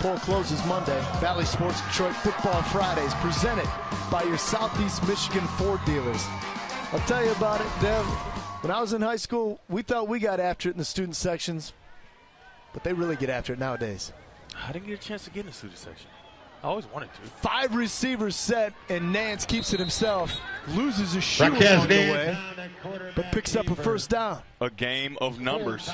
Poll closes Monday. Bally Sports Detroit Football Fridays presented by your Southeast Michigan Ford dealers. I'll tell you about it, Dev. When I was in high school, we thought we got after it in the student sections, but they really get after it nowadays. I didn't get a chance to get in the student section. I always wanted to. 5 receivers set, and Nance keeps it himself. Loses a shoe along the way, but picks up a first down. A game of numbers.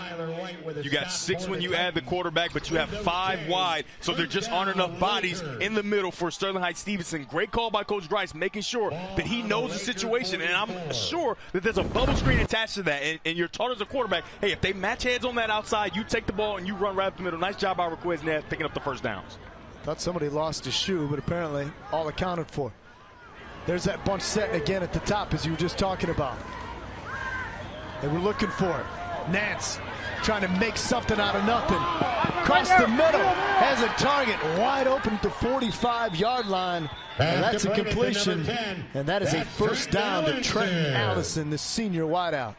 You got 6 when you add the quarterback, but you have 5 wide, so there just aren't enough bodies in the middle for Sterling Heights Stevenson. Great call by Coach Grice, making sure that he knows the situation, and I'm sure that there's a bubble screen attached to that, and you're taught as a quarterback, hey, if they match heads on that outside, you take the ball and you run right up the middle. Nice job by Requez Nance picking up the first downs. Thought somebody lost his shoe, but apparently all accounted for. There's that bunch set again at the top, as you were just talking about. They were looking for it. Nance trying to make something out of nothing. Across the middle, has a target wide open at the 45-yard line. And that's a completion, and that is a first down to Trenton Allison, the senior wideout.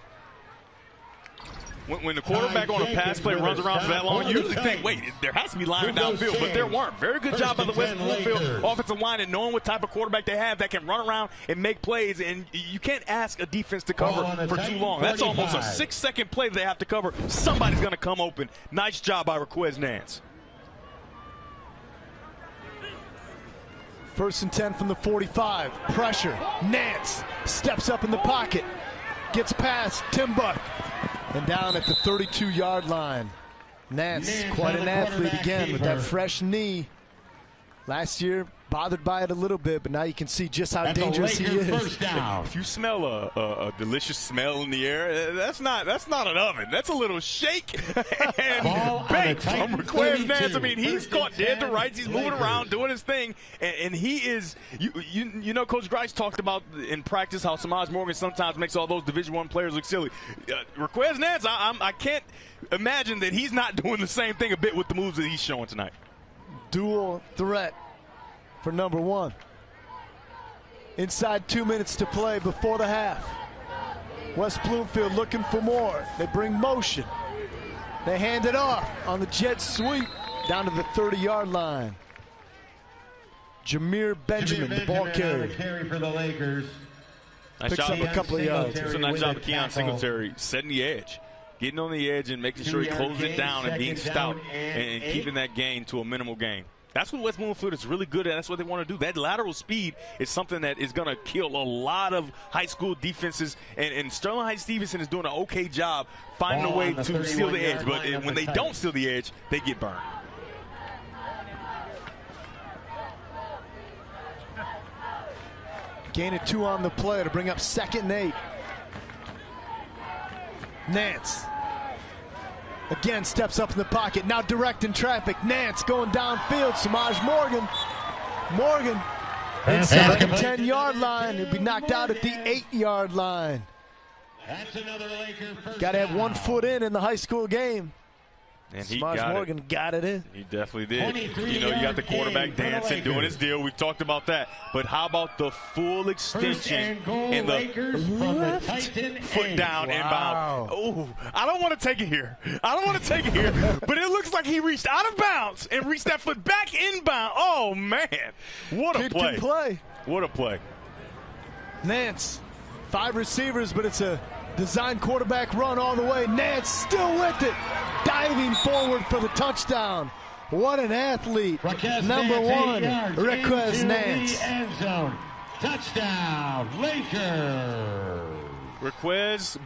When the quarterback on a pass play runs around for that long, you usually think, wait, there has to be linemen downfield, but there weren't. Very good job by the West Bloomfield offensive line and knowing what type of quarterback they have that can run around and make plays, and you can't ask a defense to cover for too long. That's almost a 6-second play they have to cover. Somebody's going to come open. Nice job by Requez Nance. 1st and 10 from the 45. Pressure. Nance steps up in the pocket. Gets past Tim Buck. And down at the 32-yard line. Nance, quite an athlete again with that fresh knee. Last year, bothered by it a little bit, but now you can see just how dangerous he is. If you smell a delicious smell in the air, that's not an oven. That's a little shake and bake from Requez Nance. I mean, he's caught dead to rights. He's moving around, doing his thing, and he is. You know, Coach Grice talked about in practice how Samaj Morgan sometimes makes all those Division I players look silly. Requez Nance, I can't imagine that he's not doing the same thing a bit with the moves that he's showing tonight. Dual threat for number 1. Inside 2 minutes to play before the half. West Bloomfield looking for more. They bring motion. They hand it off on the jet sweep down to the 30-yard line. Jameer Benjamin, the ball carrier. Carry for the Lakers. Picks up a couple of yards. It's a nice job of Keon Singletary setting the edge. Getting on the edge and making sure he closes it down and being stout and keeping that gain to a minimal gain. That's what West Bloomfield is really good at. That's what they want to do. That lateral speed is something that is going to kill a lot of high school defenses. And Sterling Heights Stevenson is doing an okay job finding a way to seal the edge. But when they don't seal the edge, they get burned. Gain of 2 on the play to bring up 2nd and 8. Nance again steps up in the pocket, now directing traffic. Nance going downfield. Samaj Morgan inside the 10-yard line. He'll be knocked out at the 8-yard line. That's another Laker first. Got to have 1 foot in the high school game. And he Samaj Morgan got it in. He definitely did. You know, you got the quarterback dancing, doing his deal. We've talked about that. But how about the full extension and the left foot down inbound? Oh, I don't want to take it here. But it looks like he reached out of bounds and reached that foot back inbound. Oh, man. What a play. What a play. Nance, 5 receivers, but it's a design quarterback run all the way. Nance still with it. Diving forward for the touchdown. What an athlete. Number 1, Requez Nance. End zone. Touchdown, Lakers. Requez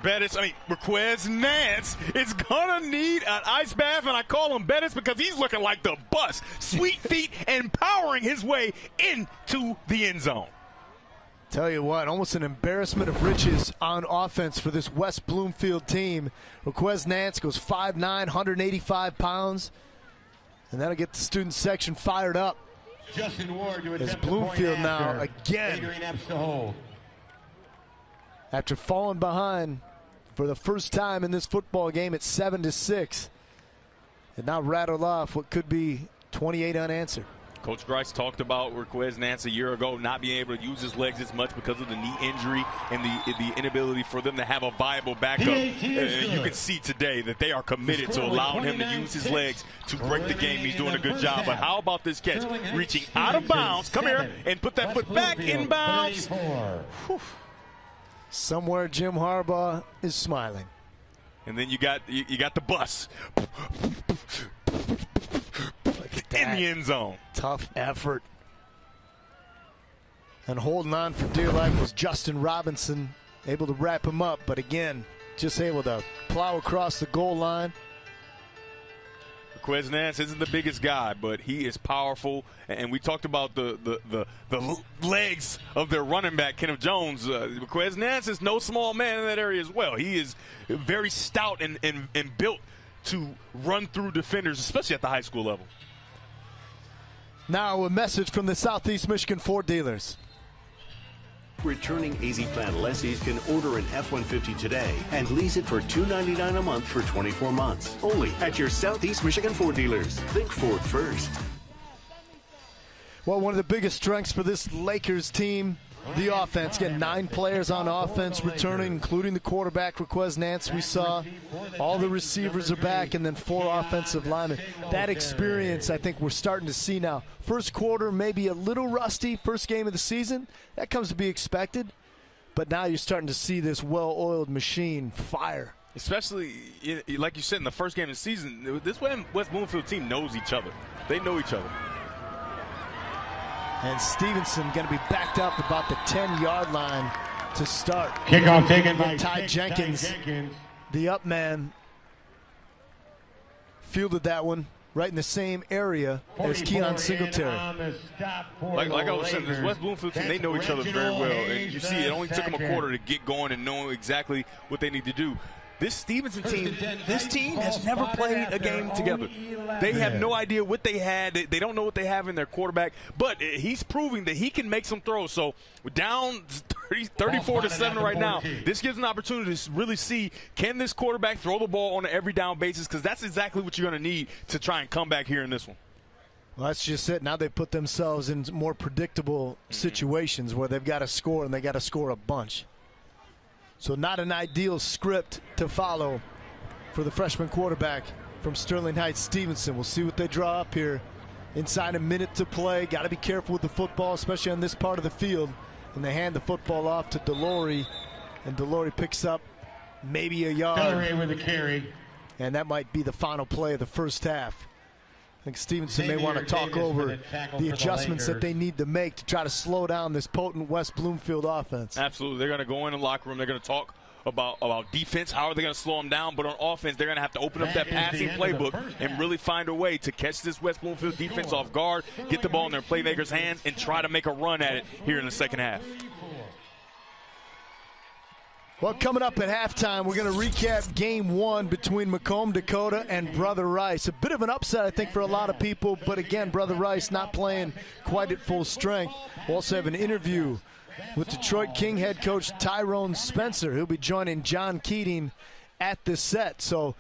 Nance is going to need an ice bath, and I call him Bettis because he's looking like the bus. Sweet feet and powering his way into the end zone. Tell you what, almost an embarrassment of riches on offense for this West Bloomfield team. Requez Nance goes 5'9", 185 pounds, and that'll get the student section fired up. Justin Ward to As attempt the Bloomfield point now after. again, Adrian Epps to hold. after falling behind for the first time in this football game at 7-6, and now rattled off what could be 28 unanswered. Coach Grice talked about Requez Nance a year ago not being able to use his legs as much because of the knee injury and the inability for them to have a viable backup. You can see today that they are committed to allowing him to use his legs to break the game. He's doing a good job. But how about this catch? Reaching out of bounds. Come here and put that foot back in bounds. Somewhere Jim Harbaugh is smiling. And then you got the bus. In the end zone. Tough effort. And holding on for dear life was Justin Robinson, able to wrap him up, but again, just able to plow across the goal line. Requez Nance isn't the biggest guy, but he is powerful. And we talked about the legs of their running back, Kenneth Jones. Requez Nance is no small man in that area as well. He is very stout and built to run through defenders, especially at the high school level. Now a message from the Southeast Michigan Ford dealers. Returning AZ Plant lessees can order an F-150 today and lease it for $299 a month for 24 months. Only at your Southeast Michigan Ford dealers. Think Ford first. Well, one of the biggest strengths for this Lakers team, the offense. Again, 9 players on offense returning, including the quarterback, Requez Nance, we saw. All the receivers are back, and then 4 offensive linemen. That experience, I think we're starting to see now. First quarter, maybe a little rusty, first game of the season. That comes to be expected. But now you're starting to see this well-oiled machine fire. Especially, like you said, in the first game of the season, this West Bloomfield team knows each other. They know each other. And Stevenson going to be backed up about the 10-yard line to start. Kickoff taken by Ty Jenkins, the up man, fielded that one right in the same area as Keon Singletary. Like I was saying, this West Bloomfield team, they know each other very well. And you see, it only took them a quarter to get going and know exactly what they need to do. This Stevenson team, this team has never played a game together. They have no idea what they had. They don't know what they have in their quarterback, but he's proving that he can make some throws. So we're down 34-7 right now. This gives an opportunity to really see, can this quarterback throw the ball on an every down basis, because that's exactly what you're going to need to try and come back here in this one. Well, that's just it. Now they put themselves in more predictable situations where they've got to score, and they got to score a bunch. So not an ideal script to follow for the freshman quarterback from Sterling Heights, Stevenson. We'll see what they draw up here. Inside a minute to play. Got to be careful with the football, especially on this part of the field. And they hand the football off to Delory. And Delory picks up maybe a yard. Delory with a carry. And that might be the final play of the first half. I think Stevenson may want to talk over the adjustments that they need to make to try to slow down this potent West Bloomfield offense. Absolutely. They're going to go in the locker room. They're going to talk about defense. How are they going to slow them down? But on offense, they're going to have to open up that passing playbook and really find a way to catch this West Bloomfield defense off guard, get the ball in their playmakers' hands, and try to make a run at it here in the second half. Well, coming up at halftime, we're going to recap Game 1 between Macomb, Dakota, and Brother Rice. A bit of an upset, I think, for a lot of people, but again, Brother Rice not playing quite at full strength. We'll also have an interview with Detroit King head coach Tyrone Spencer. He'll be joining John Keating at the set. So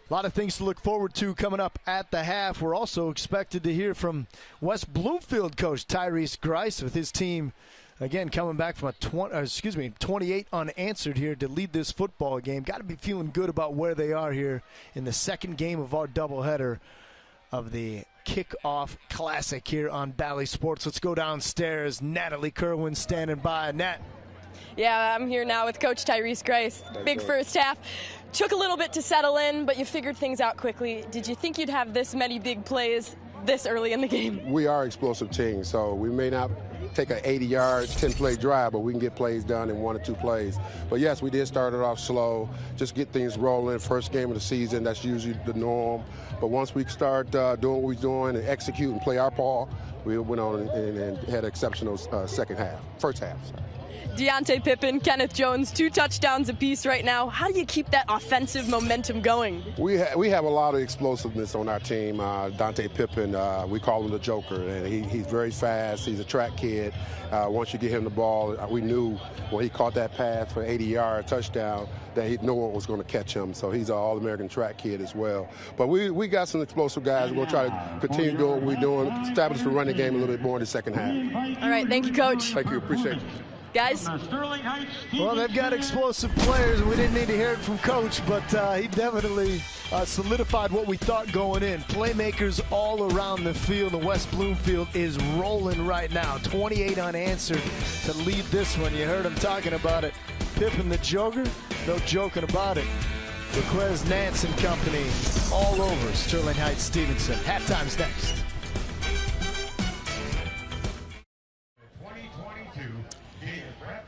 a lot of things to look forward to coming up at the half. We're also expected to hear from West Bloomfield coach Tyrese Grice with his team. Again, coming back from a 28 unanswered here to lead this football game. Got to be feeling good about where they are here in the second game of our doubleheader of the Kickoff Classic here on Bally Sports. Let's go downstairs. Natalie Kerwin standing by. Nat. Yeah, I'm here now with Coach Tyrese Grice. Big first half. Took a little bit to settle in, but you figured things out quickly. Did you think you'd have this many big plays this early in the game? We are an explosive team, so we may not take an 80-yard, 10-play drive, but we can get plays done in 1 or 2 plays. But, yes, we did start it off slow, just get things rolling. First game of the season, that's usually the norm. But once we start doing what we're doing and execute and play our ball, we went on and had an exceptional first half. Deontay Pippen, Kenneth Jones, 2 touchdowns apiece right now. How do you keep that offensive momentum going? We have a lot of explosiveness on our team. Dante Pippen, we call him the Joker, and he's very fast. He's a track kid. Once you get him the ball, we knew when he caught that pass for 80-yard touchdown that no one was going to catch him. So he's an All-American track kid as well. But we got some explosive guys. We're going to try to continue doing what we're doing, establish the running game a little bit more in the second half. All right, thank you, Coach. Thank you, appreciate it. Guys? Well, they've got explosive players. We didn't need to hear it from Coach, but he definitely solidified what we thought going in. Playmakers all around the field, and West Bloomfield is rolling right now. 28 unanswered to lead this one. You heard him talking about it. Pippen the Joker, no joking about it. Requez Nance and company all over Sterling Heights Stevenson. Halftime's next.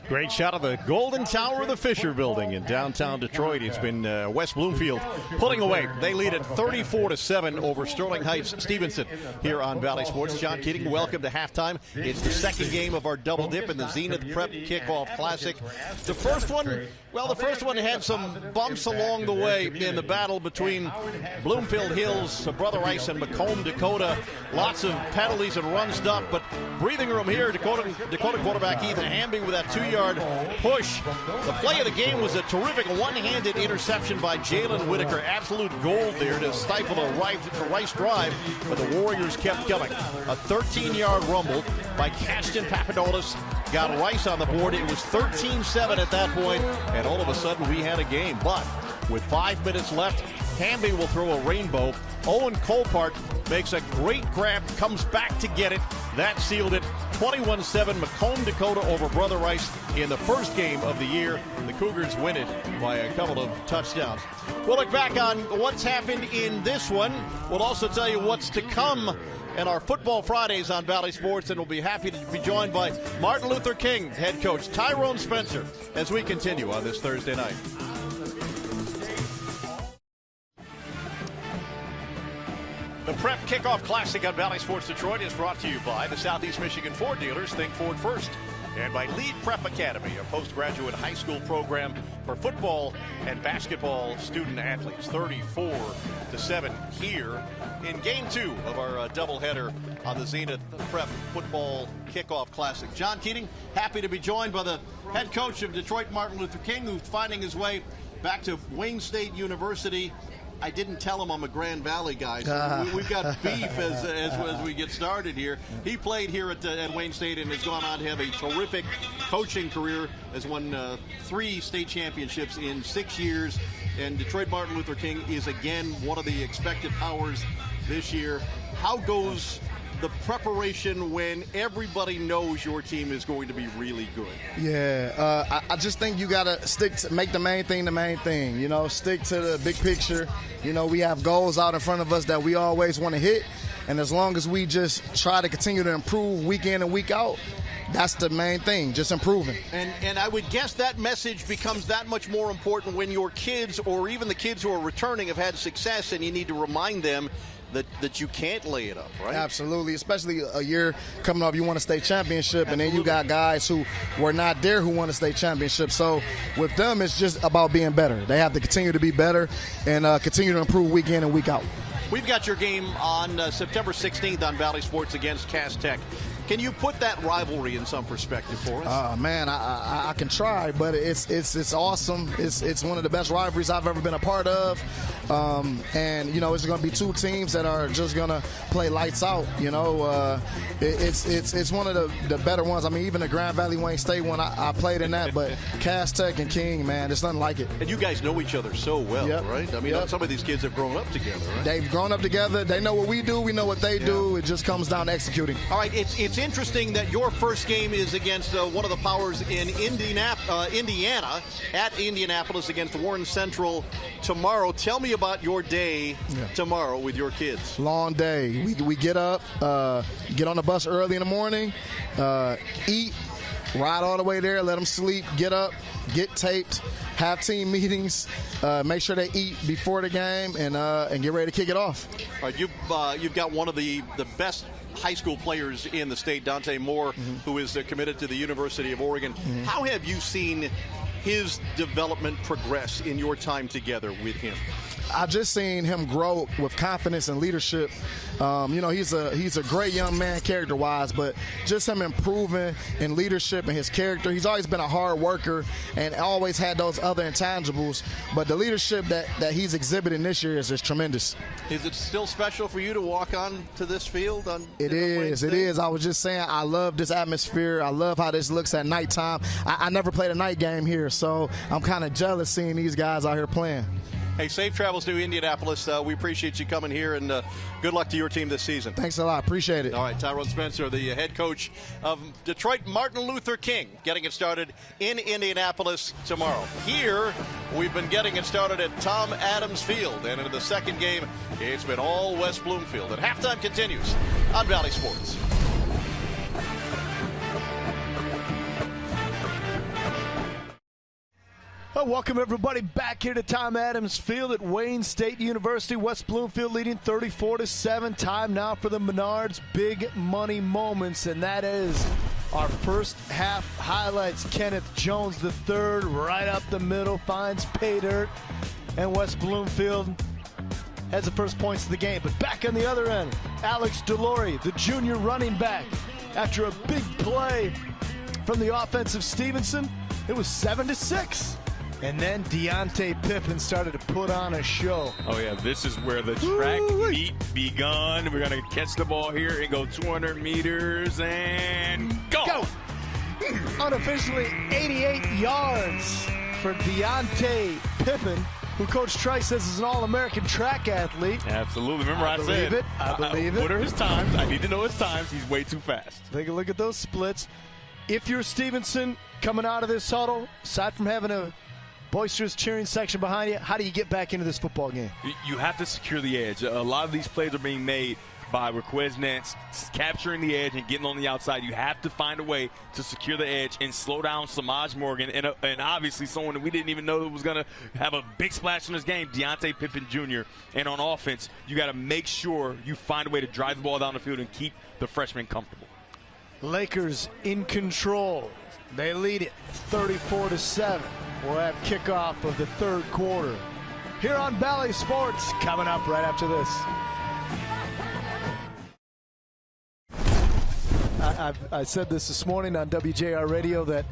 Great shot of the Golden Tower of the Fisher Building in downtown Detroit. It's been West Bloomfield pulling away. They lead it 34-7 over Sterling Heights Stevenson here on Bally Sports. John Keating, welcome to halftime. It's the second game of our double dip in the Zenith Prep Kickoff Classic. The first one had some bumps along the way in the battle between Bloomfield Hills, Brother Rice, and Macomb, Dakota. Lots of penalties and run stuff, but breathing room here. Dakota quarterback Ethan Hamby with that 2-yard push. The play of the game was a terrific one-handed interception by Jalen Whitaker. Absolute gold there to stifle a Rice drive, but the Warriors kept coming. A 13-yard rumble by Caston Papadopoulos got Rice on the board. It was 13-7 at that point, and all of a sudden we had a game. But with 5 minutes left, Hamby will throw a rainbow. Owen Colpart makes a great grab, comes back to get it. That sealed it. 21-7, Macomb, Dakota over Brother Rice in the first game of the year. The Cougars win it by a couple of touchdowns. We'll look back on what's happened in this one. We'll also tell you what's to come in our Football Fridays on Bally Sports, and we'll be happy to be joined by Martin Luther King head coach Tyrone Spencer as we continue on this Thursday night. The Prep Kickoff Classic on Bally Sports Detroit is brought to you by the Southeast Michigan Ford dealers. Think Ford first. And by Lead Prep Academy, a postgraduate high school program for football and basketball student athletes. 34-7 here in Game 2 of our doubleheader on the Zenith Prep Football Kickoff Classic. John Keating, happy to be joined by the head coach of Detroit, Martin Luther King, who's finding his way back to Wayne State University. I didn't tell him I'm a Grand Valley guy, so we've got beef as we get started here. He played here at Wayne State and has gone on to have a terrific coaching career, has won 3 state championships in 6 years, and Detroit Martin Luther King is again one of the expected powers this year. How goes the preparation when everybody knows your team is going to be really good? Yeah, I just think you got to make the main thing the main thing, you know, stick to the big picture. You know, we have goals out in front of us that we always want to hit, and as long as we just try to continue to improve week in and week out, that's the main thing, just improving. And I would guess that message becomes that much more important when your kids, or even the kids who are returning, have had success, and you need to remind them that you can't lay it up, right? Absolutely, especially a year coming off, you want a state championship. Absolutely. And then you got guys who were not there who won a state championship. So with them, it's just about being better. They have to continue to be better and continue to improve week in and week out. We've got your game on September 16th on Bally Sports against Cass Tech. Can you put that rivalry in some perspective for us? Man, I can try, but it's awesome. It's one of the best rivalries I've ever been a part of. And, you know, it's going to be 2 teams that are just going to play lights out. You know, it's one of the better ones. I mean, even the Grand Valley Wayne State one, I played in that, but Cass Tech and King, man, there's nothing like it. And you guys know each other so well, right? I mean, some of these kids have grown up together, right? They've grown up together. They know what we do. We know what they do. It just comes down to executing. All right, it's interesting that your first game is against one of the powers in Indiana, at Indianapolis against Warren Central tomorrow. Tell me about your day tomorrow with your kids. Long day. We get up, get on the bus early in the morning, eat, ride all the way there, let them sleep, get up, get taped, have team meetings, make sure they eat before the game, and get ready to kick it off. All right, you've got one of the best high school players in the state, Dante Moore, who is committed to the University of Oregon. How have you seen his development progress in your time together with him? I've just seen him grow with confidence and leadership. He's a great young man character-wise, but just him improving in leadership and his character. He's always been a hard worker and always had those other intangibles, but the leadership that he's exhibiting this year is just tremendous. Is it still special for you to walk on to this field? It is. I was just saying, I love this atmosphere. I love how this looks at nighttime. I never played a night game here, so I'm kind of jealous seeing these guys out here playing. Hey, safe travels to Indianapolis. We appreciate you coming here, and good luck to your team this season. Thanks a lot. Appreciate it. All right, Tyrone Spencer, the head coach of Detroit Martin Luther King, getting it started in Indianapolis tomorrow. Here, we've been getting it started at Tom Adams Field, and in the second game, it's been all West Bloomfield. And halftime continues on Bally Sports. Welcome, everybody, back here to Tom Adams Field at Wayne State University. West Bloomfield leading 34-7. Time now for the Menards big money moments, and that is our first half highlights. Kenneth Jones III right up the middle, finds pay dirt, and West Bloomfield has the first points of the game. But back on the other end, Alex Delory, the junior running back, after a big play from the offensive Stevenson, it was 7-6. And then Dante Pippen started to put on a show. Oh, yeah, this is where the track meet begun. We're going to catch the ball here and go 200 meters and go. Unofficially 88 yards for Dante Pippen, who Coach Trice says is an All-American track athlete. Absolutely. Remember I said, I believe it. What are his times? I need to know his times. He's way too fast. Take a look at those splits. If you're Stevenson coming out of this huddle, aside from having a boisterous cheering section behind you, how do you get back into this football game? You have to secure the edge. A lot of these plays are being made by Requesnets capturing the edge and getting on the outside. You have to find a way to secure the edge and slow down Samaj Morgan and obviously someone that we didn't even know was going to have a big splash in this game, Dante Pippen Jr. And on offense, you got to make sure you find a way to drive the ball down the field and keep the freshman comfortable. Lakers in control. They lead it 34-7. We'll have kickoff of the third quarter here on Bally Sports, coming up right after this. I said this morning on WJR Radio that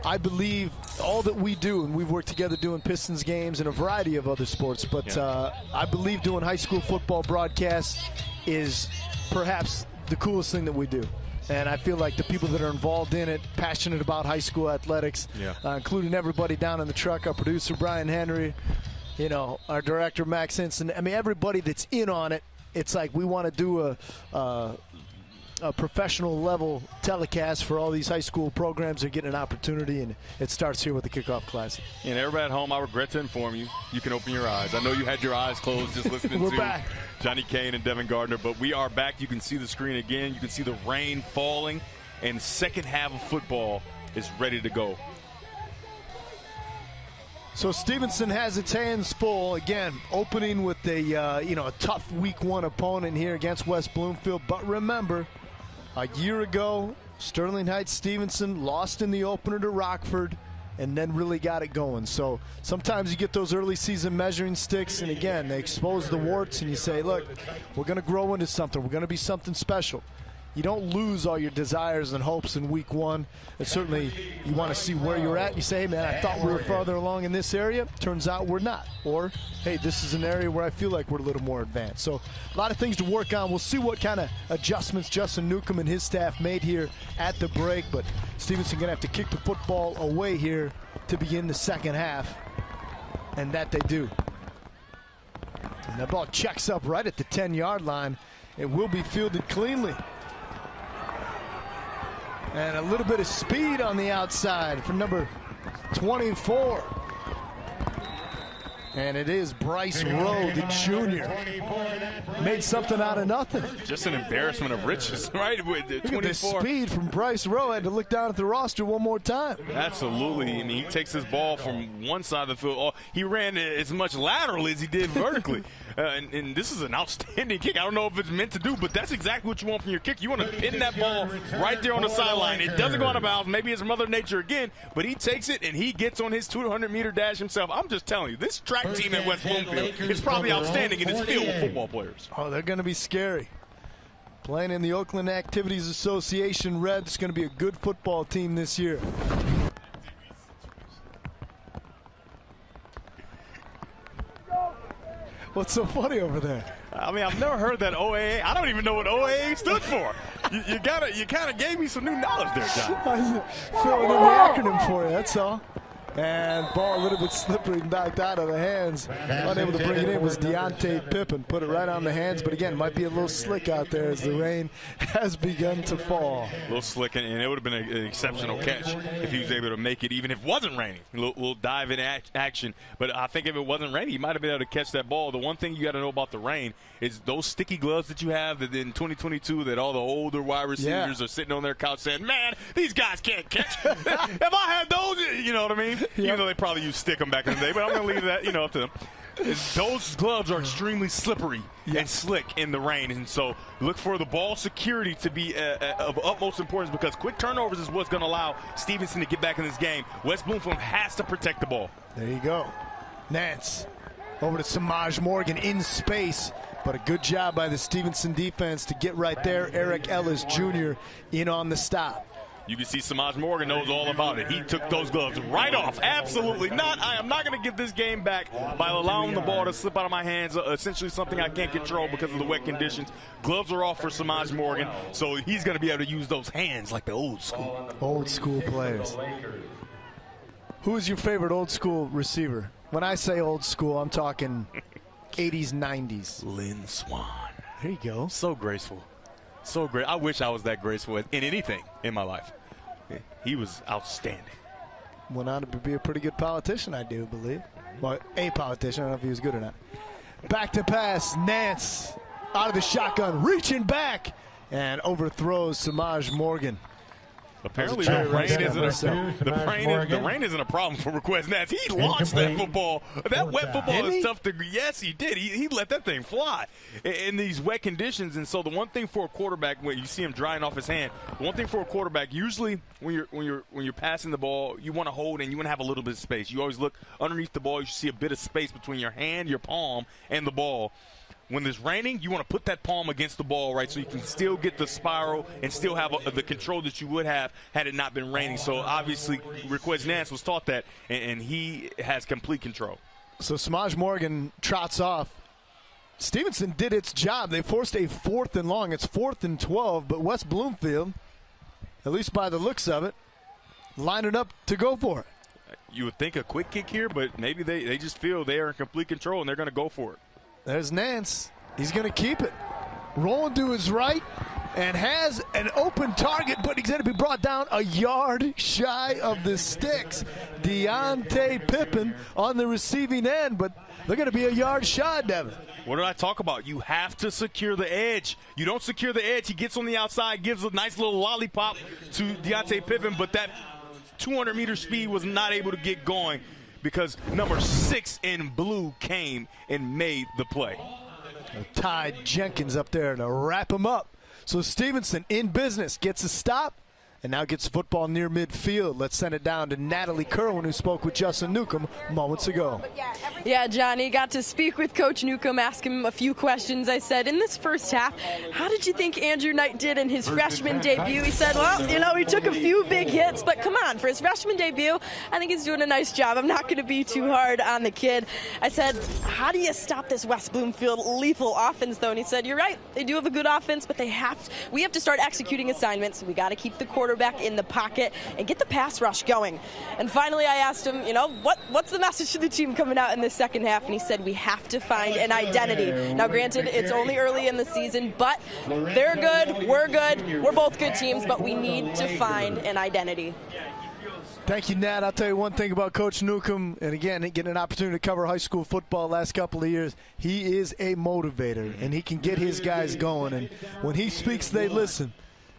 I believe all that we do, and we've worked together doing Pistons games and a variety of other sports, but I believe doing high school football broadcasts is perhaps the coolest thing that we do. And I feel like the people that are involved in it, passionate about high school athletics, including everybody down in the truck, our producer Brian Henry, our director Max Henson. I mean, everybody that's in on it, it's like we want to do a professional level telecast for all these high school programs. They're getting an opportunity, and it starts here with the Kickoff Classic. And everybody at home, I regret to inform you, you can open your eyes. I know you had your eyes closed just listening We're to back. Johnny Kane and Devin Gardner, but we are back. You can see the screen again. You can see the rain falling, and second half of football is ready to go. So Stevenson has its hands full, again, opening with a tough week one opponent here against West Bloomfield. But remember, a year ago, Sterling Heights Stevenson lost in the opener to Rockford and then really got it going. So sometimes you get those early season measuring sticks, and again, they expose the warts, and you say, look, we're going to grow into something. We're going to be something special. You don't lose all your desires and hopes in week one. And certainly you want to see where you're at. You say, hey, man, I thought we were farther along in this area. Turns out we're not. Or, hey, this is an area where I feel like we're a little more advanced. So a lot of things to work on. We'll see what kind of adjustments Justin Newcomb and his staff made here at the break. But Stevenson going to have to kick the football away here to begin the second half. And that they do. And that ball checks up right at the 10-yard line. It will be fielded cleanly. And a little bit of speed on the outside from number 24. And it is Bryce Rowe, the junior. Made something out of nothing. Just an embarrassment of riches, right? With the 24. Look at the speed from Bryce Rowe. I had to look down at the roster one more time. Absolutely. I mean, he takes his ball from one side of the field. He ran as much laterally as he did vertically. And this is an outstanding kick. I don't know if it's meant to do, but that's exactly what you want from your kick. You want to pin that ball right there on the sideline. It doesn't go out of bounds. Maybe it's Mother Nature again, but he takes it and he gets on his 200-meter dash himself. I'm just telling you, this track team at West Bloomfield is probably outstanding, and it's filled with football players. Oh, they're going to be scary. Playing in the Oakland Activities Association Red, it's going to be a good football team this year. What's so funny over there? I mean, I've never heard that OAA. I don't even know what OAA stood for. You kind of gave me some new knowledge there, John. Filling in the acronym for you, that's all. And ball a little bit slippery, knocked out of the hands. Unable to bring it in was Dante Pippen. Put it right on the hands, but again, might be a little slick out there as the rain has begun to fall. A little slick, and it would have been an exceptional catch if he was able to make it, even if it wasn't raining. We'll dive in action, but I think if it wasn't raining, he might have been able to catch that ball. The one thing you got to know about the rain is those sticky gloves that you have that in 2022 that all the older wide receivers are sitting on their couch saying, man, these guys can't catch. If I had those, you know what I mean? Even though they probably used Stickum back in the day, but I'm going to leave that, up to them. Those gloves are extremely slippery and slick in the rain, and so look for the ball security to be of utmost importance because quick turnovers is what's going to allow Stevenson to get back in this game. West Bloomfield has to protect the ball. There you go. Nance over to Samaj Morgan in space, but a good job by the Stevenson defense to get right there. Eric Ellis Jr. in on the stop. You can see Samaj Morgan knows all about it. He took those gloves right off. Absolutely not. I am not going to give this game back by allowing the ball to slip out of my hands, essentially something I can't control because of the wet conditions. Gloves are off for Samaj Morgan, so he's going to be able to use those hands like the old school. Old school players. Who is your favorite old school receiver? When I say old school, I'm talking 80s, 90s. Lynn Swan. There you go. So graceful. So great. I wish I was that graceful in anything in my life. He was outstanding. Went on to be a pretty good politician, I do believe. Well, a politician. I don't know if he was good or not. Back to pass. Nance out of the shotgun, reaching back, and overthrows Samaj Morgan. Apparently the rain isn't a problem for Request Nats. He launched that football. That wet football is tough to. Yes, he did. He let that thing fly in these wet conditions. And so the one thing for a quarterback, when you see him drying off his hand, the one thing for a quarterback, usually when you're passing the ball, you want to hold and you want to have a little bit of space. You always look underneath the ball. You should see a bit of space between your hand, your palm, and the ball. When it's raining, you want to put that palm against the ball, right, so you can still get the spiral and still have the control that you would have had it not been raining. So, obviously, Request Nance was taught that, and he has complete control. So, Samaj Morgan trots off. Stevenson did its job. They forced a 4th and long. It's 4th and 12, but West Bloomfield, at least by the looks of it, lined it up to go for it. You would think a quick kick here, but maybe they just feel they are in complete control, and they're going to go for it. There's Nance. He's going to keep it. Rolling to his right and has an open target, but he's going to be brought down a yard shy of the sticks. Dante Pippen on the receiving end, but they're going to be a yard shy, Devin. What did I talk about? You have to secure the edge. You don't secure the edge. He gets on the outside, gives a nice little lollipop to Dante Pippen, but that 200-meter speed was not able to get going, because number 6 in blue came and made the play. Ty Jenkins up there to wrap him up. So Stevenson in business, gets a stop, and now gets the football near midfield. Let's send it down to Natalie Kerwin, who spoke with Justin Newcomb moments ago. Yeah, Johnny, got to speak with Coach Newcomb, ask him a few questions. I said, in this first half, how did you think Andrew Knight did in his freshman debut? He said, well, he took a few big hits, but come on, for his freshman debut, I think he's doing a nice job. I'm not going to be too hard on the kid. I said, how do you stop this West Bloomfield lethal offense, though? And he said, you're right, they do have a good offense, but we have to start executing assignments. We got to keep the quarterback in the pocket and get the pass rush going. And finally, I asked him, what's the message to the team coming out in the second half? And he said, we have to find an identity. Now, granted, it's only early in the season, but they're good, we're both good teams, but we need to find an identity. Thank you, Nat. I'll tell you one thing about Coach Newcomb, and again, getting an opportunity to cover high school football last couple of years, he is a motivator, and he can get his guys going. And when he speaks, they listen.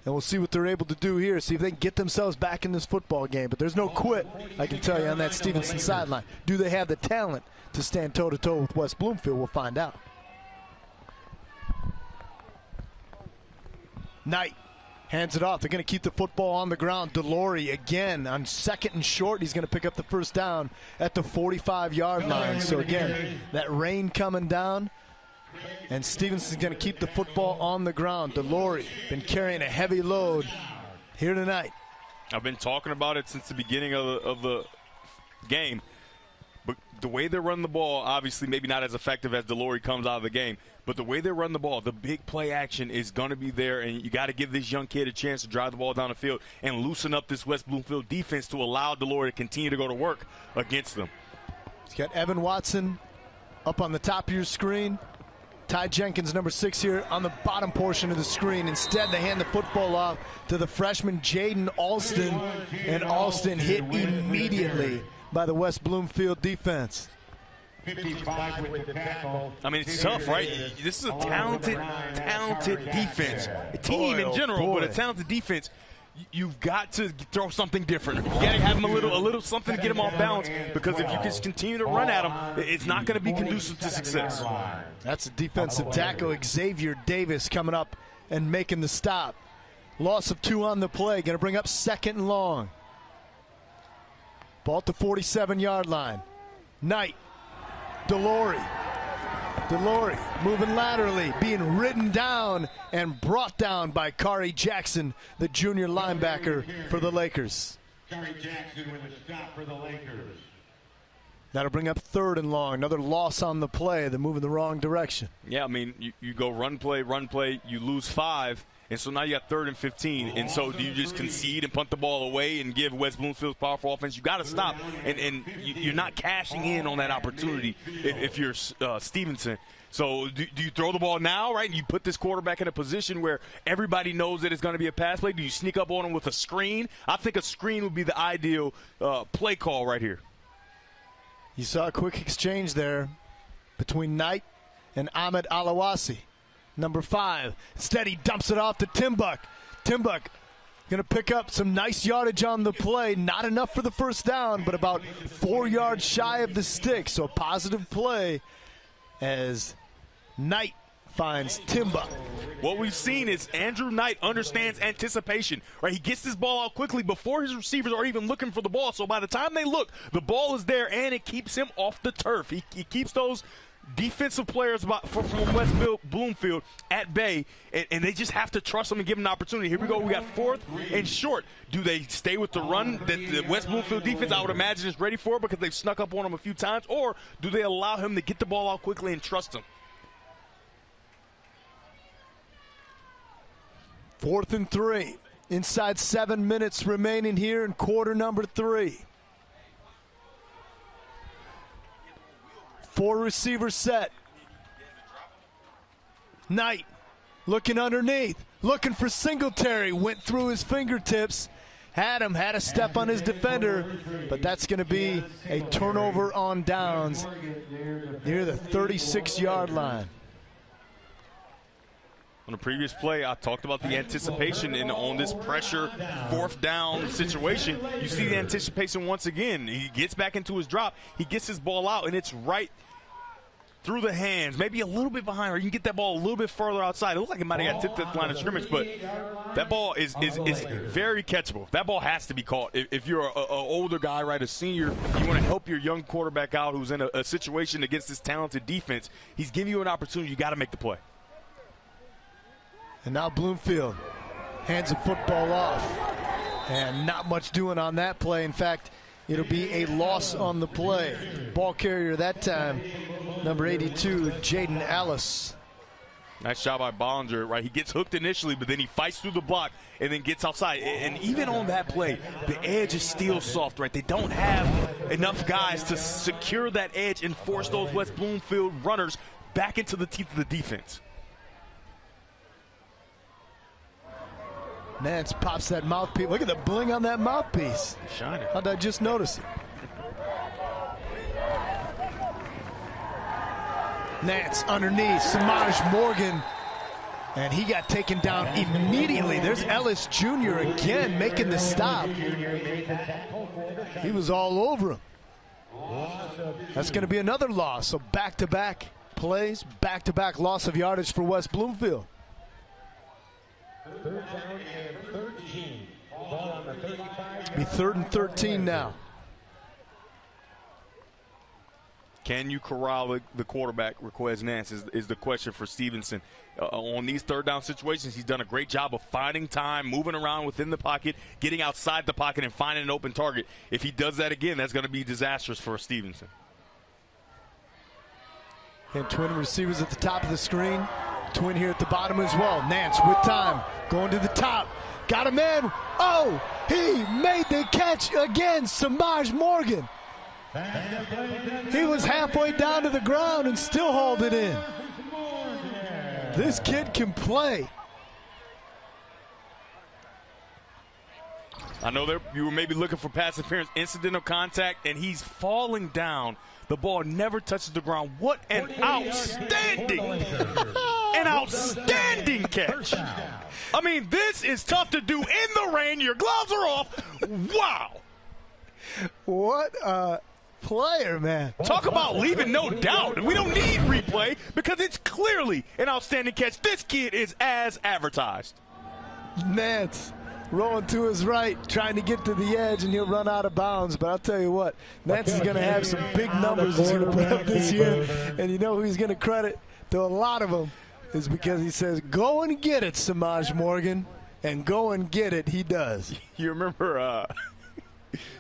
And we'll see what they're able to do here, see if they can get themselves back in this football game. But there's no quit, I can tell you, on that Stevenson sideline. Do they have the talent to stand toe-to-toe with West Bloomfield? We'll find out. Knight hands it off. They're going to keep the football on the ground. Delory again on 2nd and short. He's going to pick up the first down at the 45-yard line. So again, that rain coming down. And Stevenson's going to keep the football on the ground. Delory been carrying a heavy load here tonight. I've been talking about it since the beginning of the game. But the way they run the ball, obviously maybe not as effective as Delory comes out of the game, but the way they run the ball, the big play action is going to be there, and you got to give this young kid a chance to drive the ball down the field and loosen up this West Bloomfield defense to allow Delory to continue to go to work against them. He's got Evan Watson up on the top of your screen. Ty Jenkins, number 6 here on the bottom portion of the screen. Instead, they hand the football off to the freshman Jaden Alston, and Alston hit immediately by the West Bloomfield defense. I mean, it's tough, right? This is a talented defense. A team in general, but a talented defense. You've got to throw something different. You got to have them a little something to get them off balance, because if you just continue to run at them, it's not going to be conducive to success. That's a defensive tackle, Xavier Davis, coming up and making the stop. Loss of 2 on the play, going to bring up 2nd and long. Ball at the 47-yard line. Knight, Delory moving laterally, being ridden down and brought down by Kari Jackson, the junior linebacker for the Lakers. Kari Jackson with a stop for the Lakers. That'll bring up 3rd and long. Another loss on the play. They're moving the wrong direction. Yeah, I mean, you go run play, you lose 5, and so now you got 3rd and 15. And so do you just concede and punt the ball away and give West Bloomfield's powerful offense? You got to stop, and you're not cashing in on that opportunity if you're Stevenson. So do you throw the ball now, right, and you put this quarterback in a position where everybody knows that it's going to be a pass play? Do you sneak up on him with a screen? I think a screen would be the ideal play call right here. You saw a quick exchange there between Knight and Ahmed Alawasi, number 5. Instead, he dumps it off to Timbuk. Timbuk going to pick up some nice yardage on the play. Not enough for the first down, but about 4 yards shy of the stick. So a positive play as Knight finds Timbuk. What we've seen is Andrew Knight understands anticipation, right? He gets this ball out quickly before his receivers are even looking for the ball. So by the time they look, the ball is there, and it keeps him off the turf. He keeps those defensive players from West Bloomfield at bay, and they just have to trust him and give him an opportunity. Here we go. We got 4th and short. Do they stay with the run that the West Bloomfield defense, I would imagine, is ready for because they've snuck up on him a few times, or do they allow him to get the ball out quickly and trust him? 4th and 3. Inside 7 minutes remaining here in quarter number 3. 4 receivers set. Knight looking underneath, looking for Singletary. Went through his fingertips. Had a step on his defender, but that's going to be a turnover on downs near the 36-yard line. On the previous play, I talked about the anticipation, and on this pressure 4th down situation, you see the anticipation once again. He gets back into his drop. He gets his ball out, and it's right through the hands, maybe a little bit behind, or you can get that ball a little bit further outside. It looks like it might have got tipped at the line of scrimmage, but that ball is very catchable. That ball has to be caught. If you're an older guy, right, a senior, you want to help your young quarterback out who's in a situation against this talented defense. He's giving you an opportunity. You got to make the play. And now Bloomfield hands the football off. And not much doing on that play. In fact, it'll be a loss on the play. Ball carrier that time, number 82, Jaden Ellis. Nice job by Bollinger, right? He gets hooked initially, but then he fights through the block and then gets outside. And even on that play, the edge is still soft, right? They don't have enough guys to secure that edge and force those West Bloomfield runners back into the teeth of the defense. Nance pops that mouthpiece. Look at the bling on that mouthpiece. Shining. How'd I just notice it? Nance underneath. Samaj Morgan. And he got taken down immediately. There's Ellis Jr. again making the stop. He was all over him. That's going to be another loss. So back-to-back plays, back-to-back loss of yardage for West Bloomfield. Third down and 13. Ball on the 35. Be 3rd and 13 now. Can you corral the quarterback, Requez Nance, is the question for Stevenson. On these third down situations, he's done a great job of finding time, moving around within the pocket, getting outside the pocket, and finding an open target. If he does that again, that's going to be disastrous for Stevenson. And twin receivers at the top of the screen. Twin here at the bottom as well. Nance with time, going to the top. Got a man. Oh, he made the catch again, Samaj Morgan. He was halfway down to the ground and still hauled it in. This kid can play. I know you were maybe looking for pass interference, incidental contact, and he's falling down. The ball never touches the ground. What an outstanding catch. I mean, this is tough to do in the rain. Your gloves are off. Wow. What a player, man. Talk about leaving no doubt. We don't need replay because it's clearly an outstanding catch. This kid is as advertised. Nance rolling to his right, trying to get to the edge, and he'll run out of bounds. But I'll tell you what, Nance is going to have some big numbers he's going to put up this year. And you know who he's going to credit to a lot of them is because he says, go and get it, Samaj Morgan. And go and get it, he does. You remember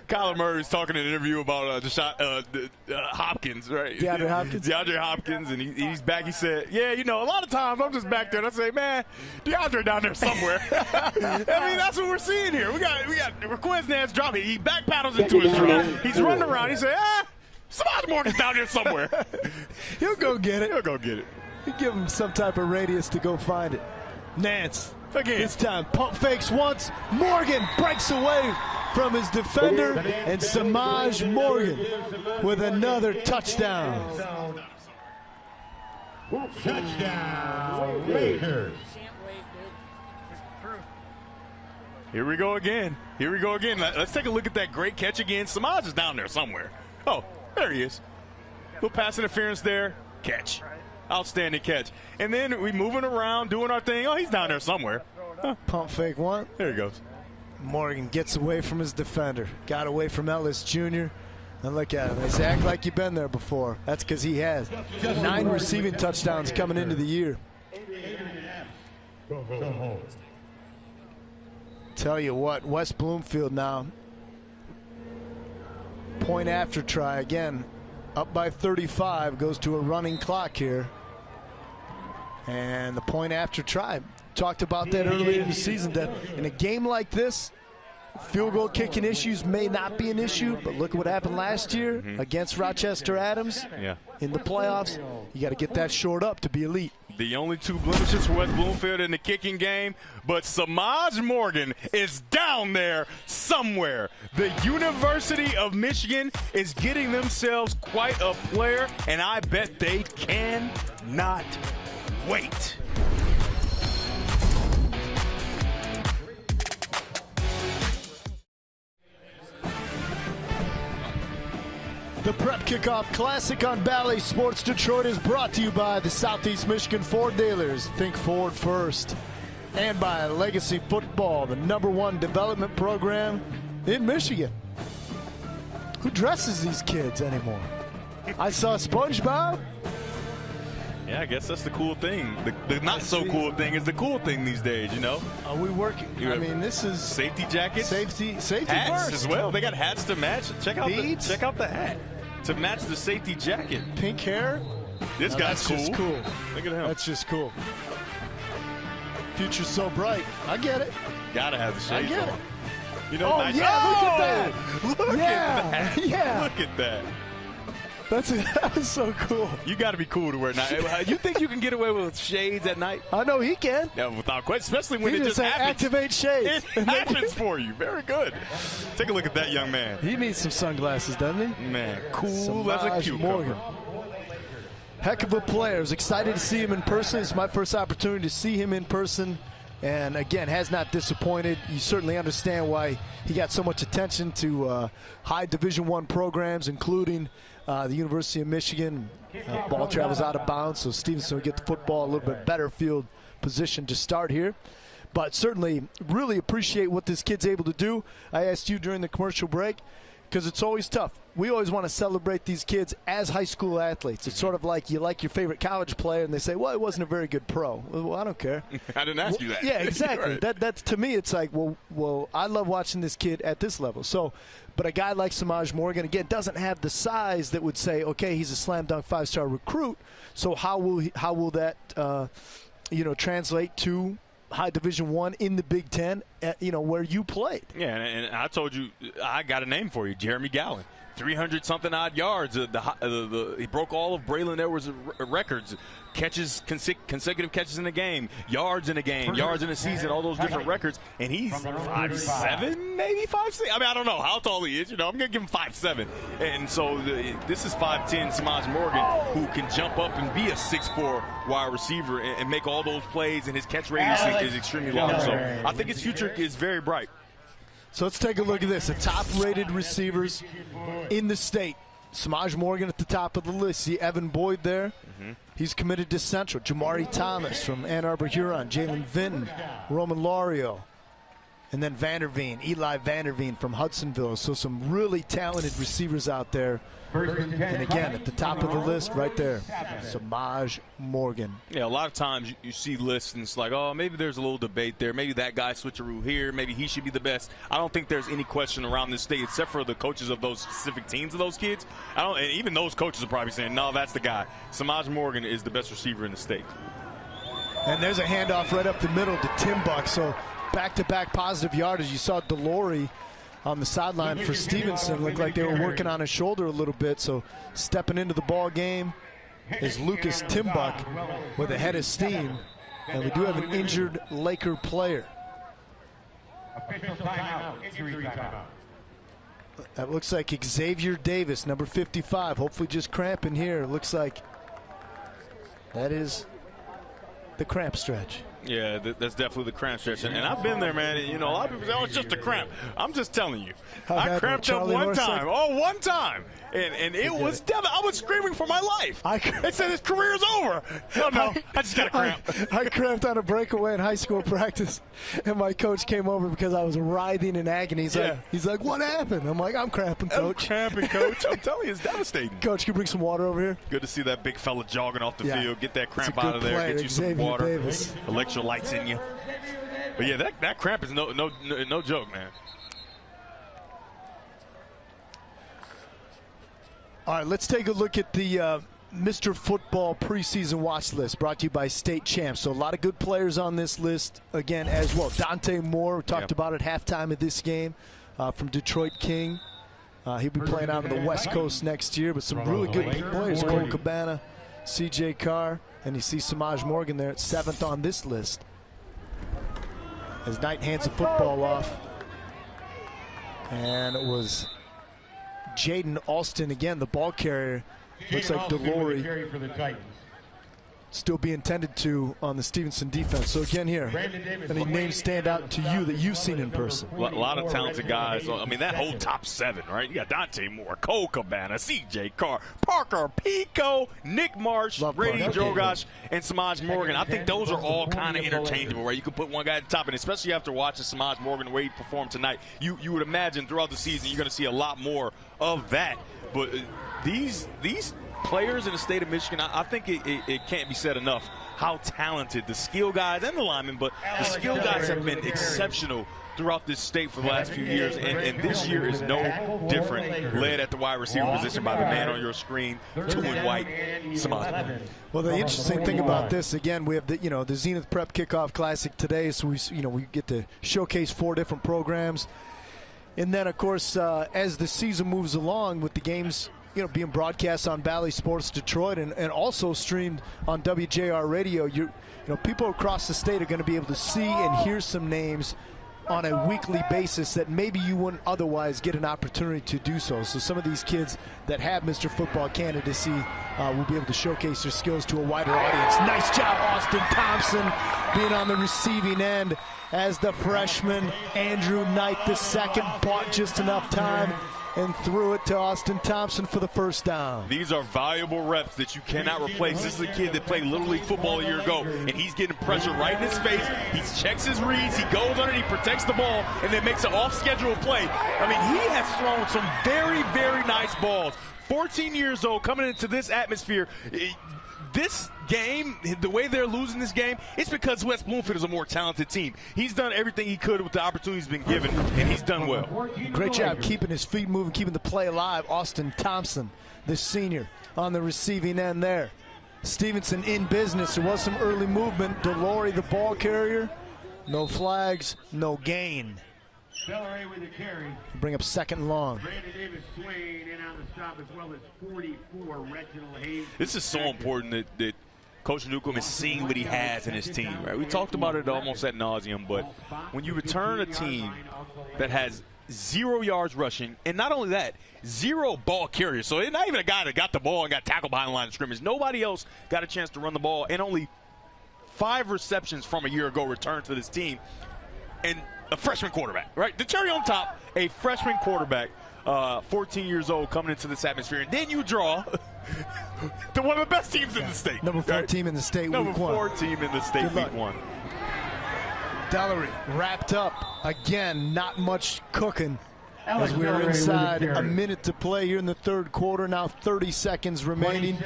Kyler Murray was talking in an interview about Hopkins, right? DeAndre Hopkins, and he's back. He said, "Yeah, you know, a lot of times I'm just back there, and I say, man, DeAndre down there somewhere." I mean, that's what we're seeing here. We got Requez Nance dropping. He back paddles into his drop. He's running around. He said, Samaj Morgan's down there somewhere. He'll go get it. He'll go get it. You give him some type of radius to go find it. Nance. Again. This time, pump fakes once. Morgan breaks away from his defender, and Samaj Morgan with another touchdown. Touchdown, Lakers. Here we go again. Let's take a look at that great catch again. Samaj is down there somewhere. Oh, there he is. Little pass interference there. Catch. Outstanding catch. And then we moving around, doing our thing. Oh, he's down there somewhere. Pump fake one. There he goes. Morgan gets away from his defender. Got away from Ellis Jr. And look at him. They say, act like you've been there before. That's because he has. 9 receiving touchdowns coming into the year. Tell you what, West Bloomfield now. Point after try again. Up by 35, goes to a running clock here. And the point after try. Talked about that earlier in the season, that in a game like this, field goal kicking issues may not be an issue, but look at what happened last year against Rochester Adams in the playoffs. You got to get that short up to be elite. The only 2 blemishes for West Bloomfield in the kicking game, but Samaj Morgan is down there somewhere. The University of Michigan is getting themselves quite a player, and I bet they cannot wait. The Prep Kickoff Classic on Bally Sports Detroit is brought to you by the Southeast Michigan Ford dealers. Think Ford first. And by Legacy Football, the #1 development program in Michigan. Who dresses these kids anymore? I saw SpongeBob. Yeah, I guess that's the cool thing. The not so cool thing is the cool thing these days, you know? Are we working? I mean, this is safety jackets, safety hats first. as well. They got hats to match. Check out the hat to match the safety jacket. Pink hair. This guy's cool. Just cool. Look at him. That's just cool. Future's so bright. I get it. Gotta have the shades I get on. it. You know, look at that. Look at that. Yeah. Look at that. That is so cool. You got to be cool to wear night. You think you can get away with shades at night? I know he can. Yeah, without question, especially when he it just happens. Activate shades. It happens for you. Very good. Take a look at that young man. He needs some sunglasses, doesn't he? Man, cool as a cucumber. Morgan. Heck of a player. I was excited to see him in person. It's my first opportunity to see him in person. And again, has not disappointed. You certainly understand why he got so much attention to high Division I programs, including the University of Michigan. Ball travels out of bounds, so Stevenson will get the football a little bit better field position to start here. But certainly really appreciate what this kid's able to do. I asked you during the commercial break, because it's always tough. We always want to celebrate these kids as high school athletes. It's sort of like you like your favorite college player, and they say, well, he wasn't a very good pro. Well, I don't care. I didn't ask you that. Yeah, exactly. Right. That's to me, it's like, well, I love watching this kid at this level. So, but a guy like Samaj Morgan, again, doesn't have the size that would say, okay, he's a slam dunk 5-star recruit. So how will that translate to high Division I in the Big Ten, where you played? Yeah, and I told you, I got a name for you, Jeremy Gallen. 300-something odd yards. He broke all of Braylon Edwards' records. Catches, consecutive catches in a game, yards in a game, yards in a season, all those different records. And he's 5'7", maybe 5'6". I mean, I don't know how tall he is. I'm going to give him 5'7". And so this is 5'10", Samaj Morgan, who can jump up and be a 6'4" wide receiver and make all those plays, and his catch radius is extremely large. So I think his future is very bright. So let's take a look at this. The top-rated receivers in the state. Samaj Morgan at the top of the list. See Evan Boyd there. He's committed to Central. Jamari Thomas from Ann Arbor, Huron. Jalen Vinton, Roman Lario. And then Vanderveen, Eli Vanderveen from Hudsonville. So some really talented receivers out there. And again, at the top of the list right there, Samaj Morgan. Yeah, a lot of times you see lists and it's like, oh, maybe there's a little debate there. Maybe that guy switcheroo here. Maybe he should be the best. I don't think there's any question around this state except for the coaches of those specific teams of those kids. And even those coaches are probably saying, no, that's the guy. Samaj Morgan is the best receiver in the state. And there's a handoff right up the middle to Tim Buck. So back-to-back positive yardage. You saw Delory on the sideline for Stevenson. Looked like they were working on his shoulder a little bit. So stepping into the ball game is Lucas Timbuck with a head of steam. And we do have an injured Laker player. Official timeout. Injury timeout. That looks like Xavier Davis, number 55. Hopefully just cramping here. Looks like that is the cramp stretch. Yeah, that's definitely the cramp stretch. And I've been there, man. A lot of people say, oh, it's just a cramp. I'm just telling you. I cramped up one time. Oh, one time. And it was devastating. I was screaming for my life. They said his career's over. No, I just got a cramp. I cramped on a breakaway in high school practice, and my coach came over because I was writhing in agony. He's like, what happened? I'm like, I'm cramping, coach. I'm cramping, coach. I'm telling you, it's devastating. Coach, can you bring some water over here? Good to see that big fella jogging off the field. Get that cramp out of there. Player, Get you Xavier some water. Davis. Electrolytes in you. But yeah, that cramp is no joke, man. All right, let's take a look at the Mr. Football preseason watch list brought to you by State Champs. So a lot of good players on this list again as well. Dante Moore, we talked about at halftime of this game from Detroit King. He'll be playing out on the West Coast next year, but some really good players. Cole Cabana, C.J. Carr, and you see Samaj Morgan there at 7th on this list. As Knight hands the football off. And it was Jaden Alston again, the ball carrier. Looks like Delory still being tended to on the Stevenson defense. So again here, any names stand out to you that you've seen in person? A lot of talented guys. I mean, that whole top 7, right? You got Dante Moore, Cole Cabana, C.J. Carr, Parker Pico, Nick Marsh, Brady Jogosh, and Samaj Morgan. I think those are all kind of interchangeable, right? You could put one guy at the top, and especially after watching Samaj Morgan the way he performed tonight, you would imagine throughout the season you're going to see a lot more of that. But these players in the state of Michigan, I think it can't be said enough how talented the skill guys and the linemen, but the skill guys have been exceptional throughout this state for the last few years, and this year is no different. Led at the wide receiver position by the man on your screen, 2 in white, Samaj. Well, the interesting thing about this, again, we have the Zenith Prep Kickoff Classic today, so we get to showcase 4 different programs, and then of course as the season moves along with the games being broadcast on Bally Sports Detroit and also streamed on WJR Radio, people across the state are going to be able to see and hear some names on a weekly basis that maybe you wouldn't otherwise get an opportunity to do so. So some of these kids that have Mr. Football candidacy will be able to showcase their skills to a wider audience. Nice job, Austin Thompson, being on the receiving end as the freshman. Andrew Knight, the second, bought just enough time and threw it to Austin Thompson for the first down. These are valuable reps that you cannot replace. This is a kid that played Little League football a year ago, and he's getting pressure right in his face. He checks his reads, he goes under, he protects the ball, and then makes an off-schedule play. I mean, he has thrown some very, very nice balls. 14 years old, coming into this atmosphere. This game, the way they're losing this game, it's because West Bloomfield is a more talented team. He's done everything he could with the opportunities he's been given, and he's done well. Great job keeping his feet moving, keeping the play alive. Austin Thompson, the senior, on the receiving end there. Stevenson in business. There was some early movement. DeLory, the ball carrier. No flags, no gain. With the carry. Bring up second and long. Brandon Davis Swain in on the stop, as well as 44 Reginald Hayes. This is so important that Coach Newcomb is seeing what he has in his team. Right? We talked about it almost ad nauseum, but when you return a team that has 0 yards rushing, and not only that, 0 ball carriers. So it's not even a guy that got the ball and got tackled behind the line of scrimmage. Nobody else got a chance to run the ball, and only 5 receptions from a year ago returned to this team. And a freshman quarterback, right? The cherry on top, a freshman quarterback, 14 years old, coming into this atmosphere. And then you draw to one of the best teams in the state. Number 4 team in the state Number week 1. 4 team in the state week 1. Dellery wrapped up. Again, not much cooking as we are inside a minute to play here in the third quarter. Now 30 seconds remaining.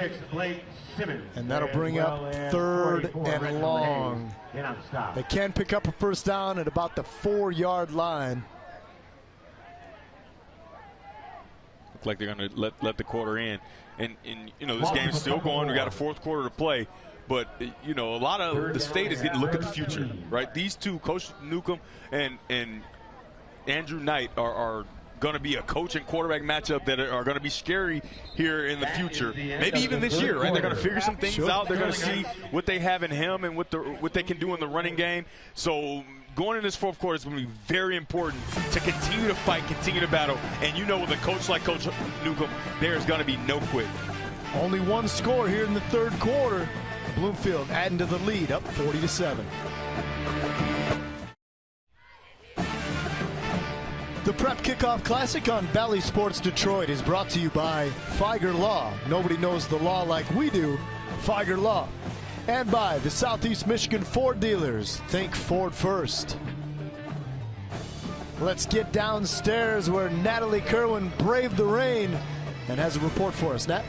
And that'll bring up third and long. They can pick up a first down at about the 4-yard line. Look like they're going to let the quarter in. And you know, this game's still going. We got a fourth quarter to play. But, you know, a lot of the state is getting to look at the future, right? These two, Coach Newcomb and Andrew Knight, are going to be a coach and quarterback matchup that are going to be scary here in the future. Maybe even this year, right? They're going to figure some things out. They're going to see what they have in him and what they can do in the running game. So going in this fourth quarter is going to be very important to continue to fight, continue to battle. And you know, with a coach like Coach Newcomb, there's going to be no quit. Only one score here in the third quarter. Bloomfield adding to the lead, up 40-7. The Prep Kickoff Classic on Bally Sports Detroit is brought to you by Figer Law. Nobody knows the law like we do. Figer Law. And by the Southeast Michigan Ford dealers. Think Ford first. Let's get downstairs where Natalie Kerwin braved the rain and has a report for us. Nat?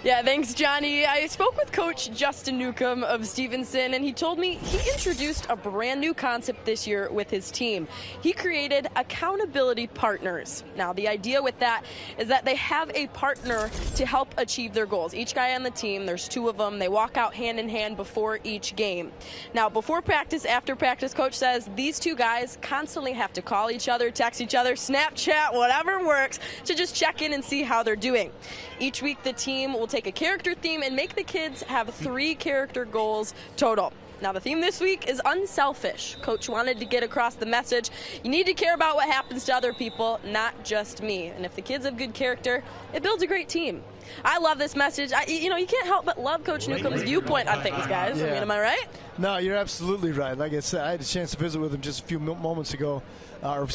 Yeah, thanks, Johnny. I spoke with Coach Justin Newcomb of Stevenson, and he told me he introduced a brand new concept this year with his team. He created accountability partners. Now, the idea with that is that they have a partner to help achieve their goals. Each guy on the team, there's 2 of them, they walk out hand in hand before each game. Now, before practice, after practice, Coach says these 2 guys constantly have to call each other, text each other, Snapchat, whatever works, to just check in and see how they're doing. Each week, the team will take a character theme and make the kids have 3 character goals total. Now, the theme this week is unselfish. Coach wanted to get across the message, you need to care about what happens to other people, not just me. And if the kids have good character, it builds a great team. I love this message. You know, you can't help but love Coach Newcomb's viewpoint on things, guys. Yeah. I mean, am I right? No, you're absolutely right. Like I said, I had a chance to visit with him just a few moments ago, a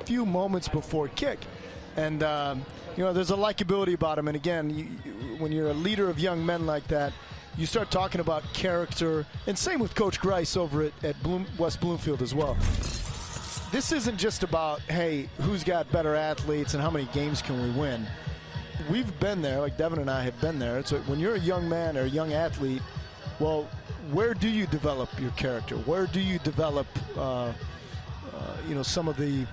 few moments before kick. And, you know, there's a likability about him. And, again, when you're a leader of young men like that, you start talking about character. And same with Coach Grice over at West Bloomfield as well. This isn't just about, hey, who's got better athletes and how many games can we win. We've been there, like Devin and I have been there. So when you're a young man or a young athlete, well, where do you develop your character? Where do you develop, you know, some of the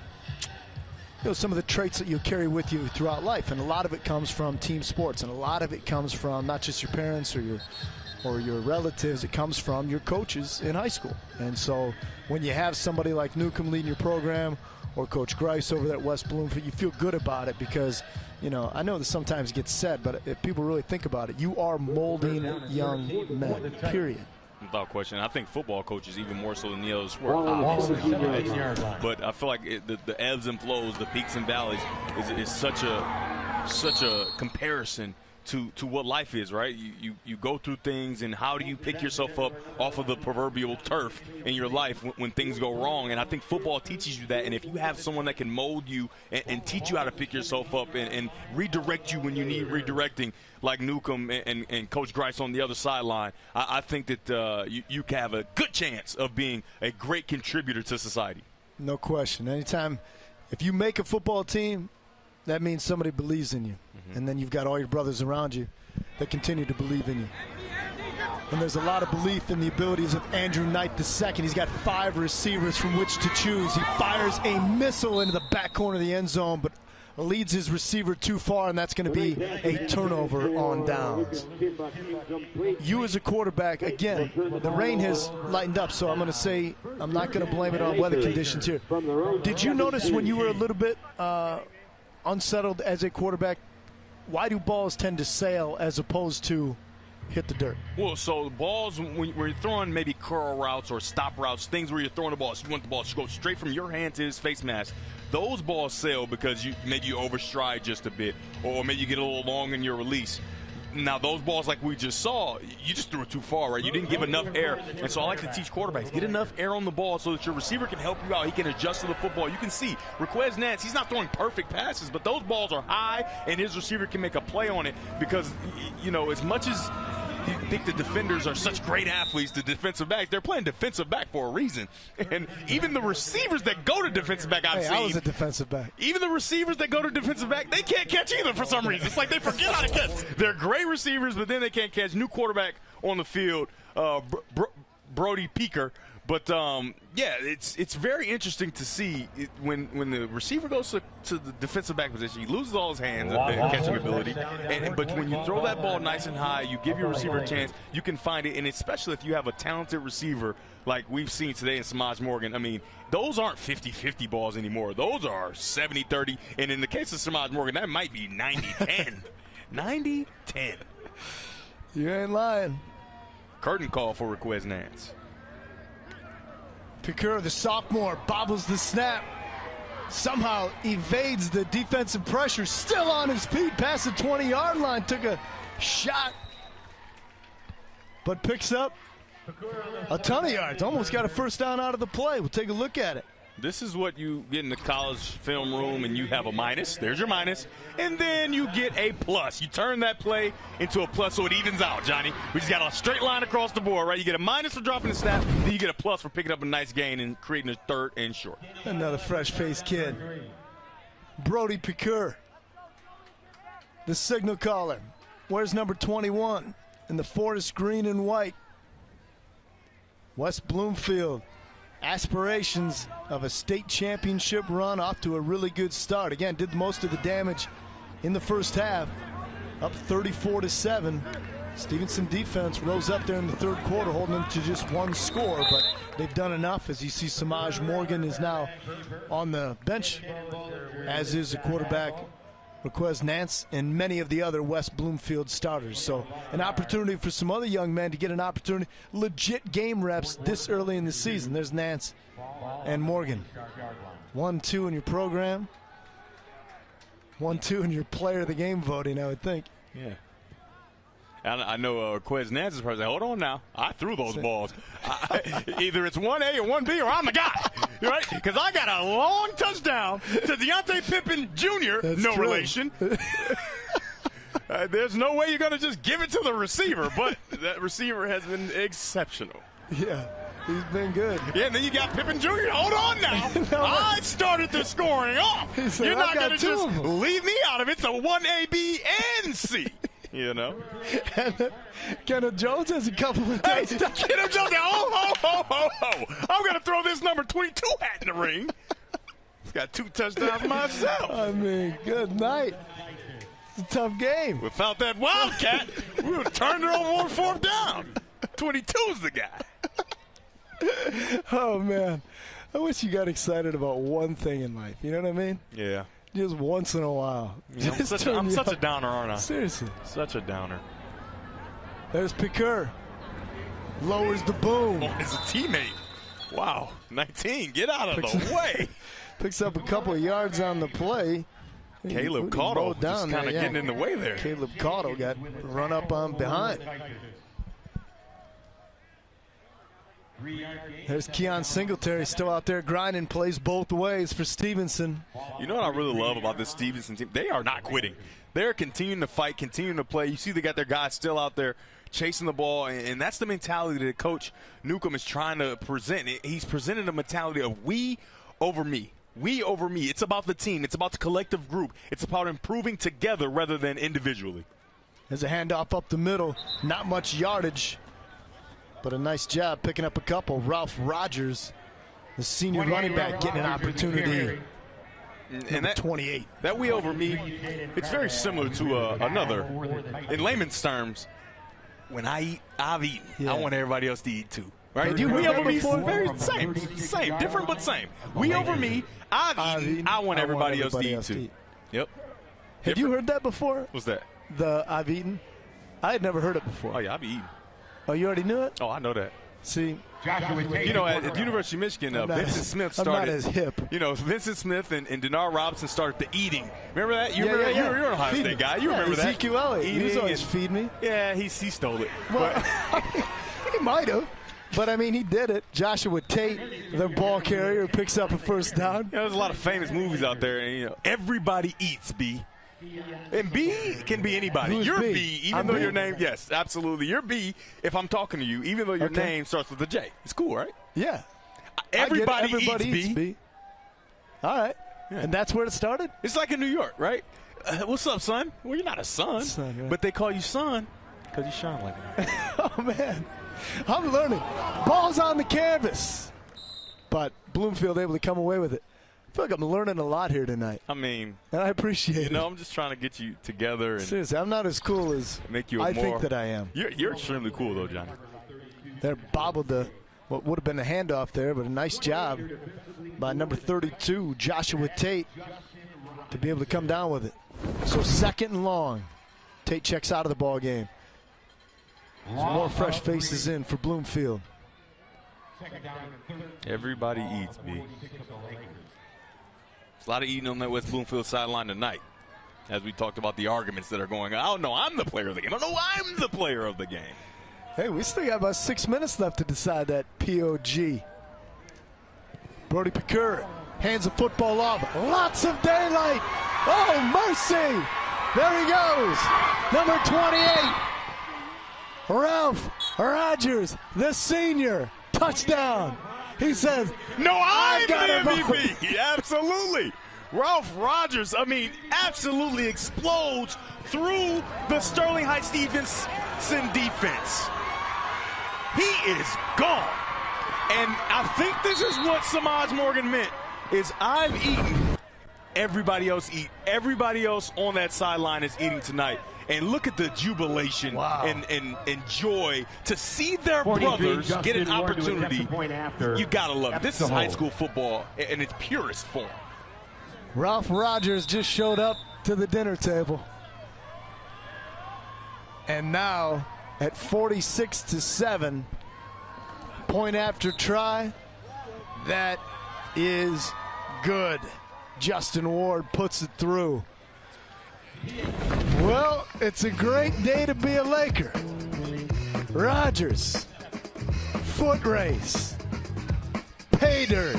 traits that you carry with you throughout life? And a lot of it comes from team sports, and a lot of it comes from not just your parents or your relatives. It comes from your coaches in high school. And so when you have somebody like Newcomb leading your program, or Coach Grice over there at West Bloomfield, you feel good about it because, you know, I know this sometimes gets said, but if people really think about it, you are molding young men, period. Without question. I think football coaches even more so than the other sport, obviously. But I feel like the ebbs and flows, the peaks and valleys is such a comparison to what life is, right? You go through things, and how do you pick yourself up off of the proverbial turf in your life when things go wrong? And I think football teaches you that. And if you have someone that can mold you and teach you how to pick yourself up and redirect you when you need redirecting, like Newcomb and Coach Grice on the other sideline, I think that you can have a good chance of being a great contributor to society. No question. Anytime, if you make a football team, that means somebody believes in you. And then you've got all your brothers around you that continue to believe in you. And there's a lot of belief in the abilities of Andrew Knight II. He's got 5 receivers from which to choose. He fires a missile into the back corner of the end zone, but leads his receiver too far, and that's going to be a turnover on downs. You as a quarterback, again, the rain has lightened up, so I'm going to say I'm not going to blame it on weather conditions here. Did you notice when you were a little bit unsettled as a quarterback, why do balls tend to sail as opposed to hit the dirt? Well, so balls, when you're throwing maybe curl routes or stop routes, things where you're throwing the ball, you want the ball to go straight from your hand to his face mask, those balls sail because maybe you overstride just a bit, or maybe you get a little long in your release. Now, those balls like we just saw, you just threw it too far, right? You didn't give enough air. And so I like to teach quarterbacks, get enough air on the ball so that your receiver can help you out. He can adjust to the football. You can see, Requez Nance, he's not throwing perfect passes, but those balls are high, and his receiver can make a play on it because, as much as you think the defenders are such great athletes, the defensive backs, they're playing defensive back for a reason. And even the receivers that go to defensive back, I've seen. I was a defensive back. Even the receivers that go to defensive back, they can't catch either for some reason. It's like they forget how to catch. They're great receivers, but then they can't catch. New quarterback on the field, Brody Peaker. But, it's very interesting to see when the receiver goes to the defensive back position, he loses all his hands and catching ability. But when you throw that ball nice and high, you give your receiver a chance, you can find it. And especially if you have a talented receiver like we've seen today in Samaj Morgan, I mean, those aren't 50-50 balls anymore. Those are 70-30. And in the case of Samaj Morgan, that might be 90-10. 90-10. You ain't lying. Curtain call for Requez Nance. Piqueur, the sophomore, bobbles the snap. Somehow evades the defensive pressure. Still on his feet past the 20-yard line. Took a shot, but picks up a ton of yards. Almost got a first down out of the play. We'll take a look at it. This is what you get in the college film room, and you have a minus. There's your minus. And then you get a plus. You turn that play into a plus so it evens out, Johnny. We just got a straight line across the board, right? You get a minus for dropping the snap, then you get a plus for picking up a nice gain and creating a third and short. Another fresh-faced kid. Brody Piqueur, the signal caller. Where's number 21 in the forest green and white? West Bloomfield. Aspirations of a state championship run, off to a really good start. Again, did most of the damage in the first half, up 34-7. Stevenson defense rose up there in the third quarter, holding them to just one score, but they've done enough. As you see, Samaj Morgan is now on the bench, as is the quarterback Requez Nance and many of the other West Bloomfield starters. So an opportunity for some other young men to get an opportunity, legit game reps this early in the season. There's Nance and Morgan. 1-2 in your program. 1-2 in your player of the game voting, I would think. Yeah. I know Requez Nance is probably hold on now. I threw those balls. Either it's 1A or 1B or I'm the guy, right? Because I got a long touchdown to Deontay Pippen Jr., That's no true. relation. There's no way you're going to just give it to the receiver, but that receiver has been exceptional. Yeah, he's been good. Yeah, and then you got Pippen Jr. Hold on now. No, I started the scoring off. said, You're not "I got going to two just of 'em." leave me out of it. It's a 1A, B, and C. You know? And Kenneth Jones has a couple of Hey, touchdowns. Kenneth Jones, ho. I'm going to throw this number 22 hat in the ring. He's got 2 touchdowns myself. I mean, good night. It's a tough game. Without that Wildcat, we would have turned it over on 4th down. 22's the guy. Oh, man. I wish you got excited about one thing in life. You know what I mean? Yeah. Just once in a while. You know, I'm such a downer, aren't I? Seriously. Such a downer. There's Piqueur. Lowers the boom. Oh, it's a teammate. Wow. 19. Get out of the way. Picks up a couple of yards on the play. Caleb Caudill just kind of getting in the way there. Caleb Caudill got run up on behind. There's Keon Singletary still out there grinding, plays both ways for Stevenson. You know what I really love about this Stevenson team? They are not quitting. They're continuing to fight, continuing to play. You see they got their guys still out there chasing the ball, and that's the mentality that Coach Newcomb is trying to present. He's presented a mentality of we over me. We over me. It's about the team. It's about the collective group. It's about improving together rather than individually. There's a handoff up the middle. Not much yardage, but a nice job picking up a couple. Ralph Rogers, the senior running back, getting an opportunity. And that 28. That we over me, it's very similar to another. In layman's terms, when I eat, I've eaten. Yeah. I want everybody else to eat too. Right? You We heard over that me, before? very same, different but same. We over me, I've eaten. I want everybody else to eat too. Yep. Have you heard that before? What's that? The I've eaten? I had never heard it before. Oh yeah, I've eaten. Oh, you already knew it? Oh, I know that. See, you know, at the University of Michigan, Vincent Smith started. I'm not as hip. You know, Vincent Smith and Denard Robinson started the eating. Remember that? You remember that? Yeah. You're an Ohio State guy. You remember that? Ezekiel Elliott. He was always feeding me. Yeah, he stole it. Well, he might have. But, I mean, he did it. Joshua Tate, the ball carrier, picks up a first down. There's a lot of famous movies out there, and, you know, everybody eats, B. And B can be anybody. Who's You're B? B, even I'm though B? your name, yes, absolutely. You're B if I'm talking to you, even though your name starts with a J. It's cool, right? Yeah. Everybody eats B. All right. Yeah. And that's where it started? It's like in New York, right? What's up, son? Well, you're not a son, right? But they call you son because you shine like that. Oh, man. I'm learning. Ball's on the canvas. But Bloomfield able to come away with it. I feel like I'm learning a lot here tonight. I mean, and I appreciate it. You know, I'm just trying to get you together. And seriously, I'm not as cool as make you I think that I am. You're extremely cool, though, Johnny. They're bobbled what would have been a handoff there, but a nice job by number 32, Joshua Tate, to be able to come down with it. So 2nd and long. Tate checks out of the ball game. Some more fresh faces in for Bloomfield. Everybody eats, B. There's a lot of eating on that West Bloomfield sideline tonight, as we talked about the arguments that are going on. Oh, no, I'm the player of the game. Oh, no, I'm the player of the game. Hey, we still got about 6 minutes left to decide that POG. Brody Picur hands the football off. Lots of daylight. Oh, mercy. There he goes. Number 28. Ralph Rogers, the senior. Touchdown. He says, no, I'm got the MVP. Absolutely. Ralph Rogers, absolutely explodes through the Sterling Heights Stevenson defense. He is gone. And I think this is what Samaj Morgan meant, is I've eaten, everybody else eat. Everybody else on that sideline is eating tonight. And look at the jubilation and joy to see their brothers get an opportunity. You got to love it. This is high school football in its purest form. Ralph Rogers just showed up to the dinner table. And now at 46-7, point after try. That is good. Justin Ward puts it through. Well, it's a great day to be a Laker. Rogers, foot race, pay dirt,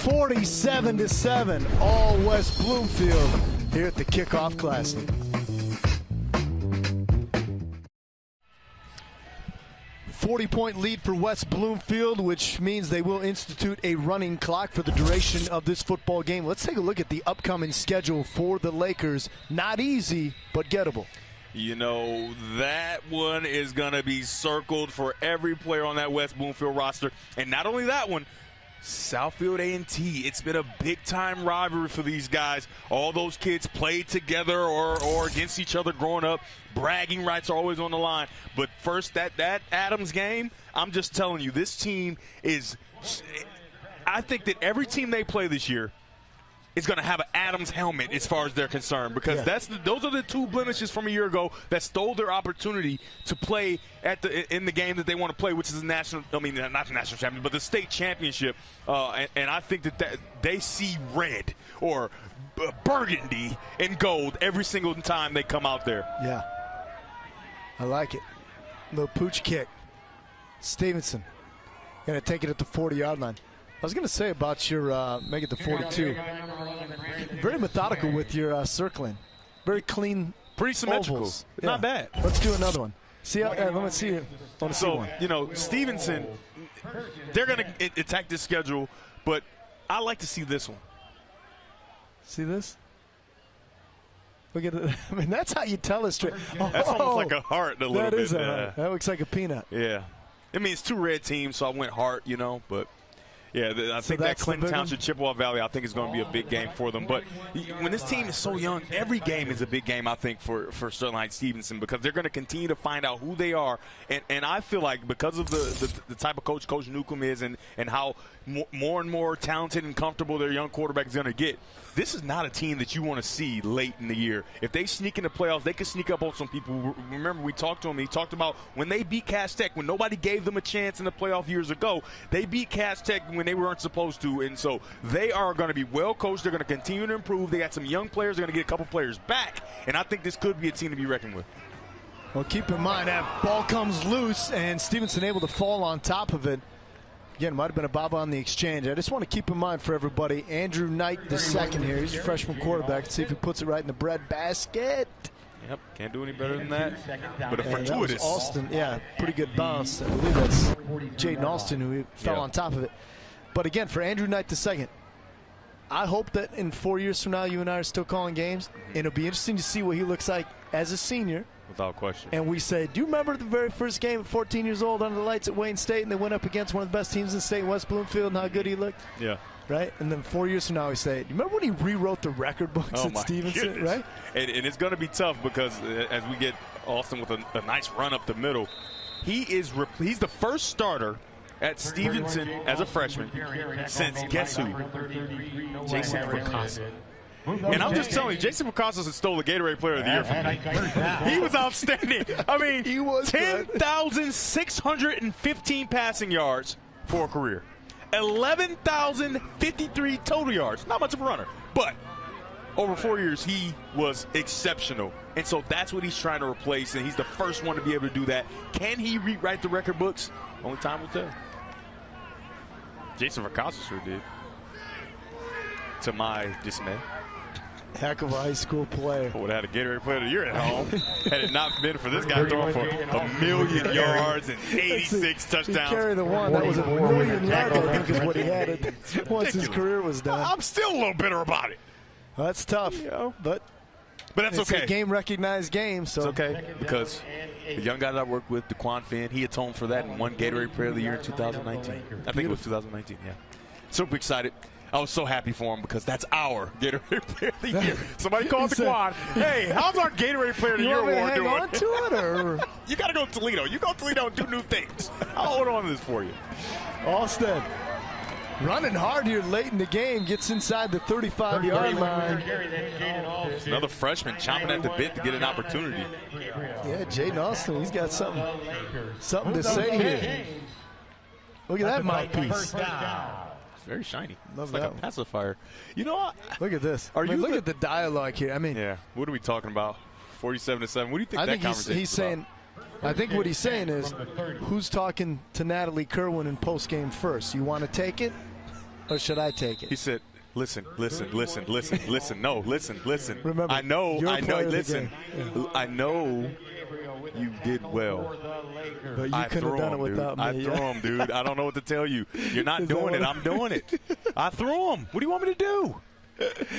47-7, all West Bloomfield here at the Kickoff Classic. .40 lead for West Bloomfield, which means they will institute a running clock for the duration of this football game. Let's take a look at the upcoming schedule for the Lakers. Not easy, but gettable. You know, that one is going to be circled for every player on that West Bloomfield roster. And not only that one, Southfield A&T. It's been a big-time rivalry for these guys. All those kids played together or against each other growing up. Bragging rights are always on the line. But first, that Adams game, I'm just telling you, this team is – I think that every team they play this year, is going to have an Adams helmet as far as they're concerned, because those are the two blemishes from a year ago that stole their opportunity to play in the game that they want to play, which is the not the national championship, but the state championship. And I think that they see red or burgundy and gold every single time they come out there. Yeah, I like it. Little pooch kick. Stevenson going to take it at the 40-yard line. I was going to say about your make it the 42. Very methodical with your circling. Very clean. Pretty symmetrical. Ovals. Not bad. Let's do another one. See how, let me see it. So, Stevenson, they're going to attack this schedule, but I like to see this one. See this? Look at it. I mean, that's how you tell a straight. That's almost like a heart a little bit. That is a heart. That looks like a peanut. Yeah. I mean, it's two red teams, so I went heart, but I think that Clinton Township, Chippewa Valley, I think is going to be a big game for them. But when this team is so young, every game is a big game, I think, for Sterling Heights Stevenson, because they're going to continue to find out who they are. And I feel like because of the type of coach Newcomb is and how more and more talented and comfortable their young quarterback is going to get, this is not a team that you want to see late in the year. If they sneak in the playoffs, they can sneak up on some people. Remember, we talked to him. He talked about when they beat Cass Tech, when nobody gave them a chance in the playoff years ago, they beat Cass Tech when they weren't supposed to. And so they are going to be well coached. They're going to continue to improve. They got some young players. They're going to get a couple players back. And I think this could be a team to be reckoned with. Well, keep in mind that ball comes loose and Stevenson able to fall on top of it. Again, might have been a bob on the exchange. I just want to keep in mind for everybody, Andrew Knight the second here. He's a freshman quarterback. Let's see if he puts it right in the bread basket. Yep, can't do any better than that. But a fortuitous. That was Alston, pretty good bounce. I believe that's Jaden Alston who fell on top of it. But again, for Andrew Knight the second, I hope that in 4 years from now you and I are still calling games. And it'll be interesting to see what he looks like as a senior. Without question. And we say, do you remember the very first game at 14 years old under the lights at Wayne State, and they went up against one of the best teams in the state in West Bloomfield, and how good he looked? Yeah. Right? And then 4 years from now we say, do you remember when he rewrote the record books at Stevenson? Goodness. Right? And it's going to be tough because as we get Austin with a nice run up the middle, he's the first starter at Stevenson as a freshman since guess who? Jason Vercasa. And I'm just telling you, Jason Vercasa stole the Gatorade Player of the Year from me. He was outstanding. I mean, he was 10,615 passing yards for a career. 11,053 total yards. Not much of a runner, but over 4 years, he was exceptional. And so that's what he's trying to replace, and he's the first one to be able to do that. Can he rewrite the record books? Only time will tell. Jason Vercasa sure did, to my dismay. Heck of a high school player. Would have had a Gatorade Player of the Year at home had it not been for this guy throwing for 1,000,000 yards and 86 touchdowns. He carried the one. That was 1,000,000 yards, I think, is what he had once his career was done. I'm still a little bitter about it. Well, that's tough, but that's it's okay. a game-recognized game, so. It's okay, because the young guy that I worked with, DeQuan Finn, he atoned for that and won Gatorade Player of the Year in 2019. I think it was 2019, yeah. Super excited. I was so happy for him because that's our Gatorade Player of the Year. Somebody called DeQuan. Hey, how's our Gatorade Player of the Year award doing? Hang on to it, or? You got to go to Toledo. You go to Toledo and do new things. I'll hold on to this for you. Austin running hard here late in the game, gets inside the 35-yard line. Another freshman chomping at the bit to get an opportunity. Yeah, Jaden Austin, he's got something to say here. Look at that mouthpiece. Very shiny. Love it's like that a pacifier. You know what? Look at this. Look at the dialogue here. I mean, yeah. What are we talking about? 47-7. What do you think that conversation he's saying? I think what he's saying is, who's talking to Natalie Kerwin in postgame first? You want to take it, or should I take it? He said, "Listen. No, listen. Remember, I know. Listen, I know." You did well. But you couldn't have done it without me. I threw him, dude. I don't know what to tell you. You're not doing it. I'm doing it. I threw him. What do you want me to do?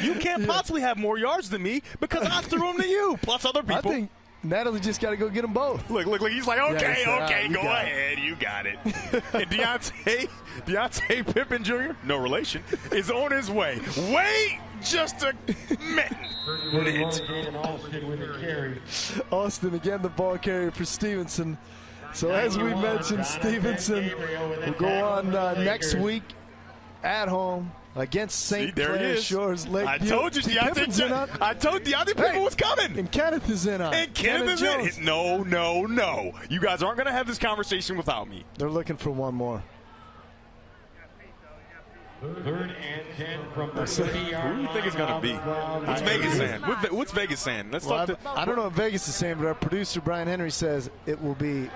You can't possibly have more yards than me because I threw them to you, plus other people. I think Natalie just got to go get them both. Look. He's like, okay, go ahead. You got it. And Deontay Pippen Jr., no relation, is on his way. Wait just a minute. Austin again, the ball carrier for Stevenson. So as we mentioned, Stevenson will go on next week at home against St. There Clair he is. Shores Lake. I told you, I told Deontay Pippen was coming. And Kenneth is in on it. And Kenneth is in. No. You guys aren't going to have this conversation without me. They're looking for one more. 3rd and 10 from the 30-yard Who do you think it's going to be? What's Vegas saying? What's Vegas saying? Let's talk to. I don't know what Vegas is saying, but our producer, Brian Henry, says it will be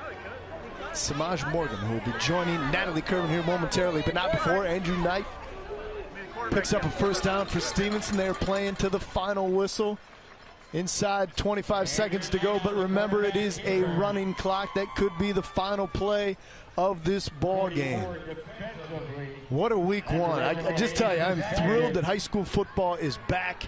Samaj Morgan, who will be joining Natalie Kerwin here momentarily, but not before. Andrew Knight picks up a first down for Stevenson. They're playing to the final whistle. Inside 25 seconds to go, but remember, it is a running clock. That could be the final play of this ball game. What a week one. I just tell you, I'm thrilled that high school football is back,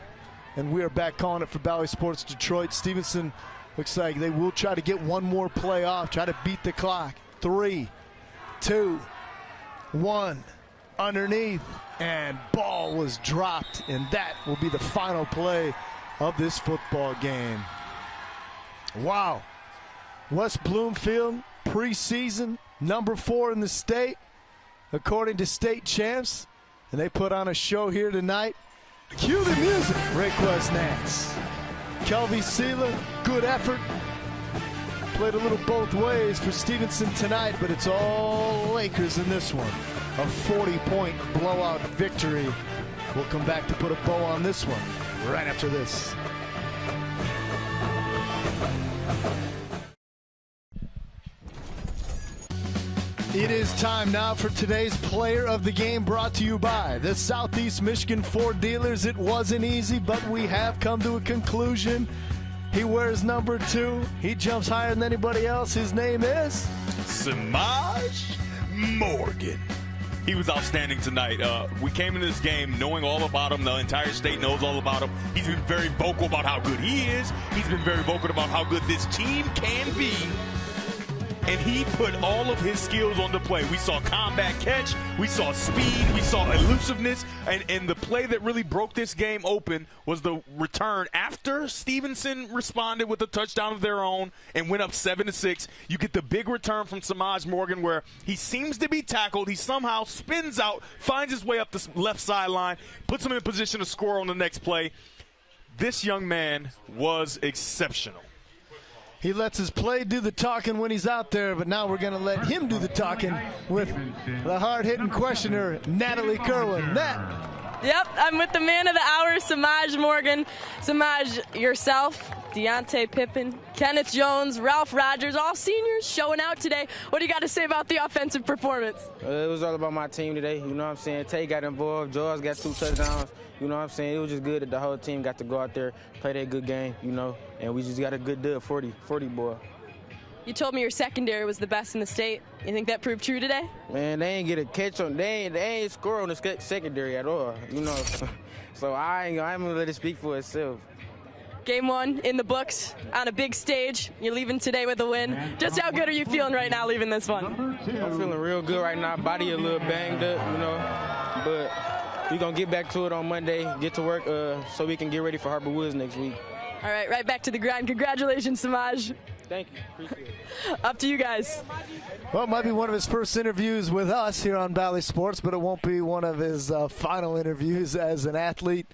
and we are back calling it for Bally Sports Detroit. Stevenson looks like they will try to get one more play off, try to beat the clock. 3, 2, 1, underneath, and ball was dropped, and that will be the final play of this football game. Wow. West Bloomfield, preseason, number 4 in the state, according to state champs, and they put on a show here tonight. Cue the music, Rayquest Nance. Kelvy Sealer, good effort. Played a little both ways for Stevenson tonight, but it's all Lakers in this one. A 40-point blowout victory. We'll come back to put a bow on this one right after this. It is time now for today's player of the game, brought to you by the Southeast Michigan Ford dealers. It wasn't easy, but we have come to a conclusion. He wears number 2. He jumps higher than anybody else. His name is Samaj Morgan. He was outstanding tonight. We came into this game knowing all about him. The entire state knows all about him. He's been very vocal about how good he is. He's been very vocal about how good this team can be. And he put all of his skills on display. We saw combat catch, we saw speed, we saw elusiveness, and the play that really broke this game open was the return after Stevenson responded with a touchdown of their own and went up 7-6. You get the big return from Samaj Morgan where he seems to be tackled. He somehow spins out, finds his way up the left sideline, puts him in position to score on the next play. This young man was exceptional. He lets his play do the talking when he's out there, but now we're going to let him do the talking with the hard-hitting questioner, Natalie Kerwin. Nat. Yep, I'm with the man of the hour, Samaj Morgan. Samaj, yourself, Deontay Pippen, Kenneth Jones, Ralph Rogers, all seniors showing out today. What do you got to say about the offensive performance? It was all about my team today, you know what I'm saying? Tay got involved, George got 2 touchdowns, you know what I'm saying? It was just good that the whole team got to go out there, play that good game, you know, and we just got a good dub, 40 boy. You told me your secondary was the best in the state. You think that proved true today? Man, they ain't get a catch on, they ain't score on the secondary at all, you know. So I'm gonna let it speak for itself. Game 1 in the books on a big stage. You're leaving today with a win. Just how good are you feeling right now leaving this one? I'm feeling real good right now. Body a little banged up, you know, but we're going to get back to it on Monday, get to work so we can get ready for Harper Woods next week. All right back to the grind. Congratulations, Samaj. Thank you. Appreciate it. Up to you guys. Well, it might be one of his first interviews with us here on Bally Sports, but it won't be one of his final interviews as an athlete.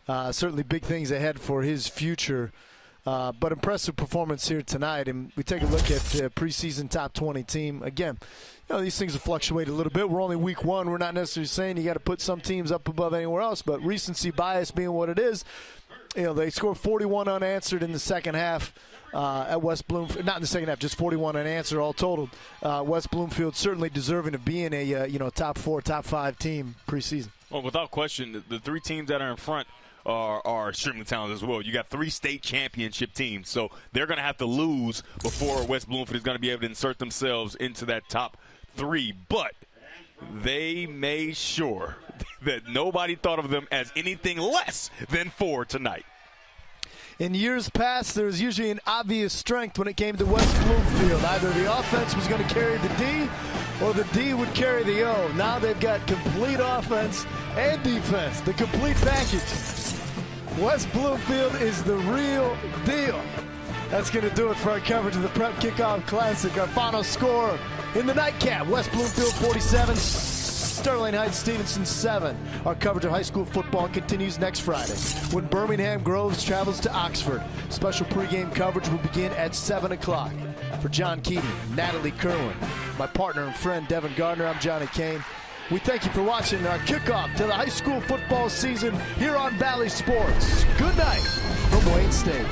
Certainly big things ahead for his future, but impressive performance here tonight. And we take a look at the preseason top 20 team. Again, you know, these things will fluctuate a little bit. We're only week 1. We're not necessarily saying you got to put some teams up above anywhere else, but recency bias being what it is, you know, they scored 41 unanswered in the second half at West Bloomfield. Not in the second half, just 41 unanswered all totaled. West Bloomfield certainly deserving of being a top 4, top 5 team preseason. Well, without question, the 3 teams that are in front are extremely talented as well. You got 3 state championship teams, so they're going to have to lose before West Bloomfield is going to be able to insert themselves into that top 3. But they made sure that nobody thought of them as anything less than 4 tonight. In years past, there was usually an obvious strength when it came to West Bloomfield. Either the offense was going to carry the D or the D would carry the O. Now they've got complete offense and defense, the complete package. West Bloomfield is the real deal. That's going to do it for our coverage of the Prep Kickoff Classic. Our final score in the nightcap, West Bloomfield 47, Sterling Heights, Stevenson 7. Our coverage of high school football continues next Friday when Birmingham Groves travels to Oxford. Special pregame coverage will begin at 7 o'clock. For John Keating, Natalie Kerwin, my partner and friend Devin Gardner, I'm Johnny Kane. We thank you for watching our kickoff to the high school football season here on Bally Sports. Good night from Wayne State.